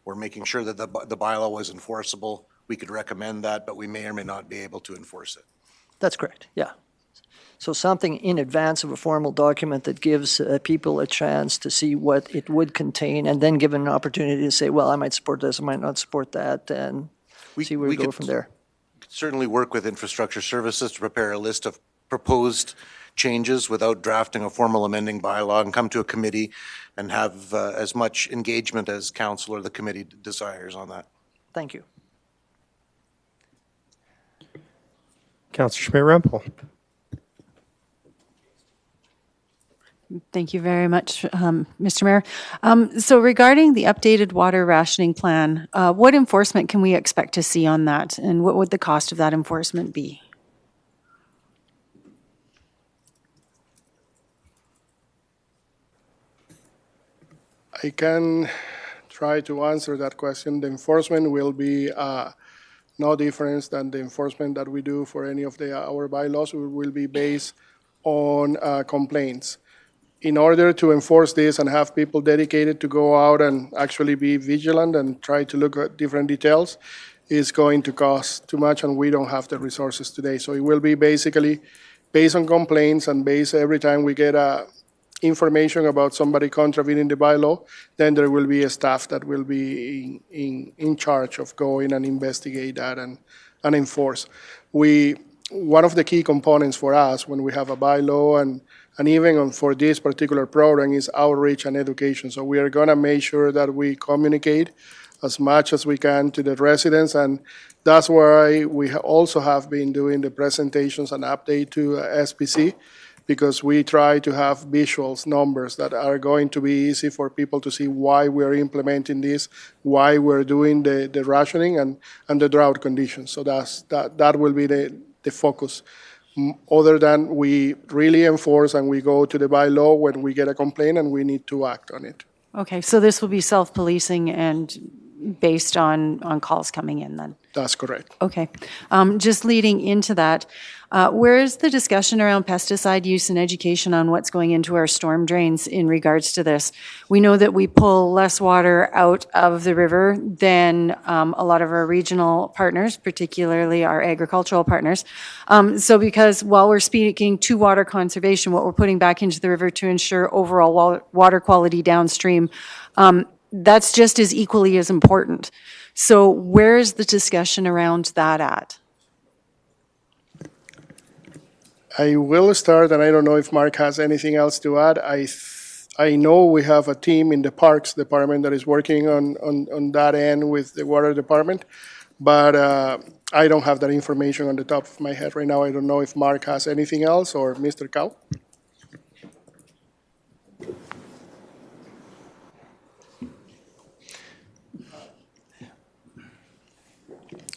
or making sure that the bylaw was enforceable. We could recommend that, but we may or may not be able to enforce it. That's correct, yeah. So something in advance of a formal document that gives people a chance to see what it would contain and then given an opportunity to say, well, I might support this, I might not support that, and see where we go from there. Could certainly work with infrastructure services to prepare a list of proposed changes without drafting a formal amending bylaw and come to a committee and have as much engagement as council or the committee desires on that. Thank you. Councillor Schmidt-Rempel. Thank you very much, Mr. Mayor. So regarding the updated water rationing plan, what enforcement can we expect to see on that? And what would the cost of that enforcement be? I can try to answer that question. The enforcement will be no difference than the enforcement that we do for any of our bylaws. We will be based on complaints. In order to enforce this and have people dedicated to go out and actually be vigilant and try to look at different details, is going to cost too much, and we don't have the resources today. So it will be basically based on complaints and based every time we get information about somebody contravening the bylaw, then there will be a staff that will be in charge of going and investigate that and enforce. One of the key components for us when we have a bylaw and even for this particular program is outreach and education. So we are going to make sure that we communicate as much as we can to the residents, and that's why we also have been doing the presentations and update to SPC, because we try to have visuals, numbers that are going to be easy for people to see why we're implementing this, why we're doing the rationing and the drought conditions. So that will be the focus. Other than we really enforce and we go to the bylaw when we get a complaint and we need to act on it. Okay, so this will be self-policing and based on calls coming in then? That's correct. Okay. Just leading into that, where is the discussion around pesticide use and education on what's going into our storm drains in regards to this? We know that we pull less water out of the river than a lot of our regional partners, particularly our agricultural partners. So because while we're speaking to water conservation, what we're putting back into the river to ensure overall water quality downstream, that's just as equally as important. So where is the discussion around that at? I will start, and I don't know if Mark has anything else to add. I know we have a team in the Parks Department that is working on that end with the Water Department, but I don't have that information on the top of my head right now. I don't know if Mark has anything else, or Mr. Cow.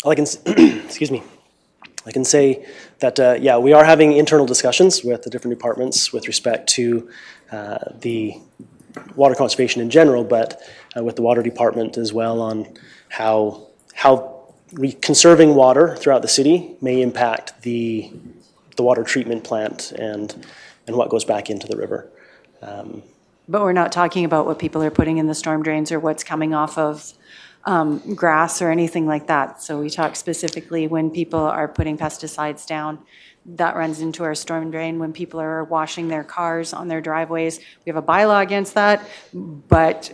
Excuse me. I can say that, yeah, we are having internal discussions with the different departments with respect to the water conservation in general, but with the water department as well on how conserving water throughout the city may impact the water treatment plant and what goes back into the river. But we're not talking about what people are putting in the storm drains or what's coming off of grass or anything like that. So we talk specifically when people are putting pesticides down, that runs into our storm drain. When people are washing their cars on their driveways, we have a bylaw against that, but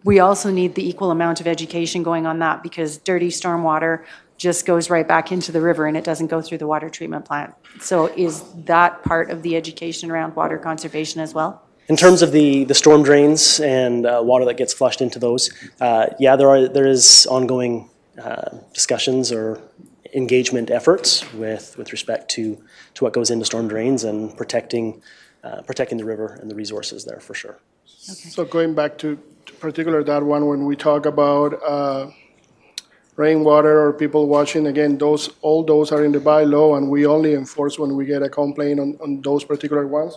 we also need the equal amount of education going on that, because dirty stormwater just goes right back into the river and it doesn't go through the water treatment plant. So is that part of the education around water conservation as well? In terms of the storm drains and water that gets flushed into those, yeah, there is ongoing discussions or engagement efforts with respect to what goes into storm drains and protecting the river and the resources there for sure. Okay. So going back to particular that one, when we talk about rainwater or people washing, again, all those are in the bylaw, and we only enforce when we get a complaint on those particular ones.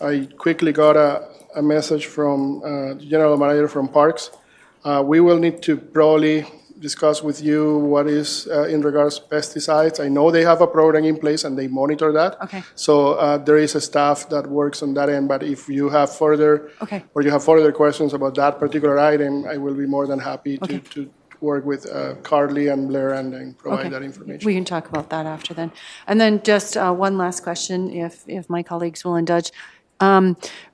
I quickly got a message from the general manager from Parks. We will need to probably discuss with you what is in regards to pesticides. I know they have a program in place and they monitor that. Okay. So there is a staff that works on that end, but if you have further, Okay. or you have further questions about that particular item, I will be more than happy Okay. to work with Carly and Blair and then provide Okay. that information. We can talk about that after then. And then just one last question, if my colleagues will indulge.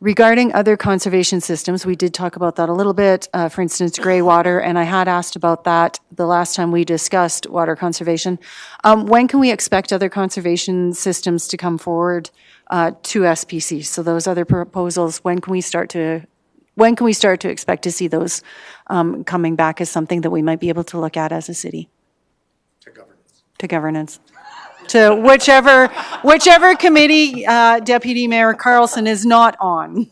Regarding other conservation systems, we did talk about that a little bit, for instance, gray water, and I had asked about that the last time we discussed water conservation. When can we expect other conservation systems to come forward to SPC? So those other proposals, when can we start to expect to see those coming back as something that we might be able to look at as a city? To governance. To whichever committee Deputy Mayor Carlson is not on,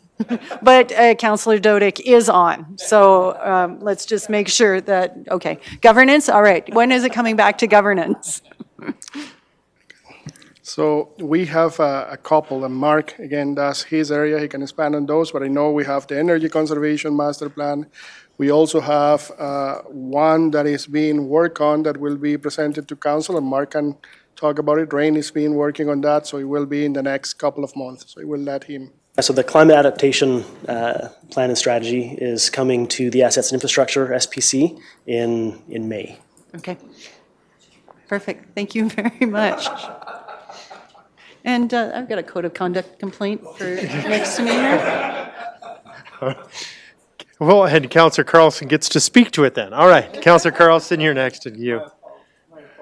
but Councillor Dodick is on. So let's just make sure that, okay, governance, all right. When is it coming back to governance? So we have a couple, and Mark, again, that's his area, he can expand on those, but I know we have the Energy Conservation Master Plan. We also have one that is being worked on that will be presented to council, and Mark can talk about it. Rain is been working on that, so it will be in the next couple of months, so I will let him. So the climate adaptation plan and strategy is coming to the Assets and Infrastructure, SPC, in May. Okay. Perfect. Thank you very much. And I've got a code of conduct complaint for next to me here. Well, and Councillor Carlson gets to speak to it then. All right, Councillor Carlson, you're next to you.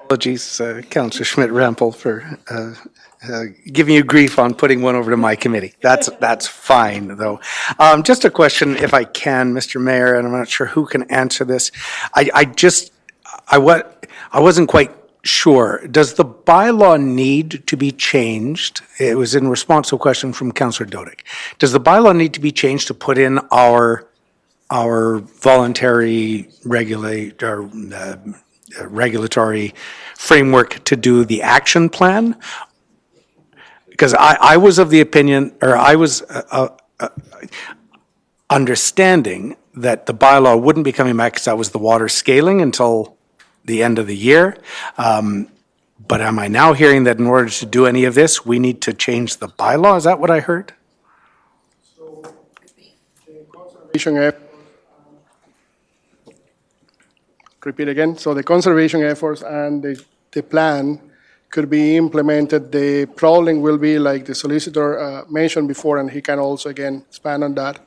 Apologies, Councillor Schmidt-Rampel, for giving you grief on putting one over to my committee. That's fine, though. Just a question, if I can, Mr. Mayor, and I'm not sure who can answer this. I wasn't quite sure. Does the bylaw need to be changed? It was in response to a question from Councillor Dodick. Does the bylaw need to be changed to put in our voluntary regulatory framework to do the action plan? Because I was of the opinion, or I was understanding that the bylaw wouldn't be coming back because that was the water scaling until the end of the year. But am I now hearing that in order to do any of this, we need to change the bylaw? Is that what I heard? Repeat again. So the conservation efforts and the plan could be implemented. The problem will be, like the solicitor mentioned before, and he can also again expand on that,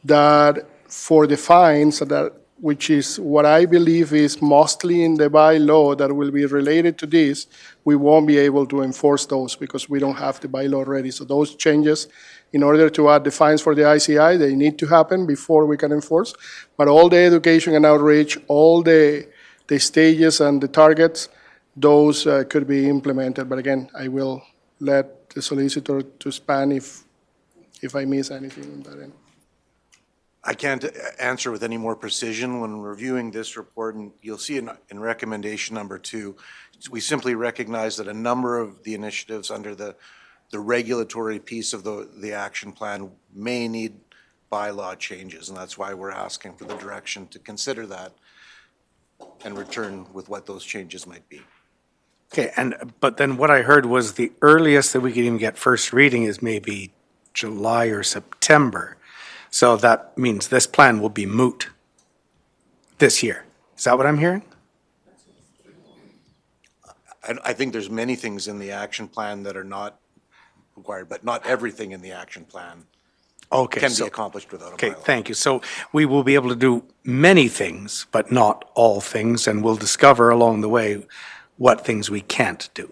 that for the fines, that which is what I believe is mostly in the bylaw that will be related to this, we won't be able to enforce those because we don't have the bylaw ready. So those changes, in order to add the fines for the ICI, they need to happen before we can enforce. But all the education and outreach, all the stages and the targets, those could be implemented. But again, I will let the solicitor to span if I miss anything on that end. I can't answer with any more precision. When reviewing this report, and you'll see in recommendation number 2, we simply recognize that a number of the initiatives under the regulatory piece of the action plan may need bylaw changes, and that's why we're asking for the direction to consider that and return with what those changes might be. Okay, but then what I heard was the earliest that we could even get first reading is maybe July or September. So that means this plan will be moot this year. Is that what I'm hearing? I think there's many things in the action plan that are not required, but not everything in the action plan can be accomplished without a bylaw. Okay, thank you. So we will be able to do many things, but not all things, and we'll discover along the way what things we can't do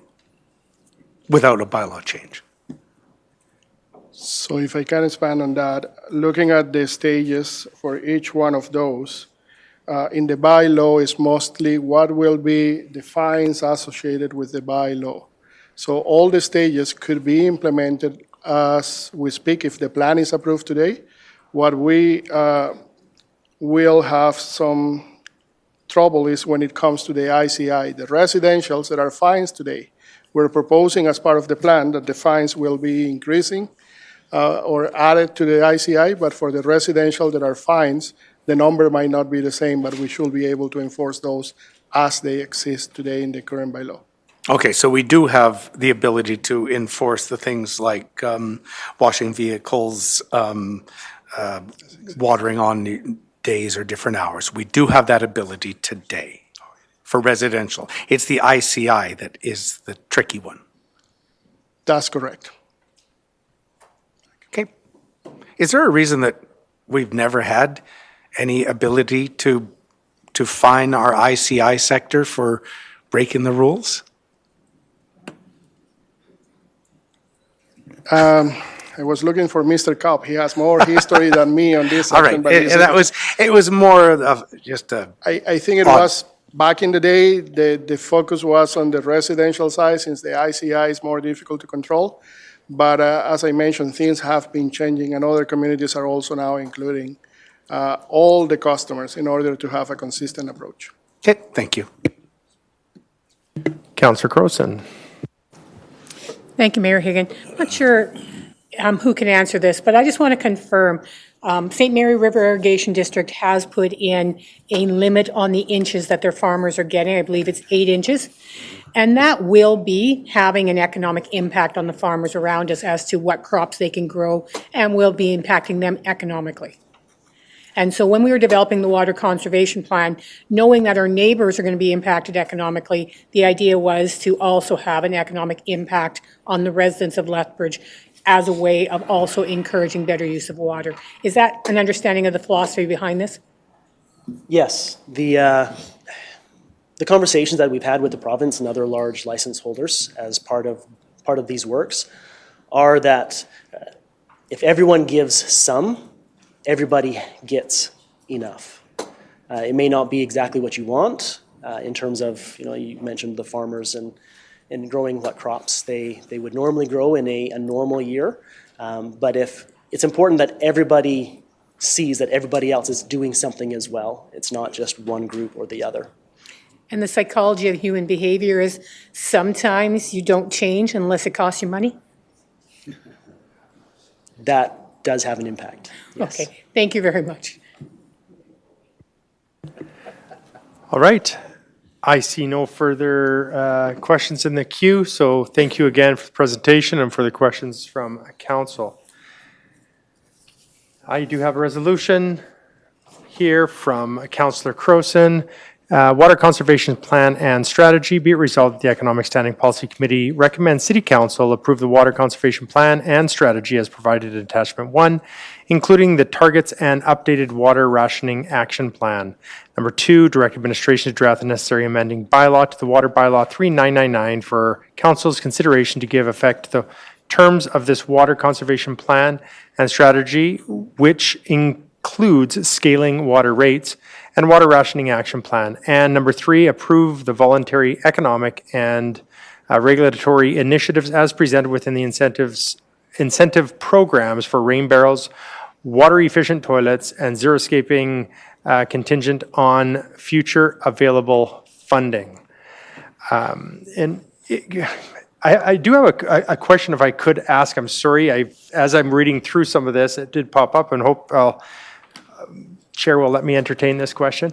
without a bylaw change. So if I can expand on that, looking at the stages for each one of those, in the bylaw is mostly what will be the fines associated with the bylaw. So all the stages could be implemented as we speak if the plan is approved today. What we will have some trouble is when it comes to the ICI, the residentials that are fines today. We're proposing as part of the plan that the fines will be increasing or added to the ICI, but for the residential that are fines, The number might not be the same, but we should be able to enforce those as they exist today in the current bylaw. Okay, so we do have the ability to enforce the things like washing vehicles, watering on days or different hours. We do have that ability today for residential. It's the ICI that is the tricky one. That's correct. Okay. Is there a reason that we've never had any ability to fine our ICI sector for breaking the rules? I was looking for Mr. Cobb. He has more history than me on this. All right, it was more of just a. I think it was back in the day, the focus was on the residential side since the ICI is more difficult to control. But as I mentioned, things have been changing and other communities are also now including all the customers in order to have a consistent approach. Okay, thank you. Councillor Croson. Thank you, Mayor Higgin. I'm not sure who can answer this, but I just want to confirm, St. Mary River Irrigation District has put in a limit on the inches that their farmers are getting. I believe it's 8 inches. And that will be having an economic impact on the farmers around us as to what crops they can grow and will be impacting them economically. And so when we were developing the water conservation plan, knowing that our neighbors are going to be impacted economically, the idea was to also have an economic impact on the residents of Lethbridge as a way of also encouraging better use of water. Is that an understanding of the philosophy behind this? Yes. The conversations that we've had with the province and other large license holders as part of these works are that if everyone gives some, everybody gets enough. It may not be exactly what you want in terms of, you mentioned the farmers and growing what crops they would normally grow in a normal year. But if it's important that everybody sees that everybody else is doing something as well. It's not just one group or the other. And the psychology of human behavior is sometimes you don't change unless it costs you money? That does have an impact. Yes. Okay, thank you very much. All right. I see no further questions in the queue, so thank you again for the presentation and for the questions from council. I do have a resolution here from Councillor Croson. Water Conservation Plan and Strategy. Be it resolved that the Economic Standing Policy Committee recommends City Council approve the Water Conservation Plan and Strategy as provided in Attachment 1, including the targets and updated water rationing action plan. Number 2, direct administration to draft the necessary amending bylaw to the Water Bylaw 3999 for Council's consideration to give effect to the terms of this Water Conservation Plan and Strategy, which includes scaling water rates and water rationing action plan. And number 3, approve the voluntary economic and regulatory initiatives as presented within the incentive programs for rain barrels, water efficient toilets, and zero-scaping contingent on future available funding. I do have a question if I could ask. I'm sorry, as I'm reading through some of this, it did pop up and hope Chair will let me entertain this question.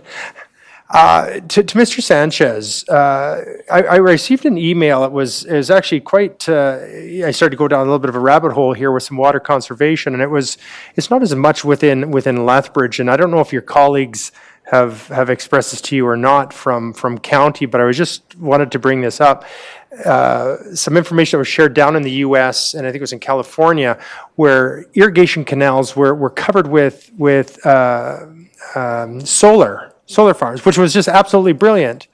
To Mr. Sanchez, I received an email. It was actually quite. I started to go down a little bit of a rabbit hole here with some water conservation, and it's not as much within Lethbridge, and I don't know if your colleagues have expressed this to you or not from county, but I was just wanted to bring this up. Some information that was shared down in the U.S. and I think it was in California, where irrigation canals were covered with solar farms, which was just absolutely brilliant.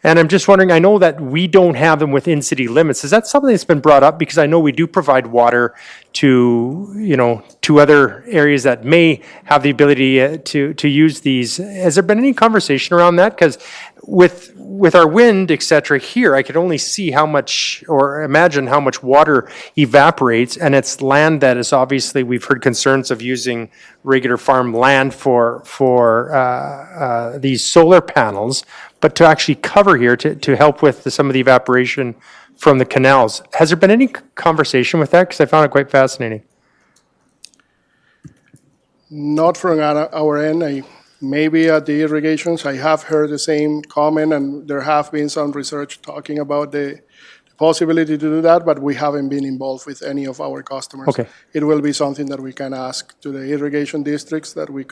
And I'm just wondering, I know that we don't have them within city limits. Is that something that's been brought up? Because I know we do provide water to other areas that may have the ability to use these. Has there been any conversation around that? Because with our wind, et cetera, here, I could only see how much, or imagine how much water evaporates, and it's land that is obviously, we've heard concerns of using regular farm land for these solar panels, but to actually cover here to help with some of the evaporation from the canals. Has there been any conversation with that? Because I found it quite fascinating. Not from our end. maybe at the irrigations. I have heard the same comment, and there have been some research talking about the possibility to do that, but we haven't been involved with any of our customers. Okay. It will be something that we can ask to the irrigation districts that we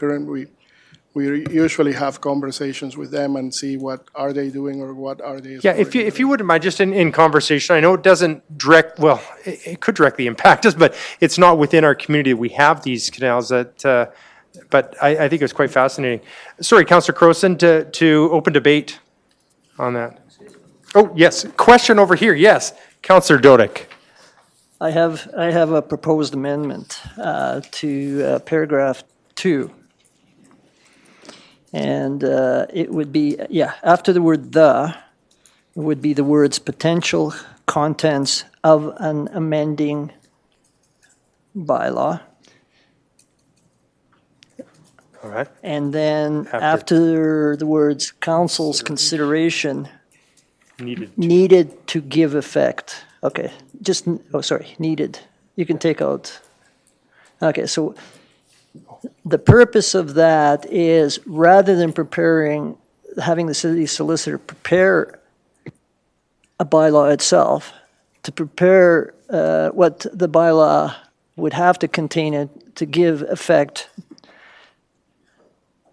usually have conversations with them and see what are they doing or what are they. Yeah, if you wouldn't mind, just in conversation, I know it doesn't it could directly impact us, but it's not within our community. We have these canals that, but I think it's quite fascinating. Sorry, Councillor Crowson, to open debate on that. Oh, yes, question over here, yes. Councillor Dodick. I have a proposed amendment to paragraph 2. And it would be, after the word "the," it would be the words "potential contents of an amending bylaw." All right. And then after the words "council's consideration needed to give effect." Okay, needed. You can take out. Okay, so the purpose of that is, rather than having the city solicitor prepare a bylaw itself, to prepare what the bylaw would have to contain it to give effect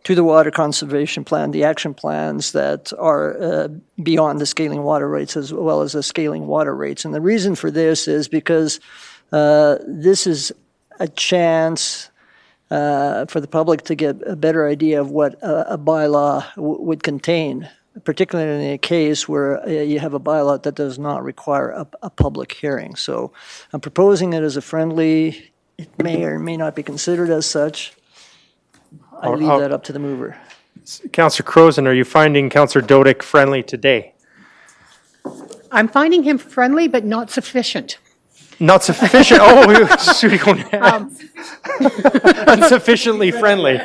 to the water conservation plan, the action plans that are beyond the scaling water rates as well as the scaling water rates. And the reason for this is because this is a chance for the public to get a better idea of what a bylaw would contain, particularly in a case where you have a bylaw that does not require a public hearing. So I'm proposing it as a friendly. It may or may not be considered as such. I leave that up to the mover. Councillor Crowson, are you finding Councillor Dodick friendly today? I'm finding him friendly, but not sufficient. Not sufficient. Insufficiently friendly.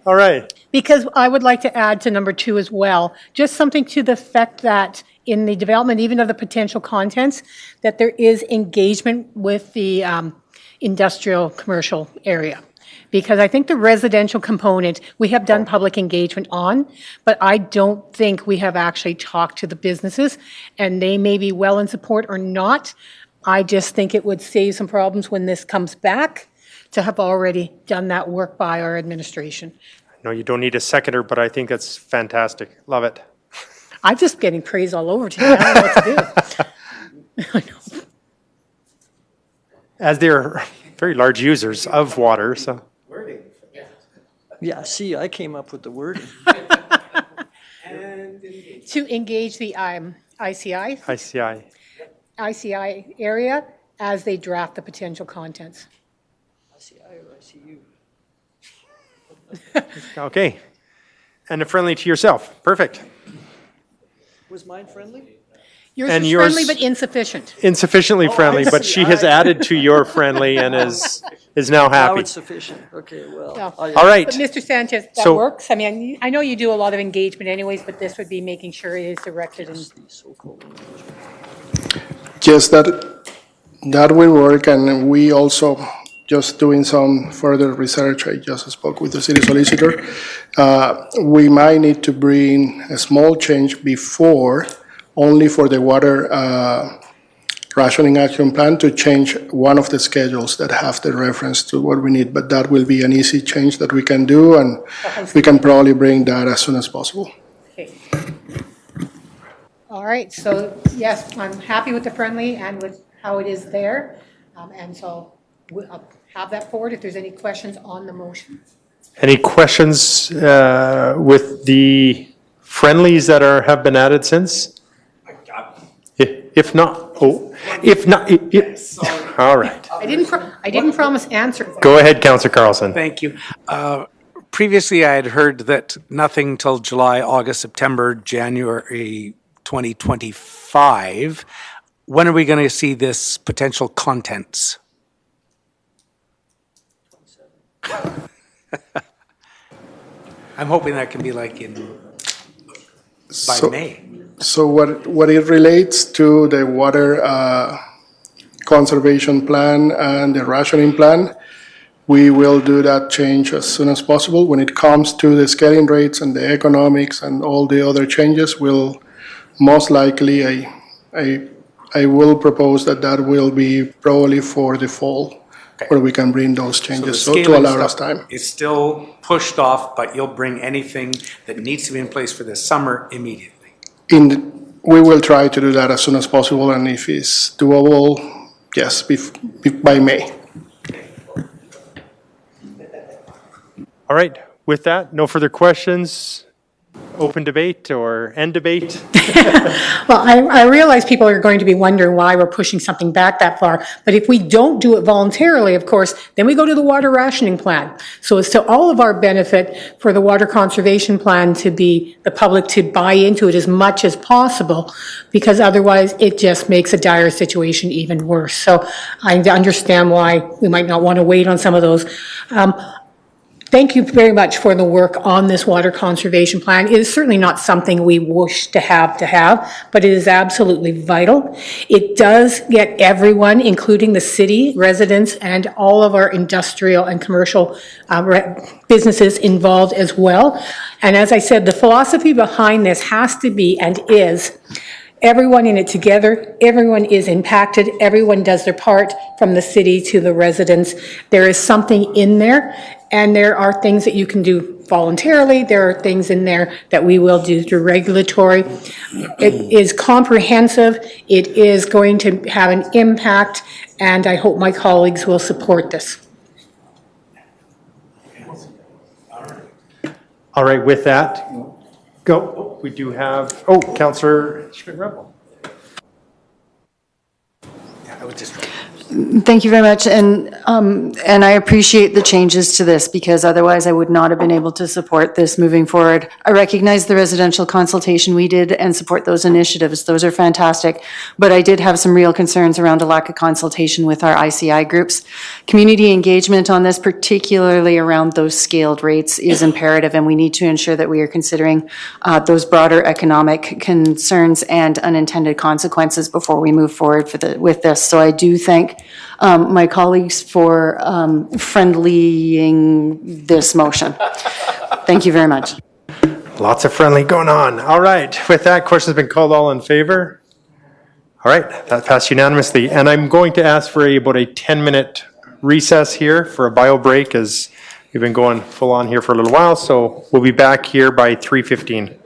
All right. Because I would like to add to number 2 as well, just something to the effect that in the development, even of the potential contents, that there is engagement with the industrial commercial area. Because I think the residential component, we have done public engagement on, but I don't think we have actually talked to the businesses, and they may be well in support or not. I just think it would save some problems when this comes back to have already done that work by our administration. No, you don't need a seconder, but I think that's fantastic. Love it. I'm just getting praise all over today. I don't know what to do. As they're very large users of water, so. Yeah, see, I came up with the wording. To engage the ICI area as they draft the potential contents. ICI or ICU? Okay. And friendly to yourself. Perfect. Was mine friendly? Yours is friendly but insufficient. Insufficiently friendly, but she has added to your friendly and is now happy. Now it's sufficient. Okay, well. All right. But Mr. Sanchez, that works. I mean, I know you do a lot of engagement anyways, but this would be making sure it is directed and. Yes, that will work, and we also just doing some further research. I just spoke with the city solicitor. We might need to bring a small change before, only for the water rationing action plan, to change one of the schedules that have the reference to what we need. But that will be an easy change that we can do, and we can probably bring that as soon as possible. Okay. All right, so yes, I'm happy with the friendly and with how it is there. And so I'll have that forward if there's any questions on the motion. Any questions with the friendlies that have been added since? If not, all right. I didn't promise answers. Go ahead, Councillor Carlson. Thank you. Previously, I had heard that nothing till July, August, September, January 2025. When are we going to see this potential contents? I'm hoping that can be like by May. So what it relates to the water conservation plan and the rationing plan, we will do that change as soon as possible. When it comes to the scaling rates and the economics and all the other changes, we'll most likely, I will propose that will be probably for the fall, where we can bring those changes So the to scaling allow us stuff time. is still pushed off, but you'll bring anything that needs to be in place for this summer immediately. We will try to do that as soon as possible, and if it's doable, yes, by May. All right, with that, no further questions. Open debate or end debate? Well, I realize people are going to be wondering why we're pushing something back that far, but if we don't do it voluntarily, of course, then we go to the water rationing plan. So it's to all of our benefit for the water conservation plan to be, the public to buy into it as much as possible, because otherwise it just makes a dire situation even worse. So I understand why we might not want to wait on some of those. Thank you very much for the work on this water conservation plan. It is certainly not something we wish to have, but it is absolutely vital. It does get everyone, including the city residents and all of our industrial and commercial businesses involved as well. And as I said, the philosophy behind this has to be and is everyone in it together, everyone is impacted, everyone does their part from the city to the residents. There is something in there, and there are things that you can do voluntarily. There are things in there that we will do through regulatory. It is comprehensive. It is going to have an impact, and I hope my colleagues will support this. All right, with that, go. We do have, Councillor Schmidt-Rebel. I was just Thank you very much, and I appreciate the changes to this, because otherwise I would not have been able to support this moving forward. I recognize the residential consultation we did and support those initiatives. Those are fantastic, but I did have some real concerns around a lack of consultation with our ICI groups. Community engagement on this, particularly around those scaled rates, is imperative, and we need to ensure that we are considering those broader economic concerns and unintended consequences before we move forward with this. So I do thank my colleagues for friendlying this motion. Thank you very much. Lots of friendly going on. All right, with that, question's been called. All in favor? All right, that passed unanimously. And I'm going to ask for about a 10-minute recess here for a bio break, as we've been going full on here for a little while. So we'll be back here by 3:15.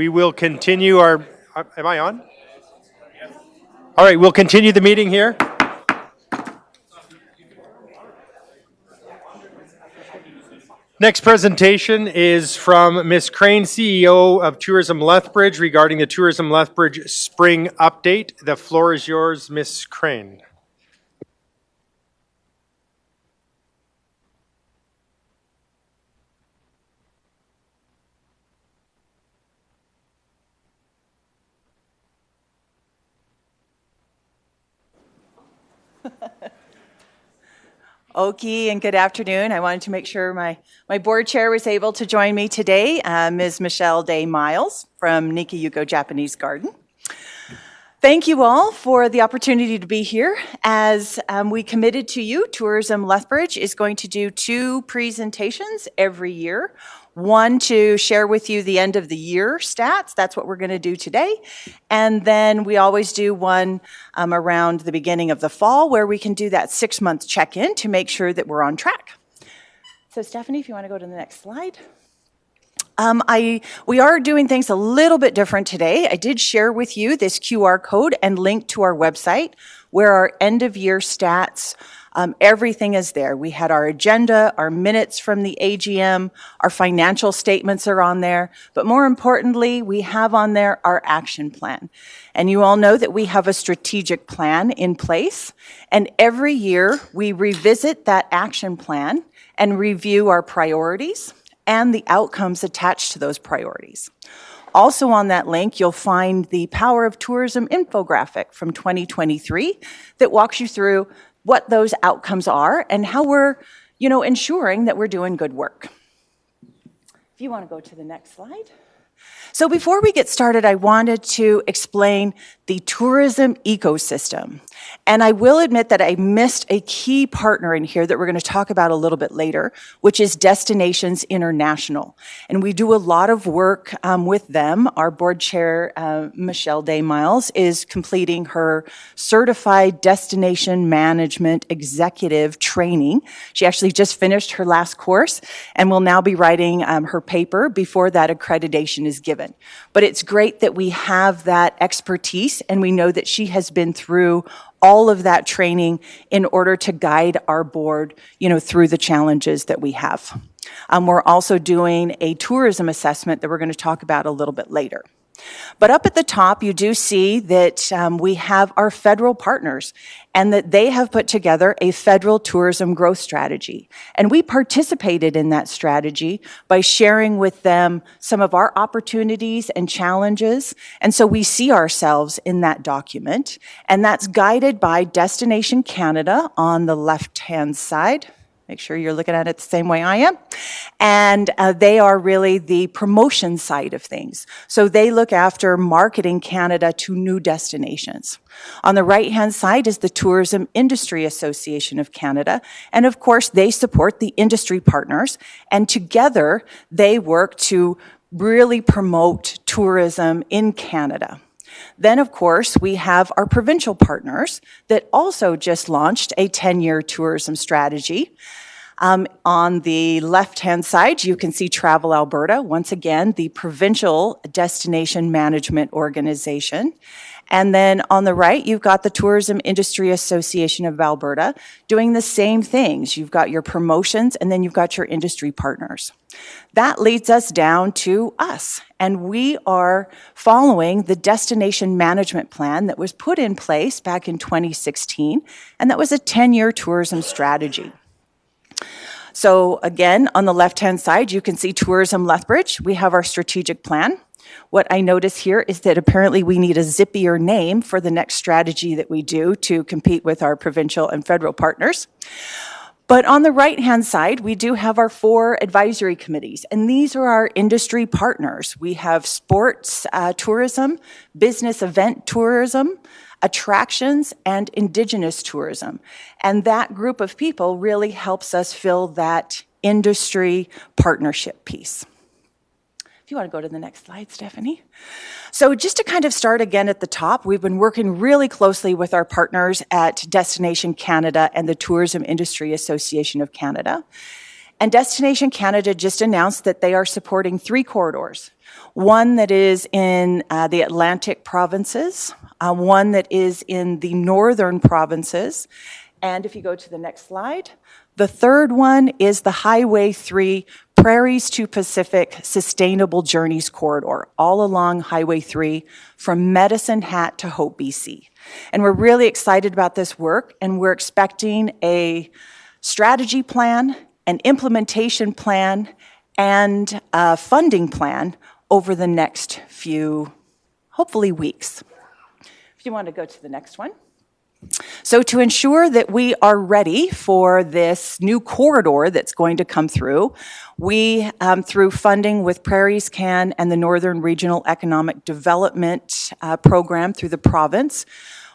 We will continue our, am I on? All right, we'll continue the meeting here. Next presentation is from Ms. Crane, CEO of Tourism Lethbridge, regarding the Tourism Lethbridge Spring Update. The floor is yours, Ms. Crane. Okie, and good afternoon. I wanted to make sure my board chair was able to join me today, Ms. Michelle Day Miles from Nikki-Yuko Japanese Garden. Thank you all for the opportunity to be here. As we committed to you, Tourism Lethbridge is going to do 2 presentations every year. One to share with you the end of the year stats. That's what we're going to do today. And then we always do one around the beginning of the fall where we can do that 6-month check-in to make sure that we're on track. So Stephanie, if you want to go to the next slide. We are doing things a little bit different today. I did share with you this QR code and link to our website where our end of year stats, everything is there. We had our agenda, our minutes from the AGM, our financial statements are on there, but more importantly, we have on there our action plan. And you all know that we have a strategic plan in place, and every year we revisit that action plan and review our priorities and the outcomes attached to those priorities. Also on that link, you'll find the Power of Tourism infographic from 2023 that walks you through what those outcomes are and how we're, ensuring that we're doing good work. If you want to go to the next slide. So before we get started, I wanted to explain the tourism ecosystem. And I will admit that I missed a key partner in here that we're going to talk about a little bit later, which is Destinations International. And we do a lot of work with them. Our board chair, Michelle Day Miles, is completing her Certified Destination Management Executive Training. She actually just finished her last course and will now be writing her paper before that accreditation is given. But it's great that we have that expertise and we know that she has been through all of that training in order to guide our board, through the challenges that we have. We're also doing a tourism assessment that we're going to talk about a little bit later. But up at the top, you do see that we have our federal partners and that they have put together a federal tourism growth strategy. And we participated in that strategy by sharing with them some of our opportunities and challenges. And so we see ourselves in that document. And that's guided by Destination Canada on the left-hand side. Make sure you're looking at it the same way I am. And they are really the promotion side of things. So they look after marketing Canada to new destinations. On the right-hand side is the Tourism Industry Association of Canada. And of course, they support the industry partners. And together, they work to really promote tourism in Canada. Then, of course, we have our provincial partners that also just launched a 10-year tourism strategy. On the left-hand side, you can see Travel Alberta, once again, the provincial destination management organization. And then on the right, you've got the Tourism Industry Association of Alberta doing the same things. You've got your promotions and then you've got your industry partners. That leads us down to us. And we are following the destination management plan that was put in place back in 2016. And that was a 10-year tourism strategy. So again, on the left-hand side, you can see Tourism Lethbridge. We have our strategic plan. What I notice here is that apparently we need a zippier name for the next strategy that we do to compete with our provincial and federal partners. But on the right-hand side, we do have our 4 advisory committees, and these are our industry partners. We have sports tourism, business event tourism, attractions, and Indigenous tourism. And that group of people really helps us fill that industry partnership piece. If you want to go to the next slide, Stephanie. So just to kind of start again at the top, we've been working really closely with our partners at Destination Canada and the Tourism Industry Association of Canada. And Destination Canada just announced that they are supporting 3 corridors. One that is in the Atlantic provinces, one that is in the northern provinces, and if you go to the next slide, the third one is the Highway 3 Prairies to Pacific Sustainable Journeys Corridor, all along Highway 3 from Medicine Hat to Hope, BC. And we're really excited about this work, and we're expecting a strategy plan, an implementation plan, and a funding plan over the next few, hopefully, weeks. If you want to go to the next one. So to ensure that we are ready for this new corridor that's going to come through, we, through funding with Prairies Can and the Northern Regional Economic Development Program through the province,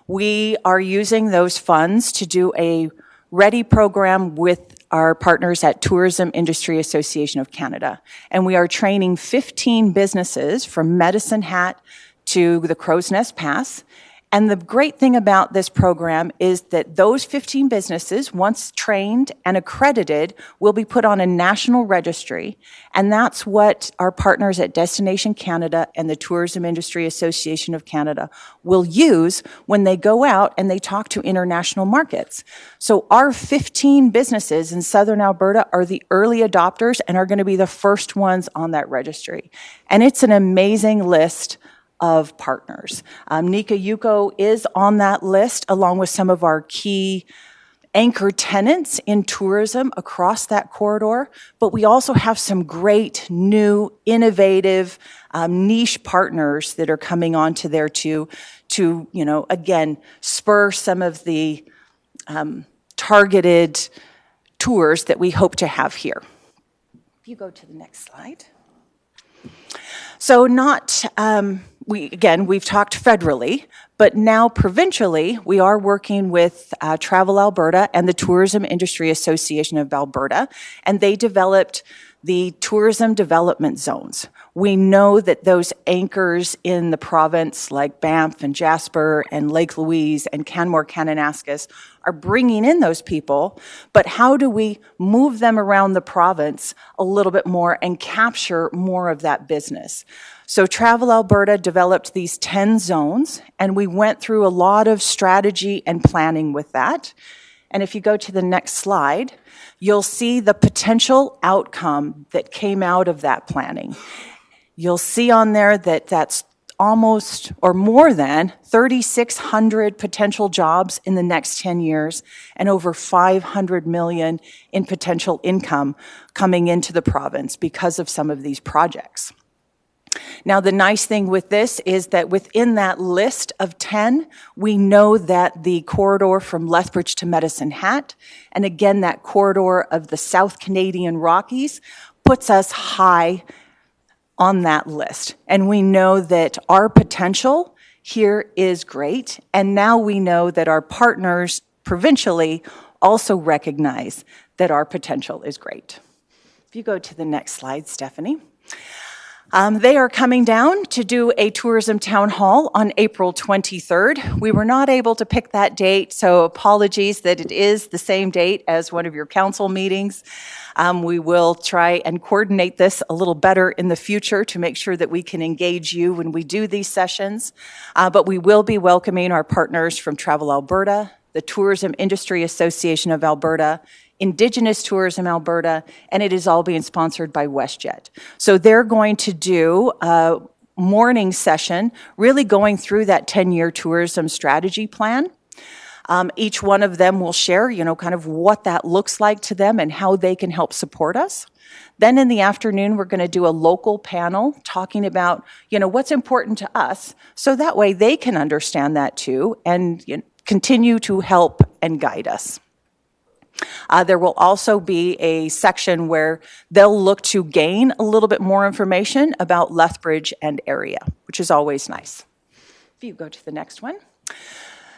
we are using those funds to do a READY program with our partners at Tourism Industry Association of Canada. And we are training 15 businesses from Medicine Hat to the Crow's Nest Pass. And the great thing about this program is that those 15 businesses, once trained and accredited, will be put on a national registry. And that's what our partners at Destination Canada and the Tourism Industry Association of Canada will use when they go out and they talk to international markets. So our 15 businesses in Southern Alberta are the early adopters and are going to be the first ones on that registry. And it's an amazing list of partners. Nika Yuko is on that list along with some of our key anchor tenants in tourism across that corridor, but we also have some great new innovative niche partners that are coming onto there to again spur some of the targeted tours that we hope to have here. If you go to the next slide. So we've talked federally, but now provincially, we are working with Travel Alberta and the Tourism Industry Association of Alberta, and they developed the tourism development zones. We know that those anchors in the province like Banff and Jasper and Lake Louise and Canmore, Kananaskis are bringing in those people, but how do we move them around the province a little bit more and capture more of that business? So Travel Alberta developed these 10 zones, and we went through a lot of strategy and planning with that. And if you go to the next slide, you'll see the potential outcome that came out of that planning. You'll see on there that that's almost or more than 3,600 potential jobs in the next 10 years and over 500 million in potential income coming into the province because of some of these projects. Now, the nice thing with this is that within that list of 10, we know that the corridor from Lethbridge to Medicine Hat, and again, that corridor of the South Canadian Rockies, puts us high on that list. And we know that our potential here is great. And now we know that our partners provincially also recognize that our potential is great. If you go to the next slide, Stephanie. They are coming down to do a tourism town hall on April 23rd. We were not able to pick that date, so apologies that it is the same date as one of your council meetings. We will try and coordinate this a little better in the future to make sure that we can engage you when we do these sessions. But we will be welcoming our partners from Travel Alberta, the Tourism Industry Association of Alberta, Indigenous Tourism Alberta, and it is all being sponsored by WestJet. So they're going to do a morning session, really going through that 10-year tourism strategy plan. Each one of them will share, kind of what that looks like to them and how they can help support us. Then in the afternoon, we're going to do a local panel talking about, what's important to us, so that way they can understand that too and continue to help and guide us. There will also be a section where they'll look to gain a little bit more information about Lethbridge and area, which is always nice. If you go to the next one.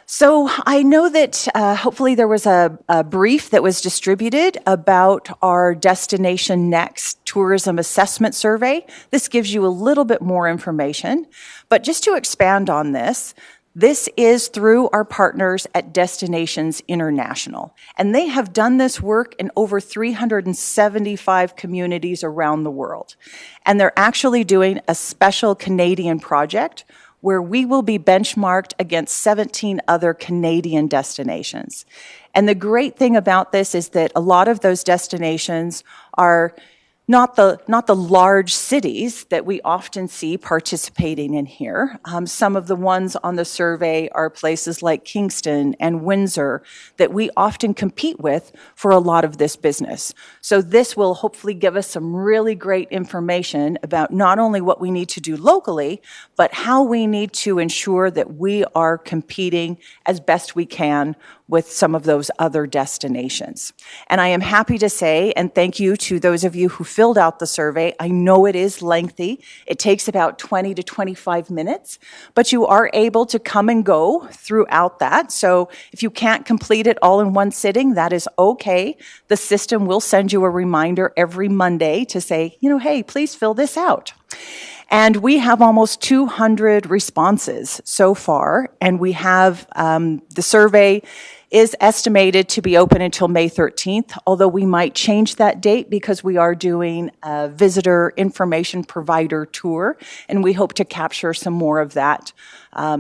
So I know that hopefully there was a brief that was distributed about our Destination Next Tourism Assessment Survey. This gives you a little bit more information, but just to expand on this, This is through our partners at Destinations International, and they have done this work in over 375 communities around the world. And they're actually doing a special Canadian project where we will be benchmarked against 17 other Canadian destinations. And the great thing about this is that a lot of those destinations are not the large cities that we often see participating in here. Some of the ones on the survey are places like Kingston and Windsor that we often compete with for a lot of this business. So this will hopefully give us some really great information about not only what we need to do locally, but how we need to ensure that we are competing as best we can with some of those other destinations. And I am happy to say, and thank you to those of you who filled out the survey. I know it is lengthy. It takes about 20 to 25 minutes, but you are able to come and go throughout that. So if you can't complete it all in one sitting, that is okay. The system will send you a reminder every Monday to say, hey, please fill this out. And we have almost 200 responses so far, and we have the survey is estimated to be open until May 13th, although we might change that date because we are doing a visitor information provider tour, and we hope to capture some more of that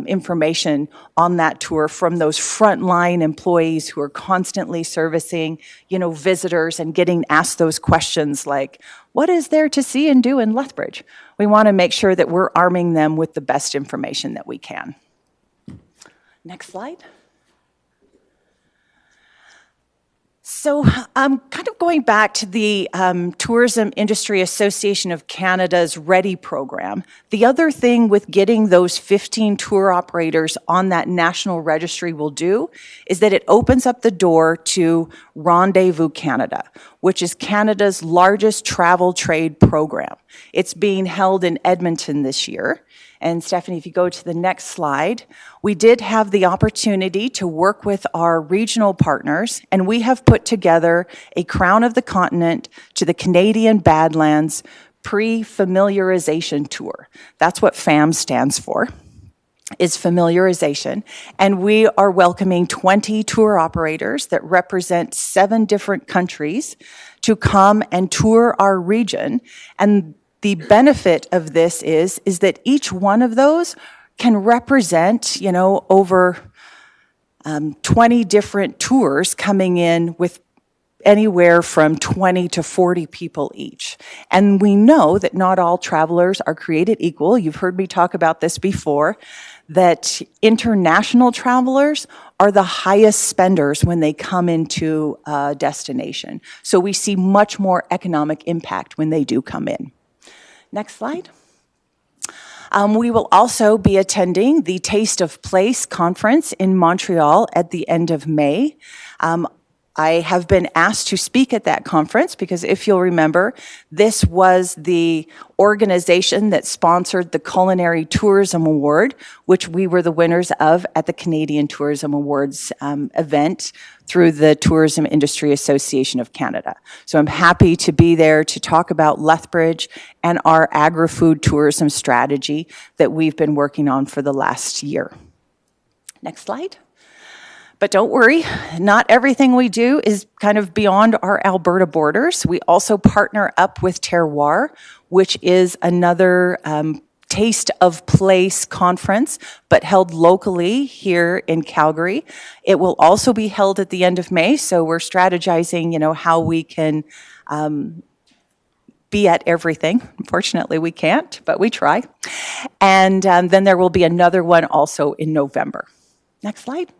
information on that tour from those frontline employees who are constantly servicing, visitors and getting asked those questions like, what is there to see and do in Lethbridge? We want to make sure that we're arming them with the best information that we can. Next slide. So kind of going back to the Tourism Industry Association of Canada's READY program, the other thing with getting those 15 tour operators on that national registry will do is that it opens up the door to Rendezvous Canada, which is Canada's largest travel trade program. It's being held in Edmonton this year. And Stephanie, if you go to the next slide, we did have the opportunity to work with our regional partners, and we have put together a Crown of the Continent to the Canadian Badlands pre-familiarization tour. That's what FAM stands for, is familiarization. And we are welcoming 20 tour operators that represent 7 different countries to come and tour our region. And the benefit of this is that each one of those can represent, over 20 different tours coming in with anywhere from 20 to 40 people each. And we know that not all travelers are created equal. You've heard me talk about this before, that international travelers are the highest spenders when they come into a destination. So we see much more economic impact when they do come in. Next slide. We will also be attending the Taste of Place conference in Montreal at the end of May. I have been asked to speak at that conference because if you'll remember, this was the organization that sponsored the Culinary Tourism Award, which we were the winners of at the Canadian Tourism Awards event through the Tourism Industry Association of Canada. So I'm happy to be there to talk about Lethbridge and our agri-food tourism strategy that we've been working on for the last year. Next slide. But don't worry, not everything we do is kind of beyond our Alberta borders. We also partner up with Terroir, which is another Taste of Place conference, but held locally here in Calgary. It will also be held at the end of May, so we're strategizing, how we can be at everything. Unfortunately, we can't, but we try. And then there will be another one also in November. Next slide.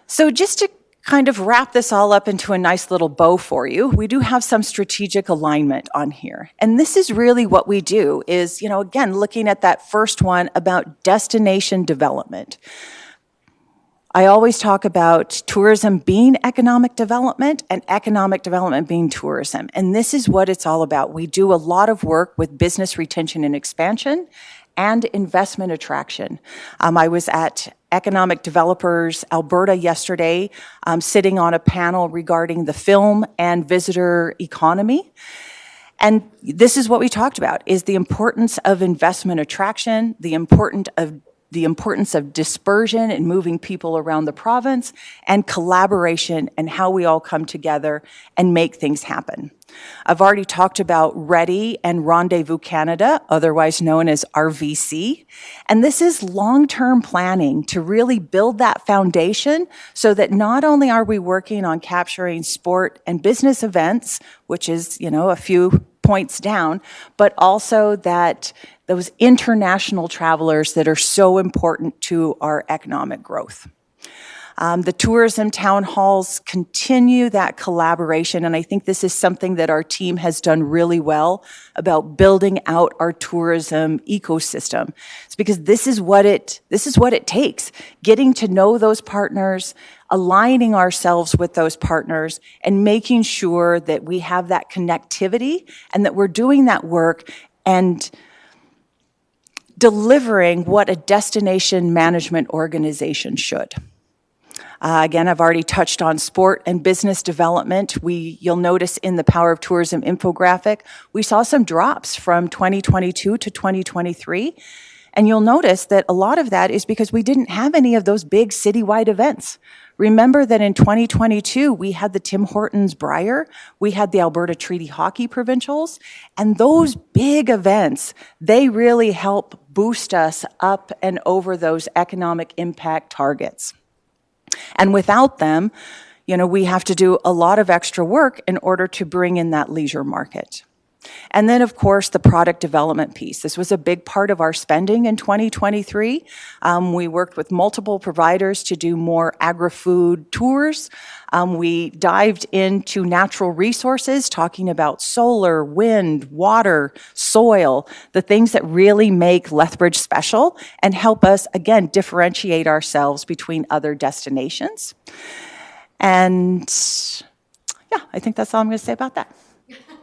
So just to kind of wrap this all up into a nice little bow for you, we do have some strategic alignment on here. And this is really what we do is, again, looking at that first one about destination development. I always talk about tourism being economic development and economic development being tourism. And this is what it's all about. We do a lot of work with business retention and expansion and investment attraction. I was at Economic Developers Alberta yesterday, sitting on a panel regarding the film and visitor economy. And this is what we talked about, is the importance of investment attraction, the importance of the importance of dispersion and moving people around the province, and collaboration and how we all come together and make things happen. I've already talked about READY and Rendezvous Canada, otherwise known as RVC. And this is long-term planning to really build that foundation so that not only are we working on capturing sport and business events, which is, a few points down, but also that those international travelers that are so important to our economic growth. The tourism town halls continue that collaboration, and I think this is something that our team has done really well about building out our tourism ecosystem. It's because this is what it takes, getting to know those partners, aligning ourselves with those partners, and making sure that we have that connectivity and that we're doing that work and delivering what a destination management organization should. Again, I've already touched on sport and business development. You'll notice in the Power of Tourism infographic, we saw some drops from 2022 to 2023. And you'll notice that a lot of that is because we didn't have any of those big citywide events. Remember that in 2022, we had the Tim Hortons Brier, we had the Alberta Treaty Hockey Provincials, and those big events, they really help boost us up and over those economic impact targets. And without them, we have to do a lot of extra work in order to bring in that leisure market. And then, of course, the product development piece. This was a big part of our spending in 2023. We worked with multiple providers to do more agri-food tours. We dived into natural resources, talking about solar, wind, water, soil, the things that really make Lethbridge special and help us, again, differentiate ourselves between other destinations. And yeah, I think that's all I'm going to say about that.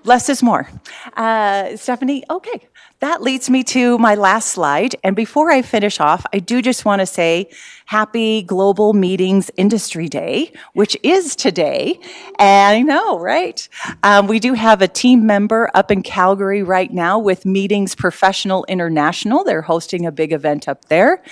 Less is more. Stephanie, okay. That leads me to my last slide. And before I finish off, I do just want to say happy Global Meetings Industry Day, which is today. And I know, right? We do have a team member up in Calgary right now with Meetings Professional International. They're hosting a big event up there.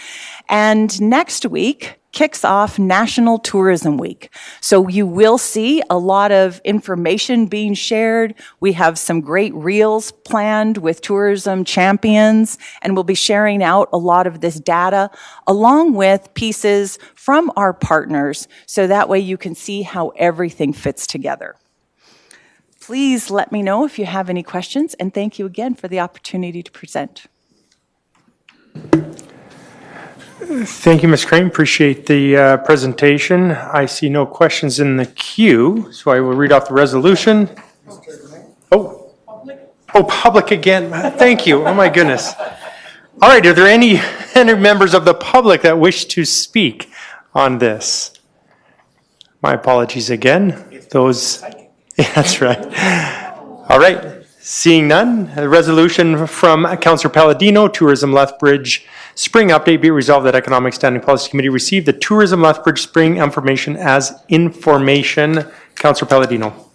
And next week kicks off National Tourism Week. So you will see a lot of information being shared. We have some great reels planned with tourism champions, and we'll be sharing out a lot of this data along with pieces from our partners, so that way you can see how everything fits together. Please let me know if you have any questions, and thank you again for the opportunity to present. Thank you, Ms. Crane. Appreciate the presentation. I see no questions in the queue, so I will read off the resolution. Oh, public again. Thank you. Oh, my goodness. All right, are there any members of the public that wish to speak on this? My apologies again. Those, yeah, that's right. All right, seeing none, a resolution from Councillor Palladino, Tourism Lethbridge Spring Update. Be it resolved that Economic Standing Policy Committee received the Tourism Lethbridge Spring information as information. Councillor Palladino.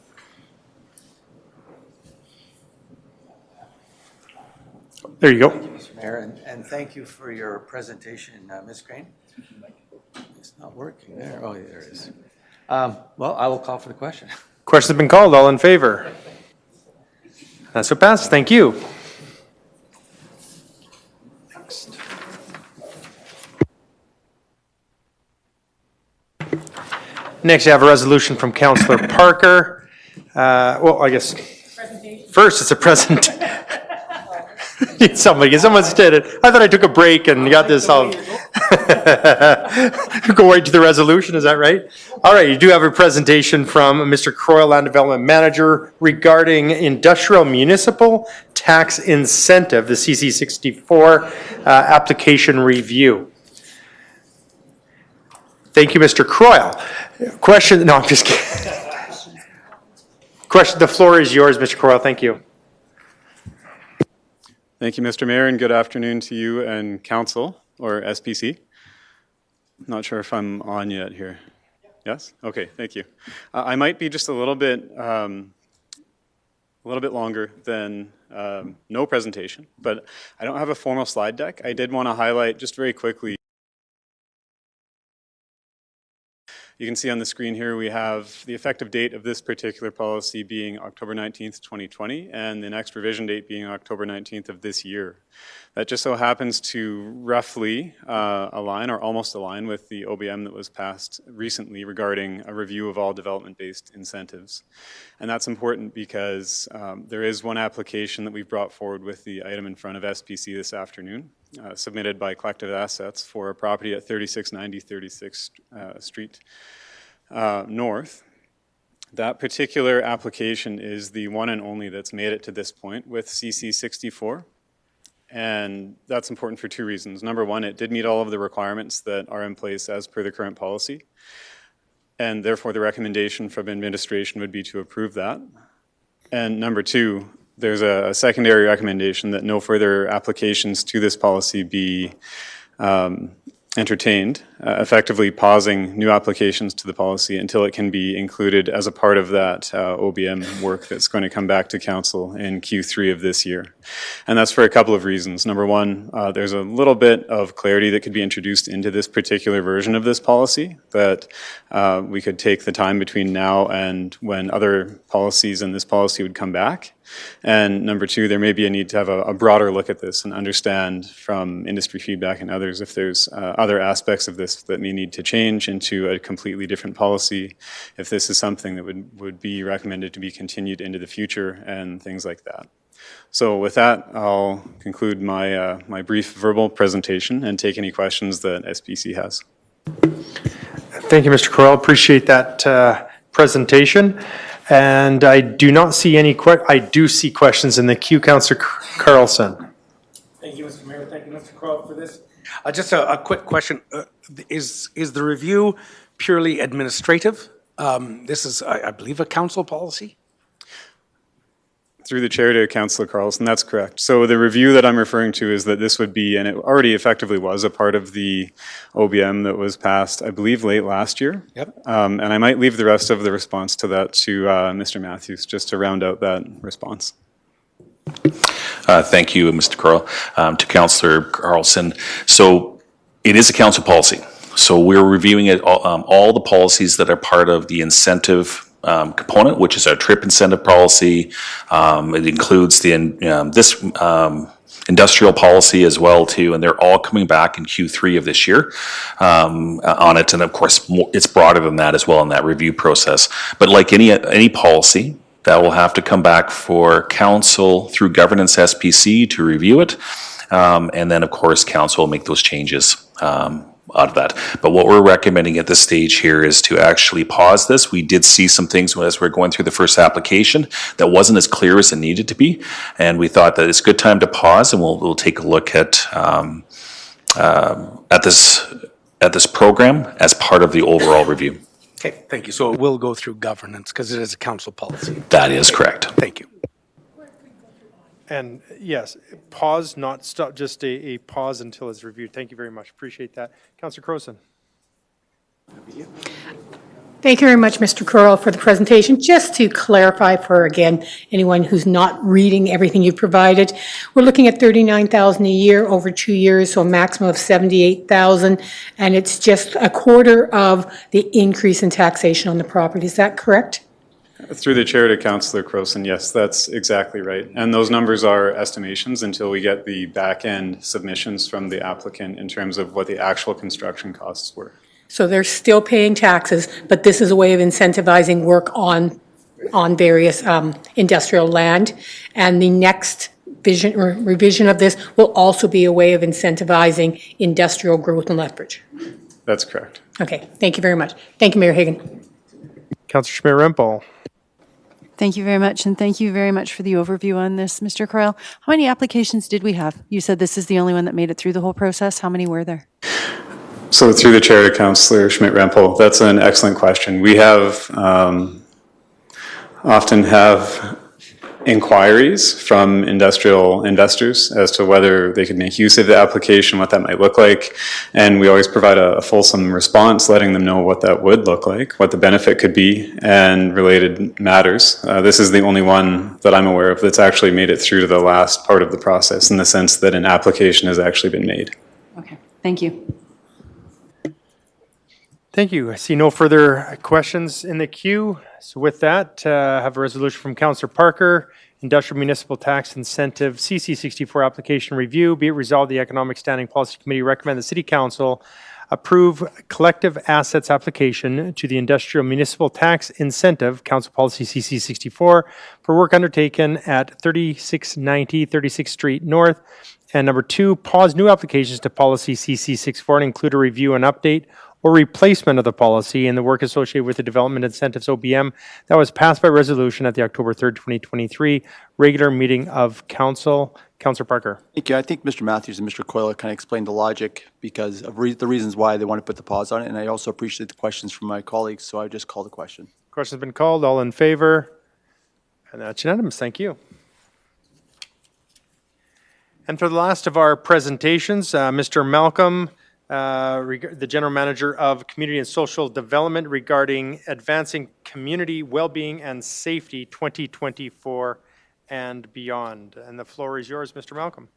There you go. Thank you, Mr. Mayor, and thank you for your presentation, Ms. Crane. It's not working there. Oh, yeah, there it is. Well, I will call for the question. Question's been called. All in favor? That's what passed. Thank you. Next. Next, I have a resolution from Councillor Parker. Well, I guess first it's a present. Someone said it. I thought I took a break and got this all. Go right to the resolution, is that right? All right, you do have a presentation from Mr. Croyle, Land Development Manager, regarding industrial municipal tax incentive, the CC64 application review. Thank you, Mr. Croyle. Question, no, I'm just kidding. Question, the floor is yours, Mr. Croyle, thank you. Thank you, Mr. Mayor, and good afternoon to you and Council, or SPC. Not sure if I'm on yet here. Yes? Okay, thank you. I might be just a little bit a little bit longer than no presentation, but I don't have a formal slide deck. I did want to highlight just very quickly. You can see on the screen here we have the effective date of this particular policy being October 19th, 2020, and the next revision date being October 19th of this year. That just so happens to roughly align or almost align with the OBM that was passed recently regarding a review of all development-based incentives. And that's important because there is one application that we've brought forward with the item in front of SPC this afternoon, submitted by Collective Assets for a property at 3690 36th Street North. That particular application is the one and only that's made it to this point with CC 64. And that's important for two reasons. Number one, it did meet all of the requirements that are in place as per the current policy. And therefore, the recommendation from administration would be to approve that. And number two, there's a secondary recommendation that no further applications to this policy be entertained, effectively pausing new applications to the policy until it can be included as a part of that OBM work that's going to come back to council in Q3 of this year. And that's for a couple of reasons. Number one, there's a little bit of clarity that could be introduced into this particular version of this policy, that we could take the time between now and when other policies in this policy would come back. And number two, there may be a need to have a broader look at this and understand from industry feedback and others if there's other aspects of this that may need to change into a completely different policy, if this is something that would be recommended to be continued into the future and things like that. So with that, I'll conclude my, my brief verbal presentation and take any questions that SPC has. Thank you, Mr. Coyle. Appreciate that presentation. And I do not see any I do see questions in the queue. Councillor Carlson. Thank you, Mr. Mayor. Thank you, Mr. Crowe, for this. Just a quick question. Is the review purely administrative? This is, I believe, a council policy? Through the chair to Councillor Carlson, that's correct. So the review that I'm referring to is that this would be, and it already effectively was, a part of the OBM that was passed, I believe, late last year. Yep. And I might leave the rest of the response to that to Mr. Matthews, just to round out that response. Thank you, Mr. Carl. To Councillor Carlson, so it is a council policy. So we're reviewing it, all the policies that are part of the incentive component, which is our TRIP incentive policy. It includes the this industrial policy as well too, and they're all coming back in Q3 of this year on it. And of course, it's broader than that as well in that review process. But like any policy, that will have to come back for council through governance SPC to review it, and then of course council will make those changes out of that. But what we're recommending at this stage here is to actually pause this. We did see some things as we're going through the first application that wasn't as clear as it needed to be, and we thought that it's a good time to pause, and we'll take a look at this program as part of the overall review. Okay, thank you. So it will go through governance because it is a council policy. That is correct. Thank you. And yes, pause, not stop, just a pause until it's reviewed. Thank you very much. Appreciate that. Councillor Crowson. Thank you very much, Mr. Curl, for the presentation. Just to clarify for, again, anyone who's not reading everything you've provided, we're looking at $39,000 a year over 2 years, so a maximum of $78,000, and it's just a quarter of the increase in taxation on the property. Is that correct? Through the chair to Councillor Crowson, yes, that's exactly right. And those numbers are estimations until we get the back-end submissions from the applicant in terms of what the actual construction costs were. So they're still paying taxes, but this is a way of incentivizing work on various industrial land. And the next revision of this will also be a way of incentivizing industrial growth in Lethbridge. That's correct. Okay, thank you very much. Thank you, Mayor Higgin. Councillor Schmidt-Rempel. Thank you very much, and thank you very much for the overview on this, Mr. Coyle. How many applications did we have? You said this is the only one that made it through the whole process. How many were there? So through the chair to Councillor Schmidt-Rempel, that's an excellent question. We have often have inquiries from industrial investors as to whether they could make use of the application, what that might look like. And we always provide a fulsome response, letting them know what that would look like, what the benefit could be, and related matters. This is the only one that I'm aware of that's actually made it through to the last part of the process, in the sense that an application has actually been made. Okay, thank you. Thank you. I see no further questions in the queue. So with that, I have a resolution from Councillor Parker, Industrial Municipal Tax Incentive CC64 application review. Be it resolved, the Economic Standing Policy Committee recommend the City Council approve collective assets application to the Industrial Municipal Tax Incentive, Council Policy CC64, for work undertaken at 3690 36th Street North. And number 2, pause new applications to Policy CC64 and include a review and update or replacement of the policy and the work associated with the Development Incentives OBM that was passed by resolution at the October 3rd, 2023 regular meeting of Council. Councillor Parker. Thank you. I think Mr. Matthews and Mr. Coyle kind of explained the logic because of the reasons why they want to put the pause on it, and I also appreciate the questions from my colleagues, so I just call the question. Question's been called. All in favor? And that's unanimous. Thank you. And for the last of our presentations, Mr. Malcolm, the General Manager of Community and Social Development, regarding advancing community well-being and safety 2024 and beyond. And the floor is yours, Mr. Malcolm.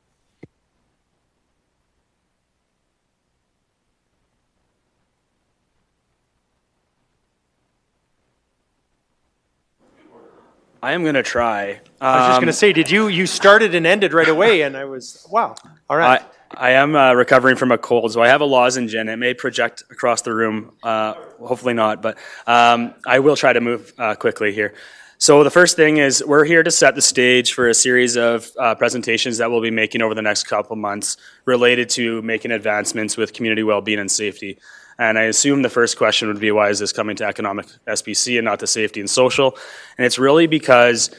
I am going to try. I was just going to say, did you started and ended right away, and I was, wow. All right. I am recovering from a cold, so I have a lozenge and it may project across the room. Hopefully not, but I will try to move quickly here. So the first thing is we're here to set the stage for a series of presentations that we'll be making over the next couple months related to making advancements with community well-being and safety. And I assume the first question would be, why is this coming to economic SBC and not to safety and social? And it's really because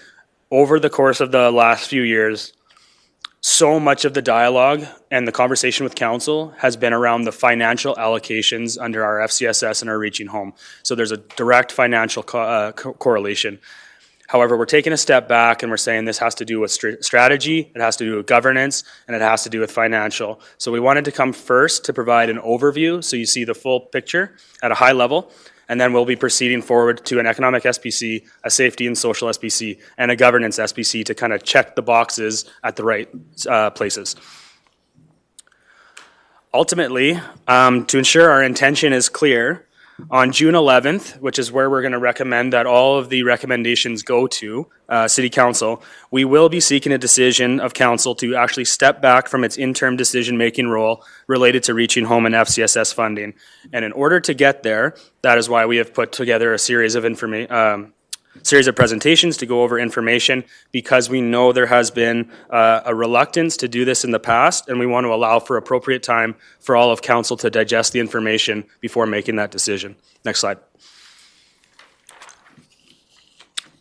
over the course of the last few years, so much of the dialogue and the conversation with council has been around the financial allocations under our FCSS and our Reaching Home. So there's a direct financial correlation. However, we're taking a step back and we're saying this has to do with strategy, it has to do with governance, and it has to do with financial. So we wanted to come first to provide an overview so you see the full picture at a high level, and then we'll be proceeding forward to an economic SPC, a safety and social SPC, and a governance SPC to kind of check the boxes at the right places. Ultimately, to ensure our intention is clear, on June 11th, which is where we're going to recommend that all of the recommendations go to City Council, we will be seeking a decision of Council to actually step back from its interim decision-making role related to Reaching Home and FCSS funding. And in order to get there, that is why we have put together a series of presentations to go over information, because we know there has been a reluctance to do this in the past, and we want to allow for appropriate time for all of council to digest the information before making that decision. Next slide.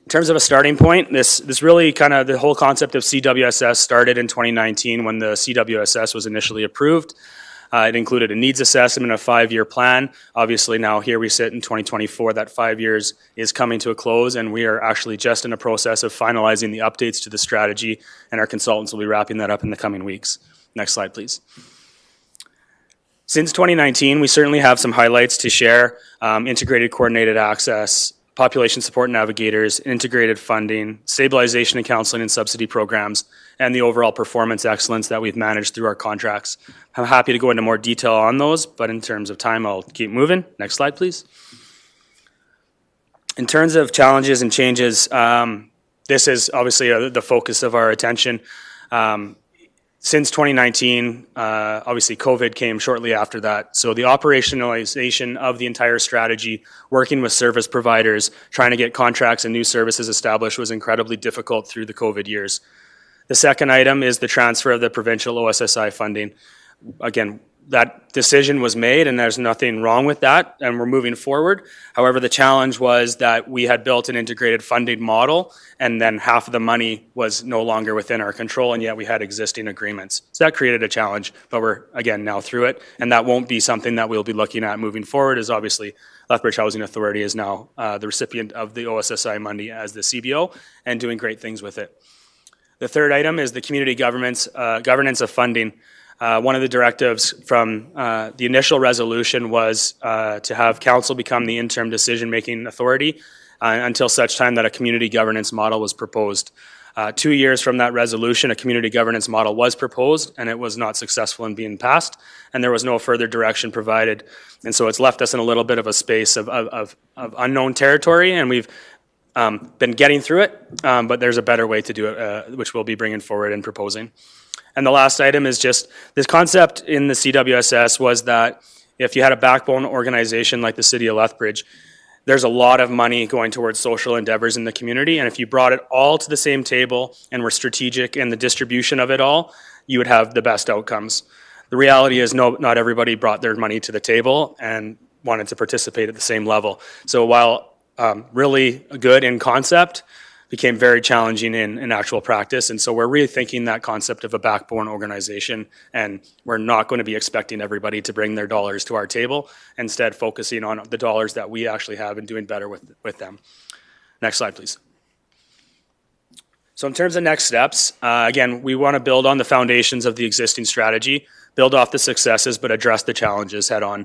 In terms of a starting point, this really kind of, the whole concept of CWSS started in 2019 when the CWSS was initially approved. It included a needs assessment, a 5-year plan. Obviously now here we sit in 2024, that 5 years is coming to a close, and we are actually just in a process of finalizing the updates to the strategy, and our consultants will be wrapping that up in the coming weeks. Next slide, please. Since 2019, we certainly have some highlights to share. Integrated coordinated access, population support navigators, integrated funding, stabilization and counseling and subsidy programs, and the overall performance excellence that we've managed through our contracts. I'm happy to go into more detail on those, but in terms of time, I'll keep moving. Next slide, please. In terms of challenges and changes, this is obviously the focus of our attention. Since 2019, obviously COVID came shortly after that. So the operationalization of the entire strategy, working with service providers, trying to get contracts and new services established was incredibly difficult through the COVID years. The second item is the transfer of the provincial OSSI funding. Again, that decision was made and there's nothing wrong with that, and we're moving forward. However, the challenge was that we had built an integrated funding model, and then half of the money was no longer within our control, and yet we had existing agreements. So that created a challenge, but we're, again, now through it, and that won't be something that we'll be looking at moving forward, is obviously Lethbridge Housing Authority is now the recipient of the OSSI money as the CBO and doing great things with it. The third item is the community governance of funding. One of the directives from the initial resolution was to have council become the interim decision-making authority until such time that a community governance model was proposed. 2 years from that resolution, a community governance model was proposed, and it was not successful in being passed, and there was no further direction provided. And so it's left us in a little bit of a space of unknown territory, and we've been getting through it, but there's a better way to do it, which we'll be bringing forward and proposing. And the last item is just this concept in the CWSS was that if you had a backbone organization like the City of Lethbridge, there's a lot of money going towards social endeavors in the community, and if you brought it all to the same table and were strategic in the distribution of it all, you would have the best outcomes. The reality is not everybody brought their money to the table and wanted to participate at the same level. So while really good in concept, became very challenging in actual practice. And so we're rethinking that concept of a backbone organization, and we're not going to be expecting everybody to bring their dollars to our table, instead focusing on the dollars that we actually have and doing better with them. Next slide, please. So in terms of next steps, again, we want to build on the foundations of the existing strategy, build off the successes, but address the challenges head on.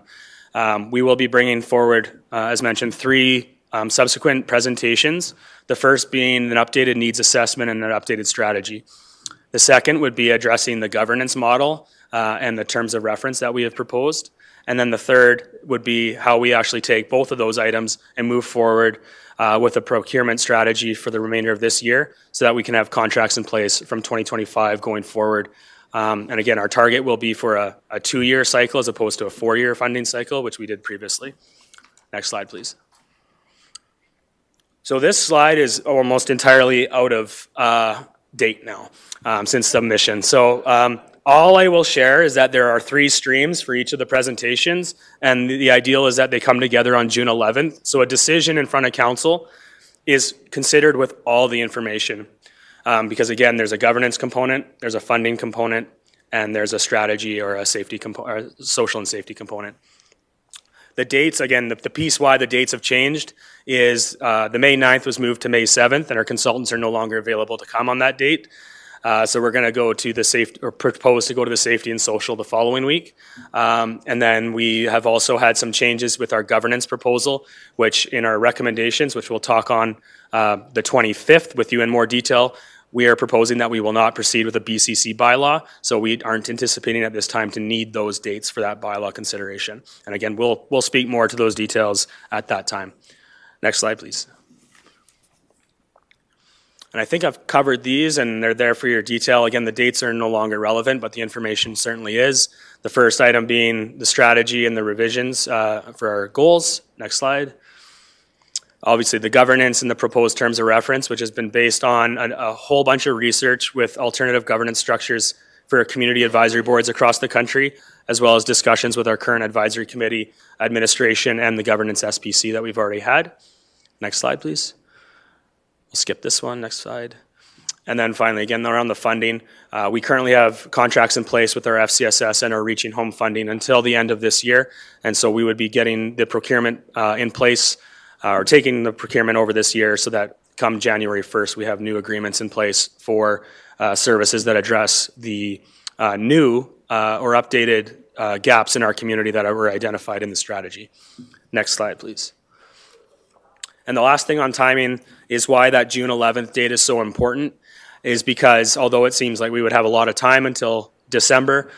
We will be bringing forward, as mentioned, 3 subsequent presentations. The first being an updated needs assessment and an updated strategy. The second would be addressing the governance model and the terms of reference that we have proposed. And then the third would be how we actually take both of those items and move forward with a procurement strategy for the remainder of this year so that we can have contracts in place from 2025 going forward. And again, our target will be for a 2-year cycle as opposed to a 4-year funding cycle, which we did previously. Next slide, please. So this slide is almost entirely out of date now since submission. So all I will share is that there are 3 streams for each of the presentations, and the ideal is that they come together on June 11th. So a decision in front of council is considered with all the information. Because again, there's a governance component, there's a funding component, and there's a strategy or a safety component, or social and safety component. The dates, again, the piece why the dates have changed is the May 9th was moved to May 7th, and our consultants are no longer available to come on that date. So we're going to go to the safety, or propose to go to the safety and social the following week. And then we have also had some changes with our governance proposal, which in our recommendations, which we'll talk on the 25th with you in more detail, we are proposing that we will not proceed with a BCC bylaw, so we aren't anticipating at this time to need those dates for that bylaw consideration. And again, we'll speak more to those details at that time. Next slide, please. And I think I've covered these, and they're there for your detail. Again, the dates are no longer relevant, but the information certainly is. The first item being the strategy and the revisions for our goals. Next slide. Obviously, the governance and the proposed terms of reference, which has been based on a whole bunch of research with alternative governance structures for community advisory boards across the country, as well as discussions with our current advisory committee, administration, and the governance SPC that we've already had. Next slide, please. We'll skip this one. Next slide. And then finally, again, around the funding, we currently have contracts in place with our FCSS and our Reaching Home funding until the end of this year. And so we would be getting the procurement in place or taking the procurement over this year so that come January 1st, we have new agreements in place for services that address the new or updated gaps in our community that were identified in the strategy. Next slide, please. And the last thing on timing is why that June 11th date is so important is because although it seems like we would have a lot of time until December,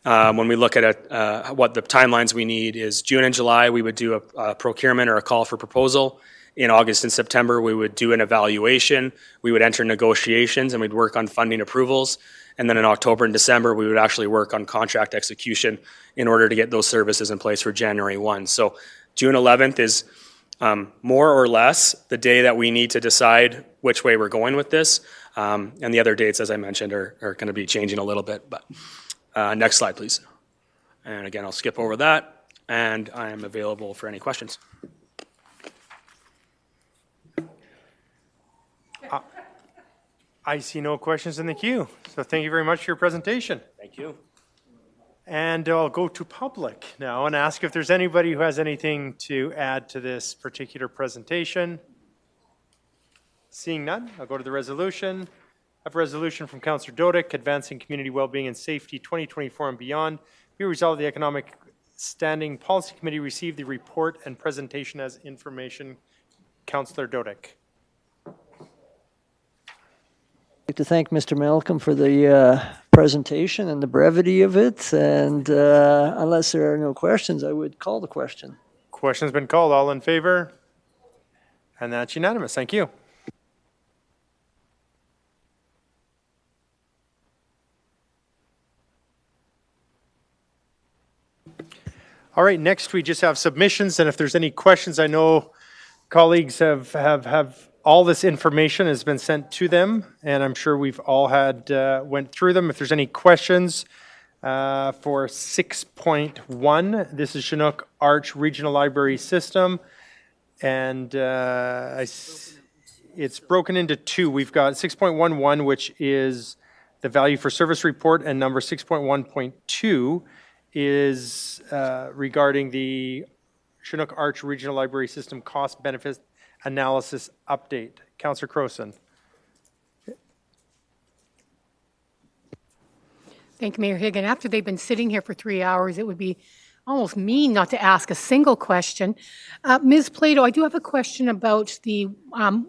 when we look at what the timelines we need is June and July, we would do a procurement or a call for proposal. In August and September, we would do an evaluation. We would enter negotiations and we'd work on funding approvals. And then in October and December, we would actually work on contract execution in order to get those services in place for January 1. So June 11th is more or less the day that we need to decide which way we're going with this. And the other dates, as I mentioned, are going to be changing a little bit. But next slide, please. And again, I'll skip over that, and I am available for any questions. I see no questions in the queue. So thank you very much for your presentation. Thank you. And I'll go to public now and ask if there's anybody who has anything to add to this particular presentation. Seeing none, I'll go to the resolution. I have a resolution from Councillor Dodick, Advancing Community Wellbeing and Safety 2024 and Beyond. Be resolved, the Economic Standing Policy Committee received the report and presentation as information. Councillor Dodick. I'd like to thank Mr. Malcolm for the presentation and the brevity of it. And unless there are no questions, I would call the question. Question's been called. All in favor? And that's unanimous. Thank you. All right, next we just have submissions, and if there's any questions, I know colleagues have all this information has been sent to them, and I'm sure we've all had went through them. If there's any questions for 6.1, this is Chinook Arch Regional Library System, and it's broken into two. We've got 6.11, which is the value for service report, and number 6.1.2 is regarding the Chinook Arch Regional Library System cost benefit analysis update. Councillor Crowson. Thank you, Mayor Higgin. After they've been sitting here for 3 hours, it would be almost mean not to ask a single question. Ms. Plato, I do have a question about the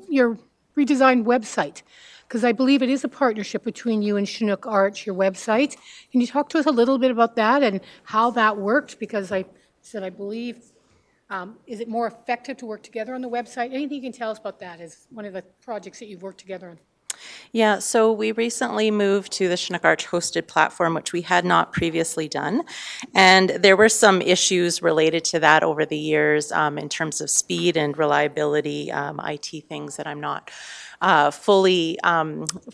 your redesigned website, because I believe it is a partnership between you and Chinook Arch, your website. Can you talk to us a little bit about that and how that worked? Because I said I believe, is it more effective to work together on the website? Anything you can tell us about that as one of the projects that you've worked together on? Yeah, so we recently moved to the Chinook Arch hosted platform, which we had not previously done. And there were some issues related to that over the years in terms of speed and reliability, IT things that I'm not fully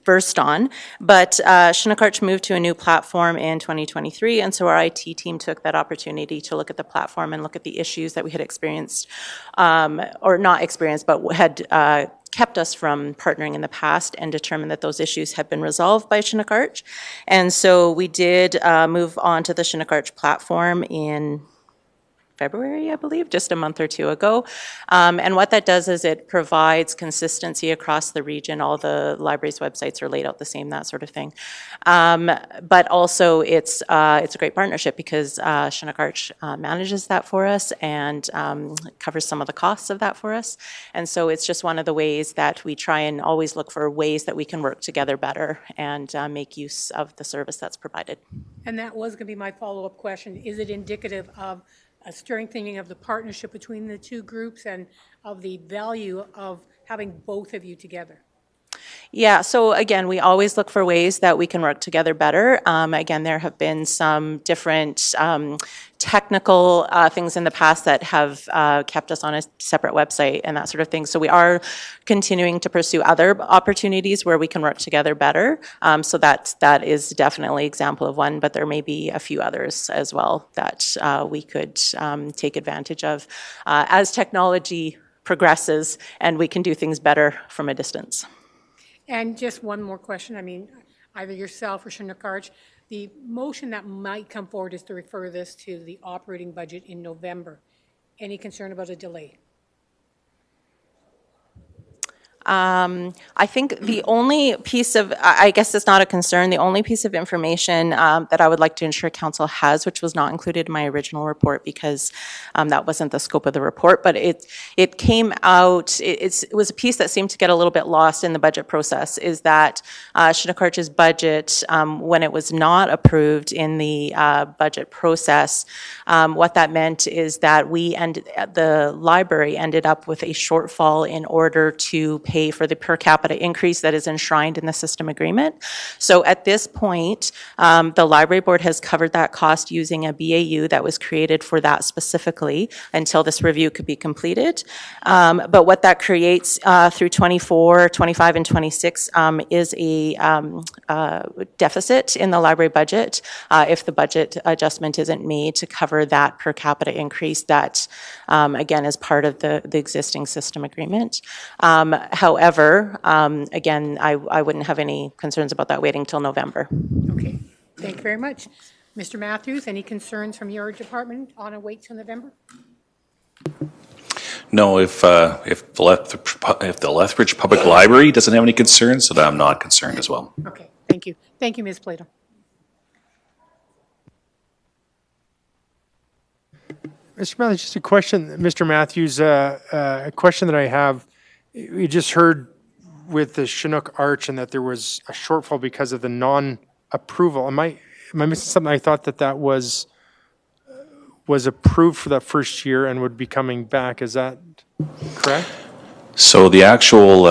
versed on. But Chinook Arch moved to a new platform in 2023, and so our IT team took that opportunity to look at the platform and look at the issues that we had experienced, or not experienced, but had kept us from partnering in the past, and determined that those issues had been resolved by Chinook Arch. And so we did move on to the Chinook Arch platform in February, I believe, just a month or two ago. And what that does is it provides consistency across the region. All the libraries' websites are laid out the same, that sort of thing. But also it's a great partnership because Chinook Arch manages that for us and covers some of the costs of that for us. And so it's just one of the ways that we try and always look for ways that we can work together better and make use of the service that's provided. And that was going to be my follow-up question. Is it indicative of a strengthening of the partnership between the two groups and of the value of having both of you together? Yeah, so again, we always look for ways that we can work together better. Again, there have been some different technical things in the past that have kept us on a separate website and that sort of thing. So we are continuing to pursue other opportunities where we can work together better. So that is definitely an example of one, but there may be a few others as well that we could take advantage of as technology progresses and we can do things better from a distance. And just one more question. I mean, either yourself or Chinook Arch, the motion that might come forward is to refer this to the operating budget in November. Any concern about a delay? I think the only piece of, I guess it's not a concern, the only piece of information that I would like to ensure council has, which was not included in my original report because that wasn't the scope of the report, but it came out, it was a piece that seemed to get a little bit lost in the budget process, is that Chinook Arch's budget, when it was not approved in the budget process, what that meant is that the library ended up with a shortfall in order to pay for the per capita increase that is enshrined in the system agreement. So at this point, the library board has covered that cost using a BAU that was created for that specifically until this review could be completed. But what that creates through 24, 25, and 26 is a deficit in the library budget if the budget adjustment isn't made to cover that per capita increase that, again, is part of the existing system agreement. However, again, I wouldn't have any concerns about that waiting till November. Okay, thank you very much. Mr. Matthews, any concerns from your department on a wait till November? No, if the Lethbridge Public Library doesn't have any concerns, then I'm not concerned as well. Okay, thank you. Thank you, Ms. Plato. Mr. Matthews, just a question, Mr. Matthews, a question that I have. We just heard with the Chinook Arch and that there was a shortfall because of the non-approval. Am I missing something? I thought that was approved for that first year and would be coming back. Is that correct? So the actual,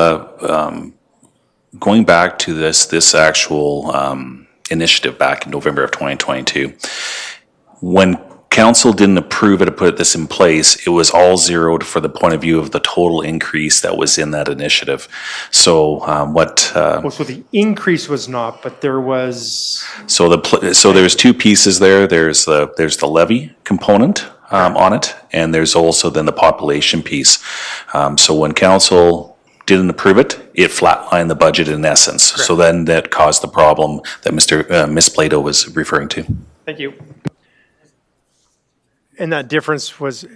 going back to this actual initiative back in November of 2022, when council didn't approve it to put this in place, it was all zeroed for the point of view of the total increase that was in that initiative. So So the increase was not, but there was. So there's two pieces there. There's the levy component on it, and there's also then the population piece. So when council didn't approve it, it flatlined the budget in essence. Correct. So then that caused the problem that Ms. Plato was referring to. Thank you. And that difference was?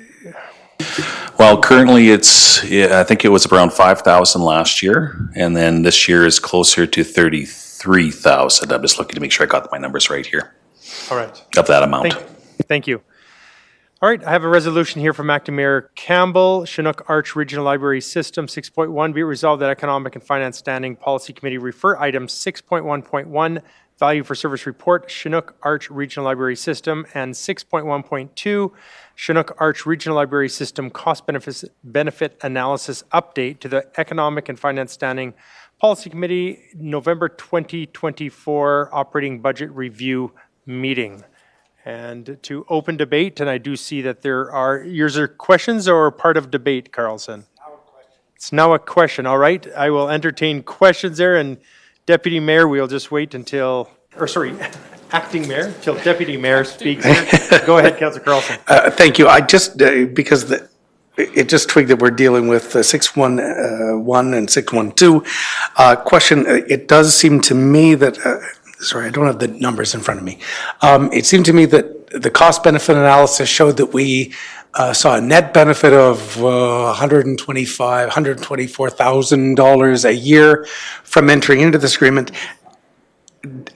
Well, currently I think it was around 5,000 last year, and then this year is closer to 33,000. I'm just looking to make sure I got my numbers right here. All right. Of that amount. Thank you. All right, I have a resolution here from Acting Mayor Campbell, Chinook Arch Regional Library System 6.1. Be it resolved that Economic and Finance Standing Policy Committee refer items 6.1.1, Value for Service Report, Chinook Arch Regional Library System, and 6.1.2, Chinook Arch Regional Library System Cost Benefit Analysis Update to the Economic and Finance Standing Policy Committee November 2024 Operating Budget Review Meeting. And to open debate, and I do see that there are, yours are questions or part of debate, Carlson? It's now a question, all right. I will entertain questions there, and Deputy Mayor, we'll just wait until, Acting Mayor, till Deputy Mayor speaks here. Go ahead, Councillor Carlson. Thank you. I just, because it just twigged that we're dealing with 611 and 612. Question, it does seem to me that, sorry, I don't have the numbers in front of me. It seemed to me that the cost benefit analysis showed that we saw a net benefit of $124,000 a year from entering into this agreement.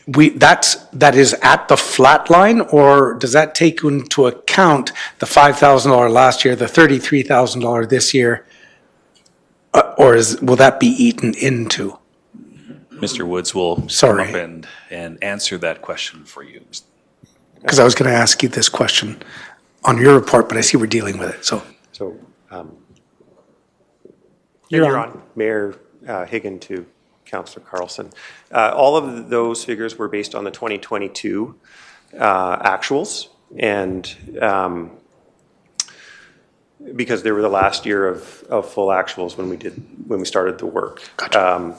That is at the flat line, or does that take into account the $5,000 last year, the $33,000 this year, or will that be eaten into? Mr. Woods will come up and answer that question for you. Because I was going to ask you this question on your report, but I see we're dealing with it. You're on. Mayor Higgin to Councillor Carlson. All of those figures were based on the 2022 actuals, and because they were the last year of full actuals when we started the work. Gotcha.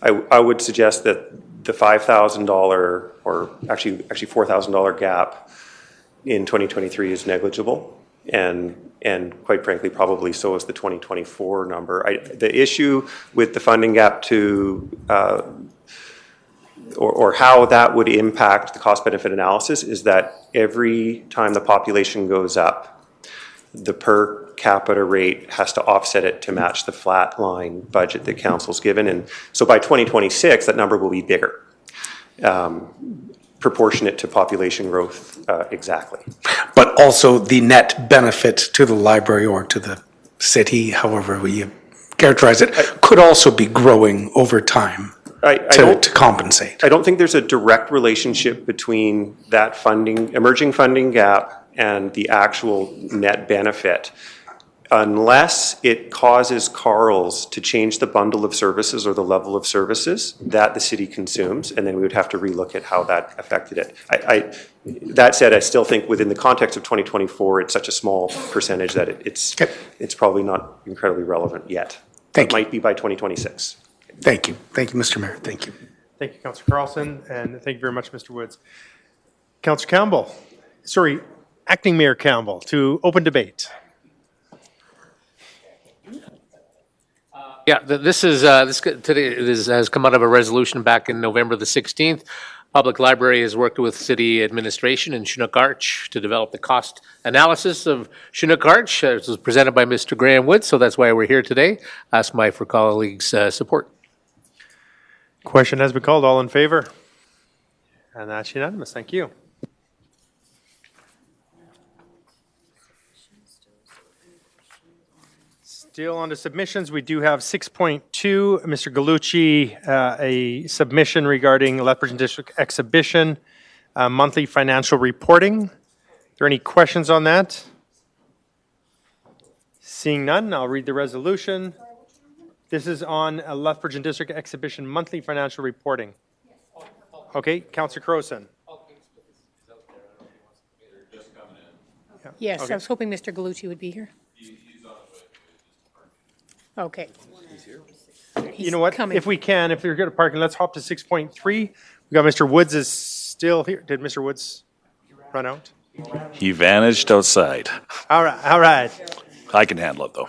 I would suggest that the $5,000 or actually $4,000 gap in 2023 is negligible, and quite frankly, probably so is the 2024 number. The issue with the funding gap or how that would impact the cost benefit analysis is that every time the population goes up, the per capita rate has to offset it to match the flat line budget that council's given. And so by 2026, that number will be bigger, proportionate to population growth exactly. But also the net benefit to the library or to the city, however we characterize it, could also be growing over time to compensate. I don't think there's a direct relationship between that emerging funding gap and the actual net benefit, unless it causes Carl's to change the bundle of services or the level of services that the city consumes, and then we would have to relook at how that affected it. That said, I still think within the context of 2024, it's such a small percentage that it's probably not incredibly relevant yet. It might be by 2026. Thank you. Thank you, Mr. Mayor. Thank you. Thank you, Councillor Carlson, and thank you very much, Mr. Woods. Councillor Campbell, Acting Mayor Campbell, to open debate. Yeah, this has come out of a resolution back in November the 16th. Public Library has worked with city administration and Chinook Arch to develop the cost analysis of Chinook Arch. This was presented by Mr. Graham Woods, so that's why we're here today. Ask my colleagues' support. Question has been called. All in favor? And that's unanimous. Thank you. Still on to submissions, we do have 6.2, Mr. Galucci, a submission regarding Lethbridge District Exhibition, monthly financial reporting. Are there any questions on that? Seeing none, I'll read the resolution. This is on Lethbridge District Exhibition monthly financial reporting. Okay, Councillor Croson. Yes, Okay. I was hoping Mr. Galucci would be here. Okay. You know what, if we can, if you're good at parking, let's hop to 6.3. We got Mr. Woods is still here. Did Mr. Woods run out? He vanished outside. All right, all right. I can handle it, though.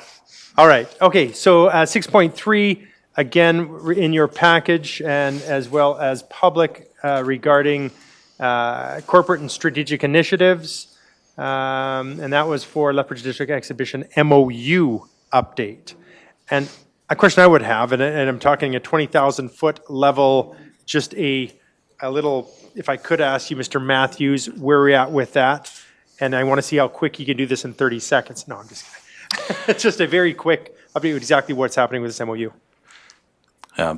All right, okay, so 6.3, again, in your package and as well as public regarding corporate and strategic initiatives. And that was for Lethbridge District Exhibition MOU update. And a question I would have, and I'm talking a 20,000 foot level, just a little, if I could ask you, Mr. Matthews, where we're at with that. And I want to see how quick you can do this in 30 seconds. No, I'm just kidding. It's just a very quick update of exactly what's happening with this MOU.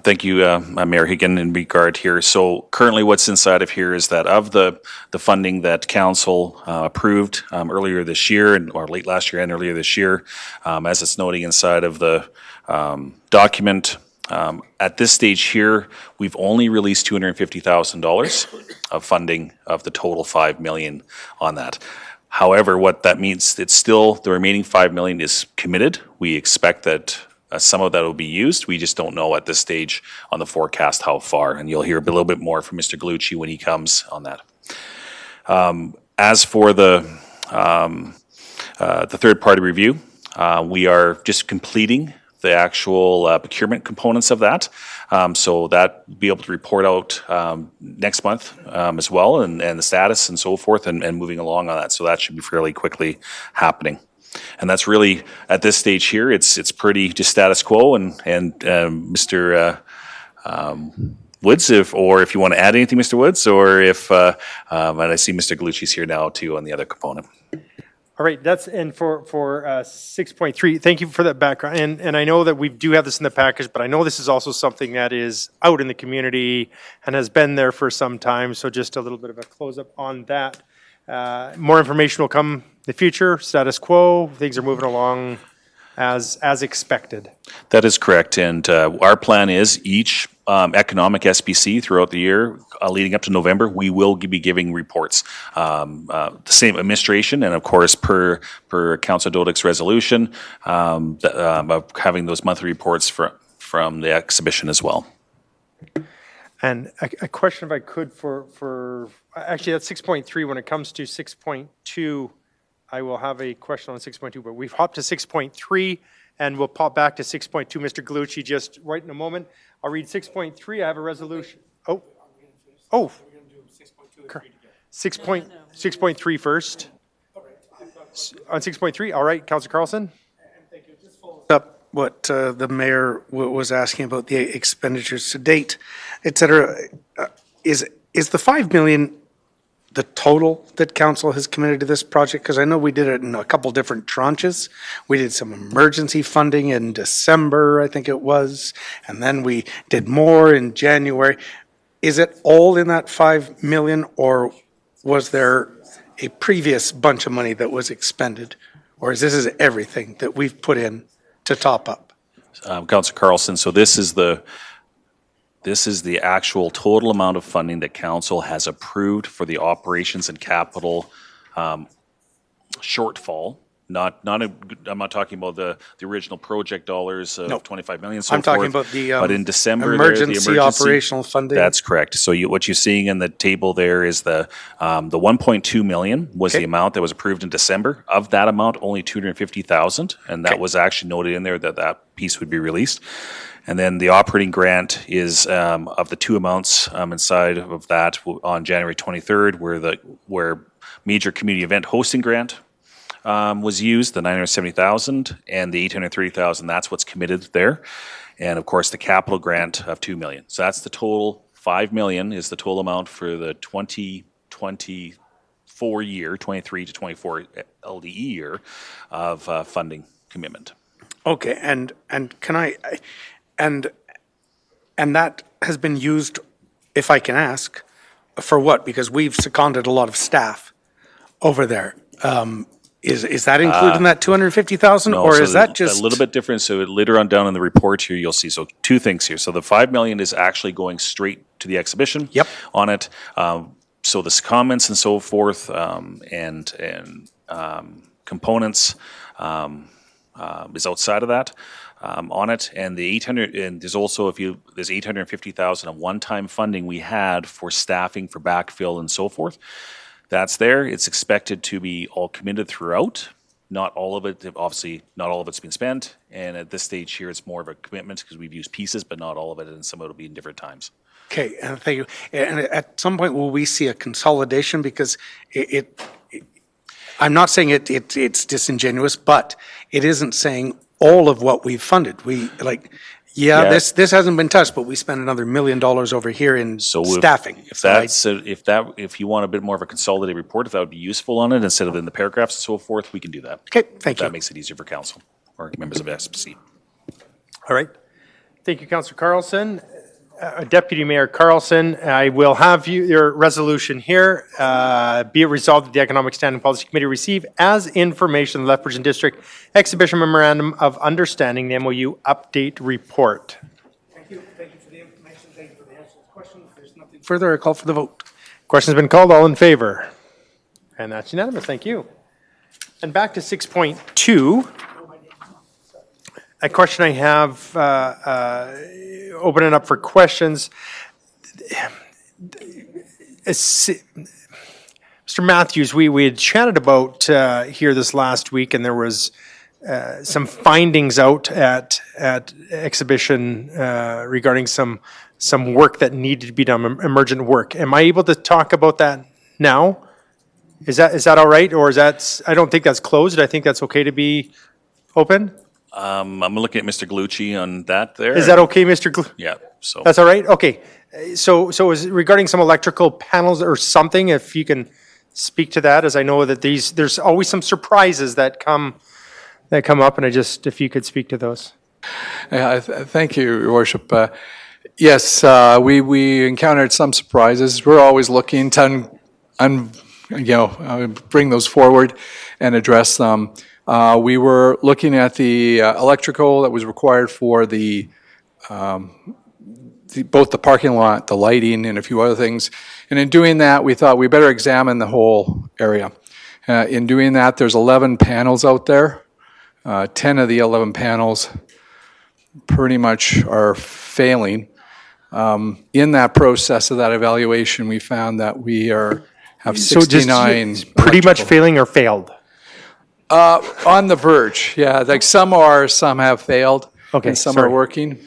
Thank you, Mayor Higgin, in regard here. So currently what's inside of here is that of the funding that council approved earlier this year, or late last year and earlier this year, as it's noting inside of the document, at this stage here, we've only released $250,000 of funding of the total $5 million on that. However, what that means, it's still, the remaining $5 million is committed. We expect that some of that will be used. We just don't know at this stage on the forecast how far, and you'll hear a little bit more from Mr. Galucci when he comes on that. As for the third-party review, we are just completing the actual procurement components of that. So that will be able to report out next month as well, and the status and so forth, and moving along on that. So that should be fairly quickly happening. And that's really, at this stage here, it's pretty just status quo, and Mr. Woods, if you want to add anything, Mr. Woods, or if, and I see Mr. Galucci's here now too on the other component. All right, that's, and for 6.3, thank you for that background. And I know that we do have this in the package, but I know this is also something that is out in the community and has been there for some time. So just a little bit of a close up on that. More information will come in the future, status quo, things are moving along as expected. That is correct, and our plan is each economic SPC throughout the year, leading up to November, we will be giving reports. The same administration, and of course, per Councilor Dodik's resolution, of having those monthly reports from the exhibition as well. And a question, if I could, for actually, that's 6.3. When it comes to 6.2, I will have a question on 6.2, but we've hopped to 6.3, and we'll pop back to 6.2. Mr. Galucci, just right in a moment. I'll read 6.3. I have a resolution. Oh. 6.3 first. On 6.3, all right, Councilor Carlson. Up what the mayor was asking about the expenditures to date, et cetera. Is the $5 million the total that council has committed to this project? Because I know we did it in a couple different tranches. We did some emergency funding in December, I think it was, and then we did more in January. Is it all in that $5 million, or was there a previous bunch of money that was expended? Or is this everything that we've put in to top up? Councilor Carlson, so this is the actual total amount of funding that council has approved for the operations and capital shortfall. I'm not talking about the original project dollars of 25 million. So I'm talking about the but in December, emergency operational funding. That's correct. So what you're seeing in the table there is the 1.2 million was the amount that was approved in December. Of that amount, only 250,000, and that was actually noted in there that piece would be released. And then the operating grant is of the two amounts inside of that on January 23rd, where major community event hosting grant was used, the $970,000, and the $830,000. That's what's committed there, and of course the capital grant of $2 million. So that's the total. $5 million is the total amount for the 2024 year, 23 to 24 LDE year of funding commitment. Okay, and can I, and that has been used, if I can ask, for what? Because we've seconded a lot of staff over there. Is that included in that 250,000, No, or so is that just a little bit different? So later on down in the report here, you'll see. So two things here. So the $5 million is actually going straight to the exhibition. Yep. On it. So the comments and so forth, and components is outside of that. On it, and the 800, and there's also there's 850,000 of one-time funding we had for staffing, for backfill, and so forth. That's there. It's expected to be all committed throughout. Not all of it, obviously, not all of it's been spent. And at this stage here, it's more of a commitment because we've used pieces, but not all of it, and some of it will be in different times. okay? And thank you. And at some point, will we see a consolidation? Because I'm not saying it's disingenuous, but it isn't saying all of what we've funded. Yeah. This hasn't been touched, but we spent another $1 million over here in staffing. If you want a bit more of a consolidated report, if that would be useful on it, instead of in the paragraphs and so forth, we can do that. Okay, thank you. That makes it easier for council or members of SPC. All right. Thank you, Councillor Carlson. Deputy Mayor Carlson, I will have your resolution here. Be it resolved that the Economic Standing Policy Committee receive as information the Lethbridge District Exhibition Memorandum of Understanding, the MOU update report. Thank you. Thank you for the information. Thank you for the answers to the questions. If there's nothing further, I call for the vote. Question's been called. All in favor? And that's unanimous. Thank you. And back to 6.2. A question I have, open it up for questions. Mr. Matthews, we had chatted about here this last week, and there was some findings out at exhibition regarding some work that needed to be done, emergent work. Am I able to talk about that now? Is that all right, or is that? I don't think that's closed. I think that's okay to be open. I'm looking at Mr. Galucci on that there. Is that okay, Mr. Galucci? Yeah. So That's all right? Okay. So is it regarding some electrical panels or something, if you can speak to that, as I know that there's always some surprises that come up, and if you could speak to those. Thank you, Your Worship. Yes, we encountered some surprises. We're always looking to bring those forward and address them. We were looking at the electrical that was required for both the parking lot, the lighting, and a few other things. And in doing that, we thought we better examine the whole area. In doing that, there's 11 panels out there. 10 of the 11 panels pretty much are failing. In that process of that evaluation, we found that we have 69 pretty much failing or failed? On the verge, yeah. Like some have failed, okay, and some sorry. are working.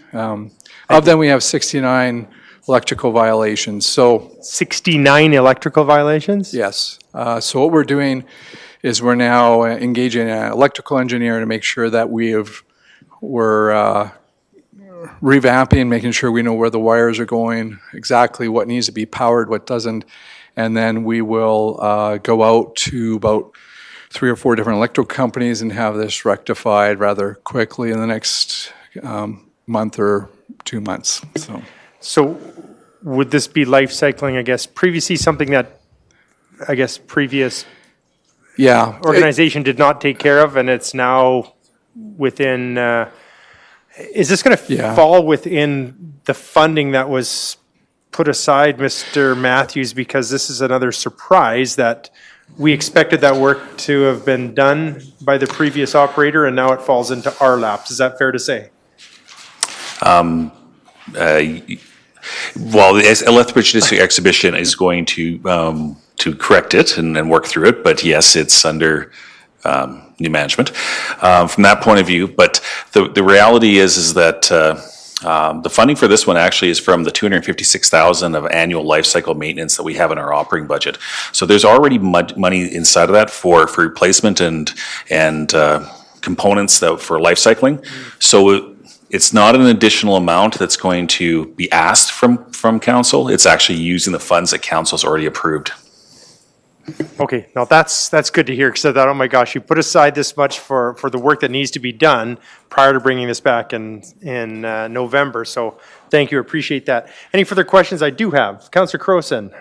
Of them, we have 69 electrical violations. So 69 electrical violations? Yes. So what we're doing is we're now engaging an electrical engineer to make sure that we're revamping, making sure we know where the wires are going, exactly what needs to be powered, what doesn't, and then we will go out to about 3 or 4 different electrical companies and have this rectified rather quickly in the next month or 2 months. So would this be life cycling, I guess, previously something that, I guess, previous organization did not take care of, and it's now within, is this going to fall within the funding that was put aside, Mr. Matthews, because this is another surprise that we expected that work to have been done by the previous operator, and now it falls into our laps. Is that fair to say? Well, the Lethbridge District Exhibition is going to correct it and work through it, but yes, it's under new management from that point of view. But the reality is that The funding for this one actually is from the $256,000 of annual life cycle maintenance that we have in our operating budget. So there's already money inside of that for replacement and components that for life cycling. So it's not an additional amount that's going to be asked from council. It's actually using the funds that council's already approved. Okay, now that's good to hear, because I thought, oh my gosh, you put aside this much for the work that needs to be done prior to bringing this back in November. So thank you, appreciate that. Any further questions? I do have. Councillor Crowson.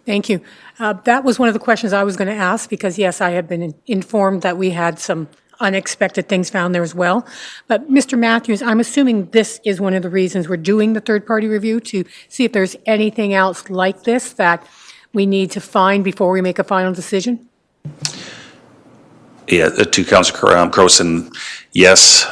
Thank you. That was one of the questions I was going to ask, because yes, I have been informed that we had some unexpected things found there as well. But Mr. Matthews, I'm assuming this is one of the reasons we're doing the third-party review, to see if there's anything else like this that we need to find before we make a final decision? Yeah, to Councillor Crowson, yes,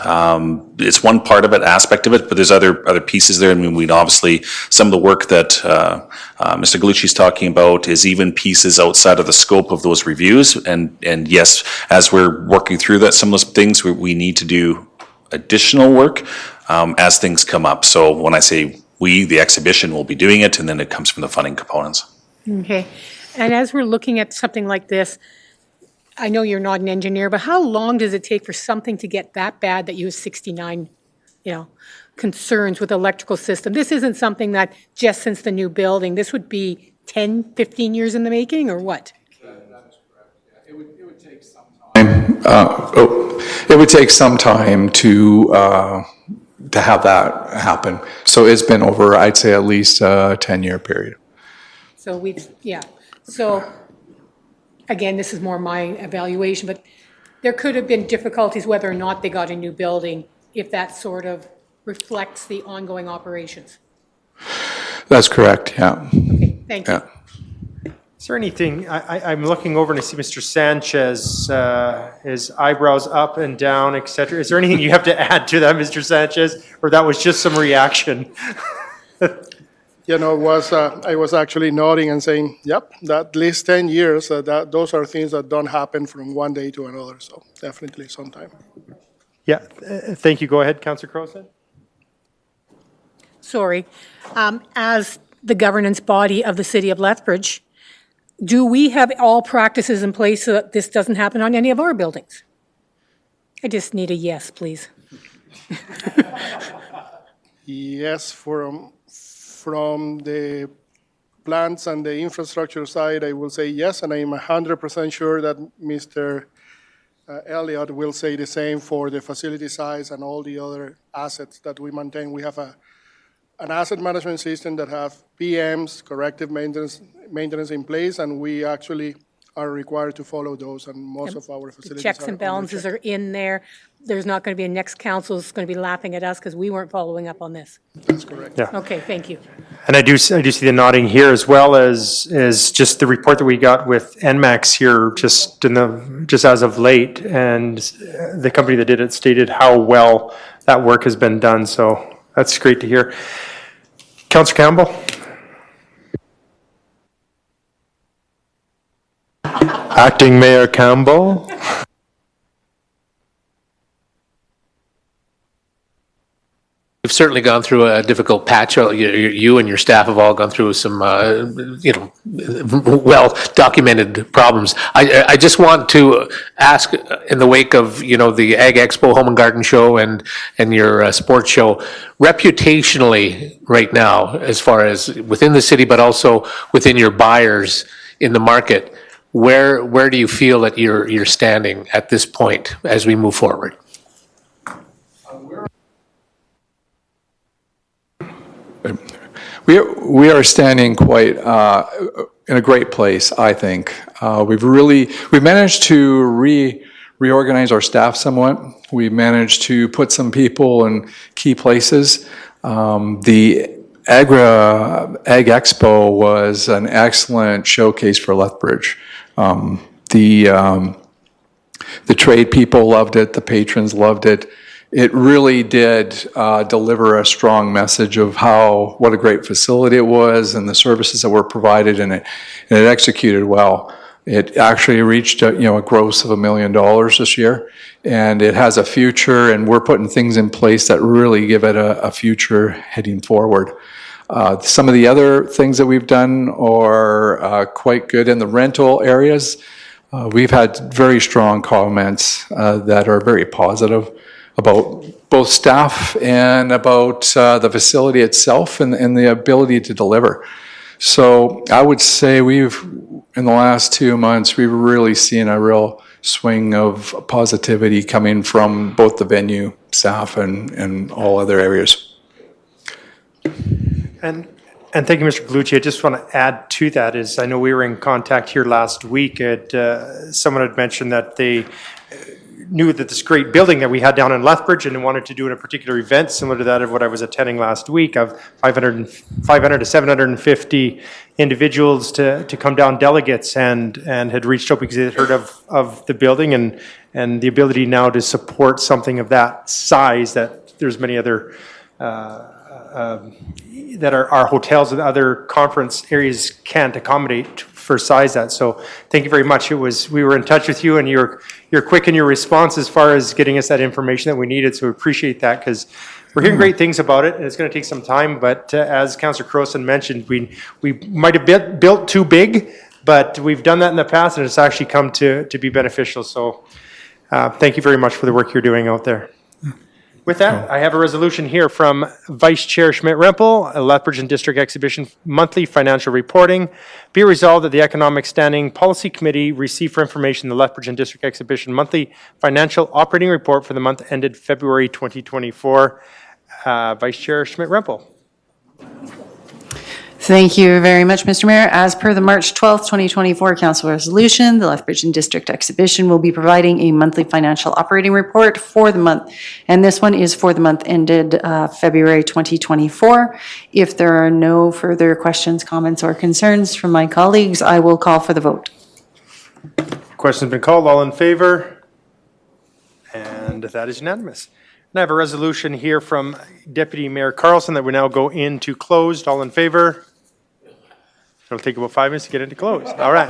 it's one part of it, aspect of it, but there's other pieces there. I mean, we'd obviously, some of the work that Mr. Galucci's talking about is even pieces outside of the scope of those reviews. And yes, as we're working through that, some of those things we need to do additional work as things come up. So when I say we, the exhibition will be doing it, and then it comes from the funding components. Okay. And as we're looking at something like this, I know you're not an engineer, but how long does it take for something to get that bad that you have 69, concerns with electrical system? This isn't something that just since the new building, this would be 10, 15 years in the making, or what? It would take some time. It would take some time to have that happen. So it's been over, I'd say, at least a 10-year period. So So again, this is more my evaluation, but there could have been difficulties whether or not they got a new building, if that sort of reflects the ongoing operations. That's correct, yeah. Okay, thank you. Is there anything, I'm looking over and I see Mr. Sanchez, his eyebrows up and down, et cetera. Is there anything you have to add to that, Mr. Sanchez, or that was just some reaction? I was actually nodding and saying, yep, that at least 10 years, those are things that don't happen from one day to another, so definitely sometime. Yeah, thank you. Go ahead, Councillor Crowson. Sorry. As the governance body of the city of Lethbridge, do we have all practices in place so that this doesn't happen on any of our buildings? I just need a yes, please. Yes, from the plants and the infrastructure side, I will say yes, and I'm 100% sure that Mr. Elliott will say the same for the facility size and all the other assets that we maintain. We have an asset management system that have PMs, corrective maintenance in place, and we actually are required to follow those, and most of our facilities Checks and balances are in there. There's not going to be a next council that's going to be laughing at us because we weren't following up on this. That's correct. Yeah. Okay, thank you. And I do see the nodding here, as well as just the report that we got with NMAX here just as of late, and the company that did it stated how well that work has been done. So that's great to hear. Councillor Campbell. Acting Mayor Campbell. We've certainly gone through a difficult patch. You and your staff have all gone through some, well-documented problems. I just want to ask, in the wake of, the Ag Expo Home and Garden Show and your sports show, reputationally right now, as far as within the city, but also within your buyers in the market, where do you feel that you're standing at this point as we move forward? We are standing quite in a great place, I think. We've managed to reorganize our staff somewhat. We've managed to put some people in key places. The Ag Expo was an excellent showcase for Lethbridge. The trade people loved it. The patrons loved it. It really did deliver a strong message of what a great facility it was and the services that were provided, and it executed well. It actually reached a gross of $1 million this year, and it has a future, and we're putting things in place that really give it a future heading forward. Some of the other things that we've done are quite good in the rental areas. We've had very strong comments that are very positive about both staff and about the facility itself and the ability to deliver. So I would say in the last 2 months, we've really seen a real swing of positivity coming from both the venue staff and all other areas. And thank you, Mr. Galucci. I just want to add to that is I know we were in contact here last week. Someone had mentioned that they knew that this great building that we had down in Lethbridge and wanted to do in a particular event similar to that of what I was attending last week of 500 to 750 individuals to come down, delegates, and had reached out because they had heard of the building and the ability now to support something of that size that there's many other that our hotels and other conference areas can't accommodate for size that. So thank you very much. We were in touch with you, and you're quick in your response as far as getting us that information that we needed. So we appreciate that because we're hearing great things about it, and it's going to take some time. But as Councillor Crowson mentioned, we might have built too big, but we've done that in the past, and it's actually come to be beneficial. So thank you very much for the work you're doing out there. With that, I have a resolution here from Vice Chair Schmidt-Rempel, Lethbridge and District Exhibition Monthly Financial Reporting. Be it resolved that the Economic Standing Policy Committee receive for information the Lethbridge and District Exhibition Monthly Financial Operating Report for the month ended February 2024. Vice Chair Schmidt-Rempel. Thank you very much, Mr. Mayor. As per the March 12th, 2024 Council Resolution, the Lethbridge and District Exhibition will be providing a monthly financial operating report for the month, and this one is for the month ended February 2024. If there are no further questions, comments, or concerns from my colleagues, I will call for the vote. Question's been called. All in favor? And that is unanimous. And I have a resolution here from Deputy Mayor Carlson that we now go into closed. All in favor? It'll take about 5 minutes to get into closed. All right.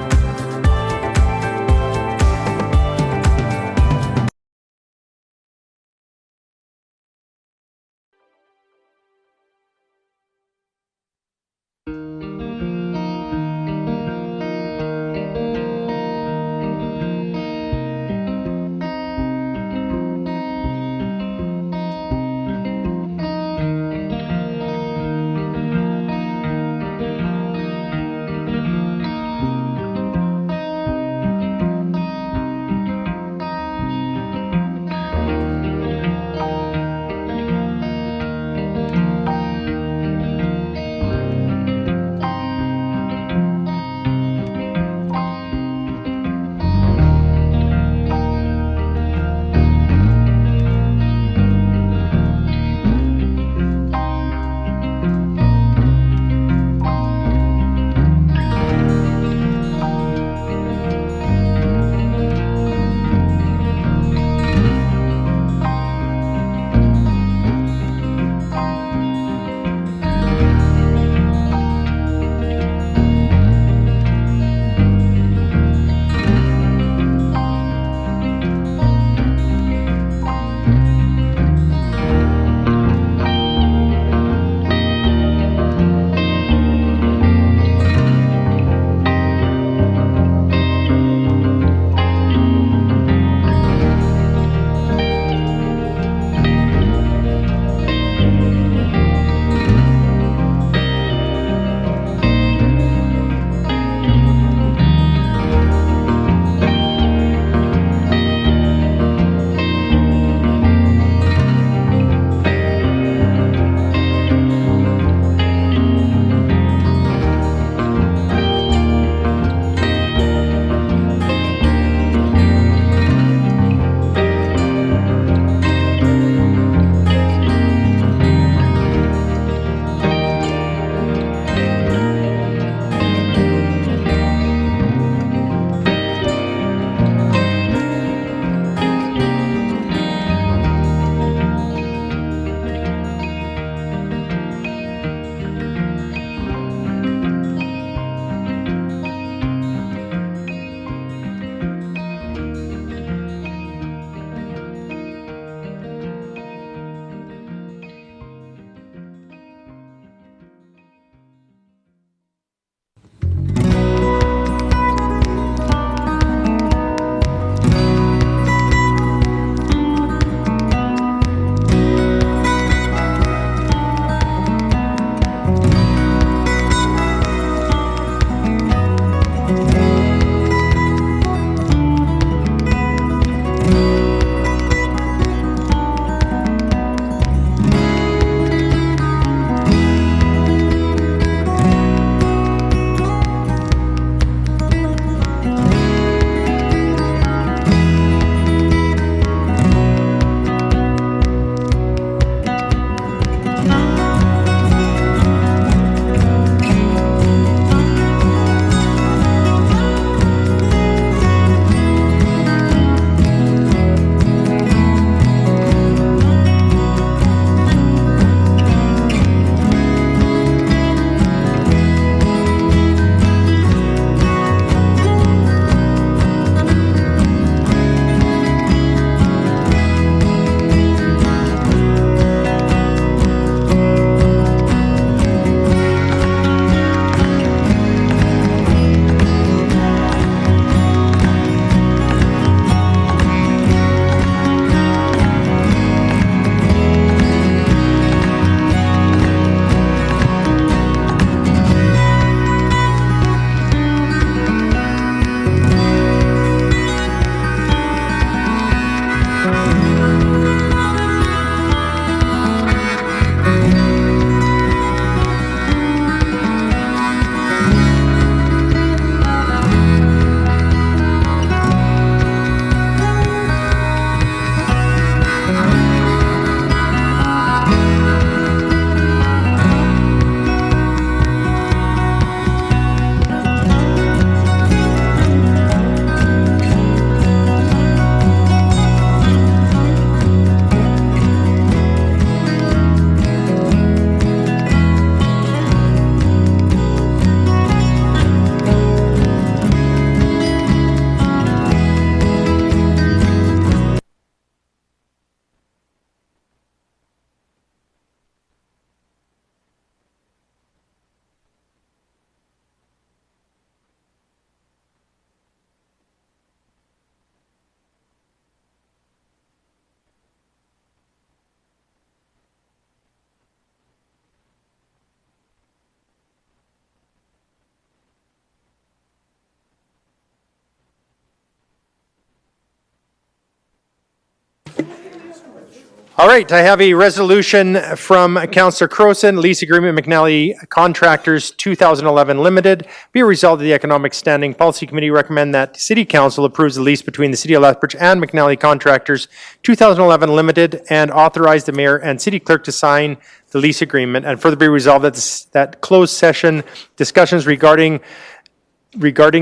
All right, I have a resolution from Councillor Croson, lease agreement McNally Contractors 2011 Limited. Be it resolved that the Economic Standing Policy Committee recommend that City Council approves the lease between the City of Lethbridge and McNally Contractors 2011 Limited and authorize the mayor and city clerk to sign the lease agreement. And further be resolved that closed session discussions regarding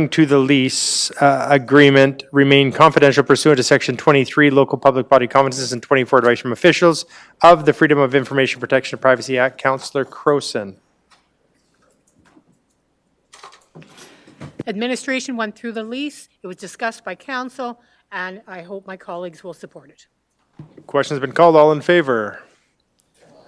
to the lease agreement remain confidential pursuant to Section 23 Local Public Body Confidences and 24 advice from officials of the Freedom of Information Protection and Privacy Act. Councillor Croson. Administration went through the lease. It was discussed by council, and I hope my colleagues will support it. Question's been called. All in favor?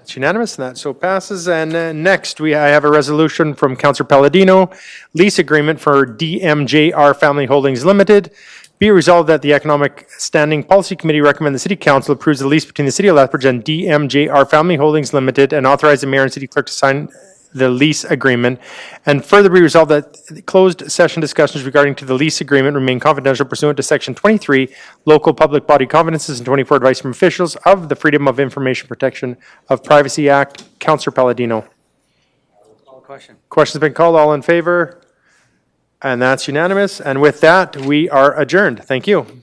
It's unanimous, and that so passes. And next, I have a resolution from Councillor Palladino, lease agreement for DMJR Family Holdings Limited. Be it resolved that the Economic Standing Policy Committee recommend the City Council approves the lease between the City of Lethbridge and DMJR Family Holdings Limited and authorize the mayor and city clerk to sign the lease agreement. And further be resolved that closed session discussions regarding to the lease agreement remain confidential pursuant to Section 23 Local Public Body Confidences and 24 advice from officials of the Freedom of Information Protection of Privacy Act. Councillor Palladino. Question. Question's been called. All in favor? And that's unanimous. And with that, we are adjourned. Thank you.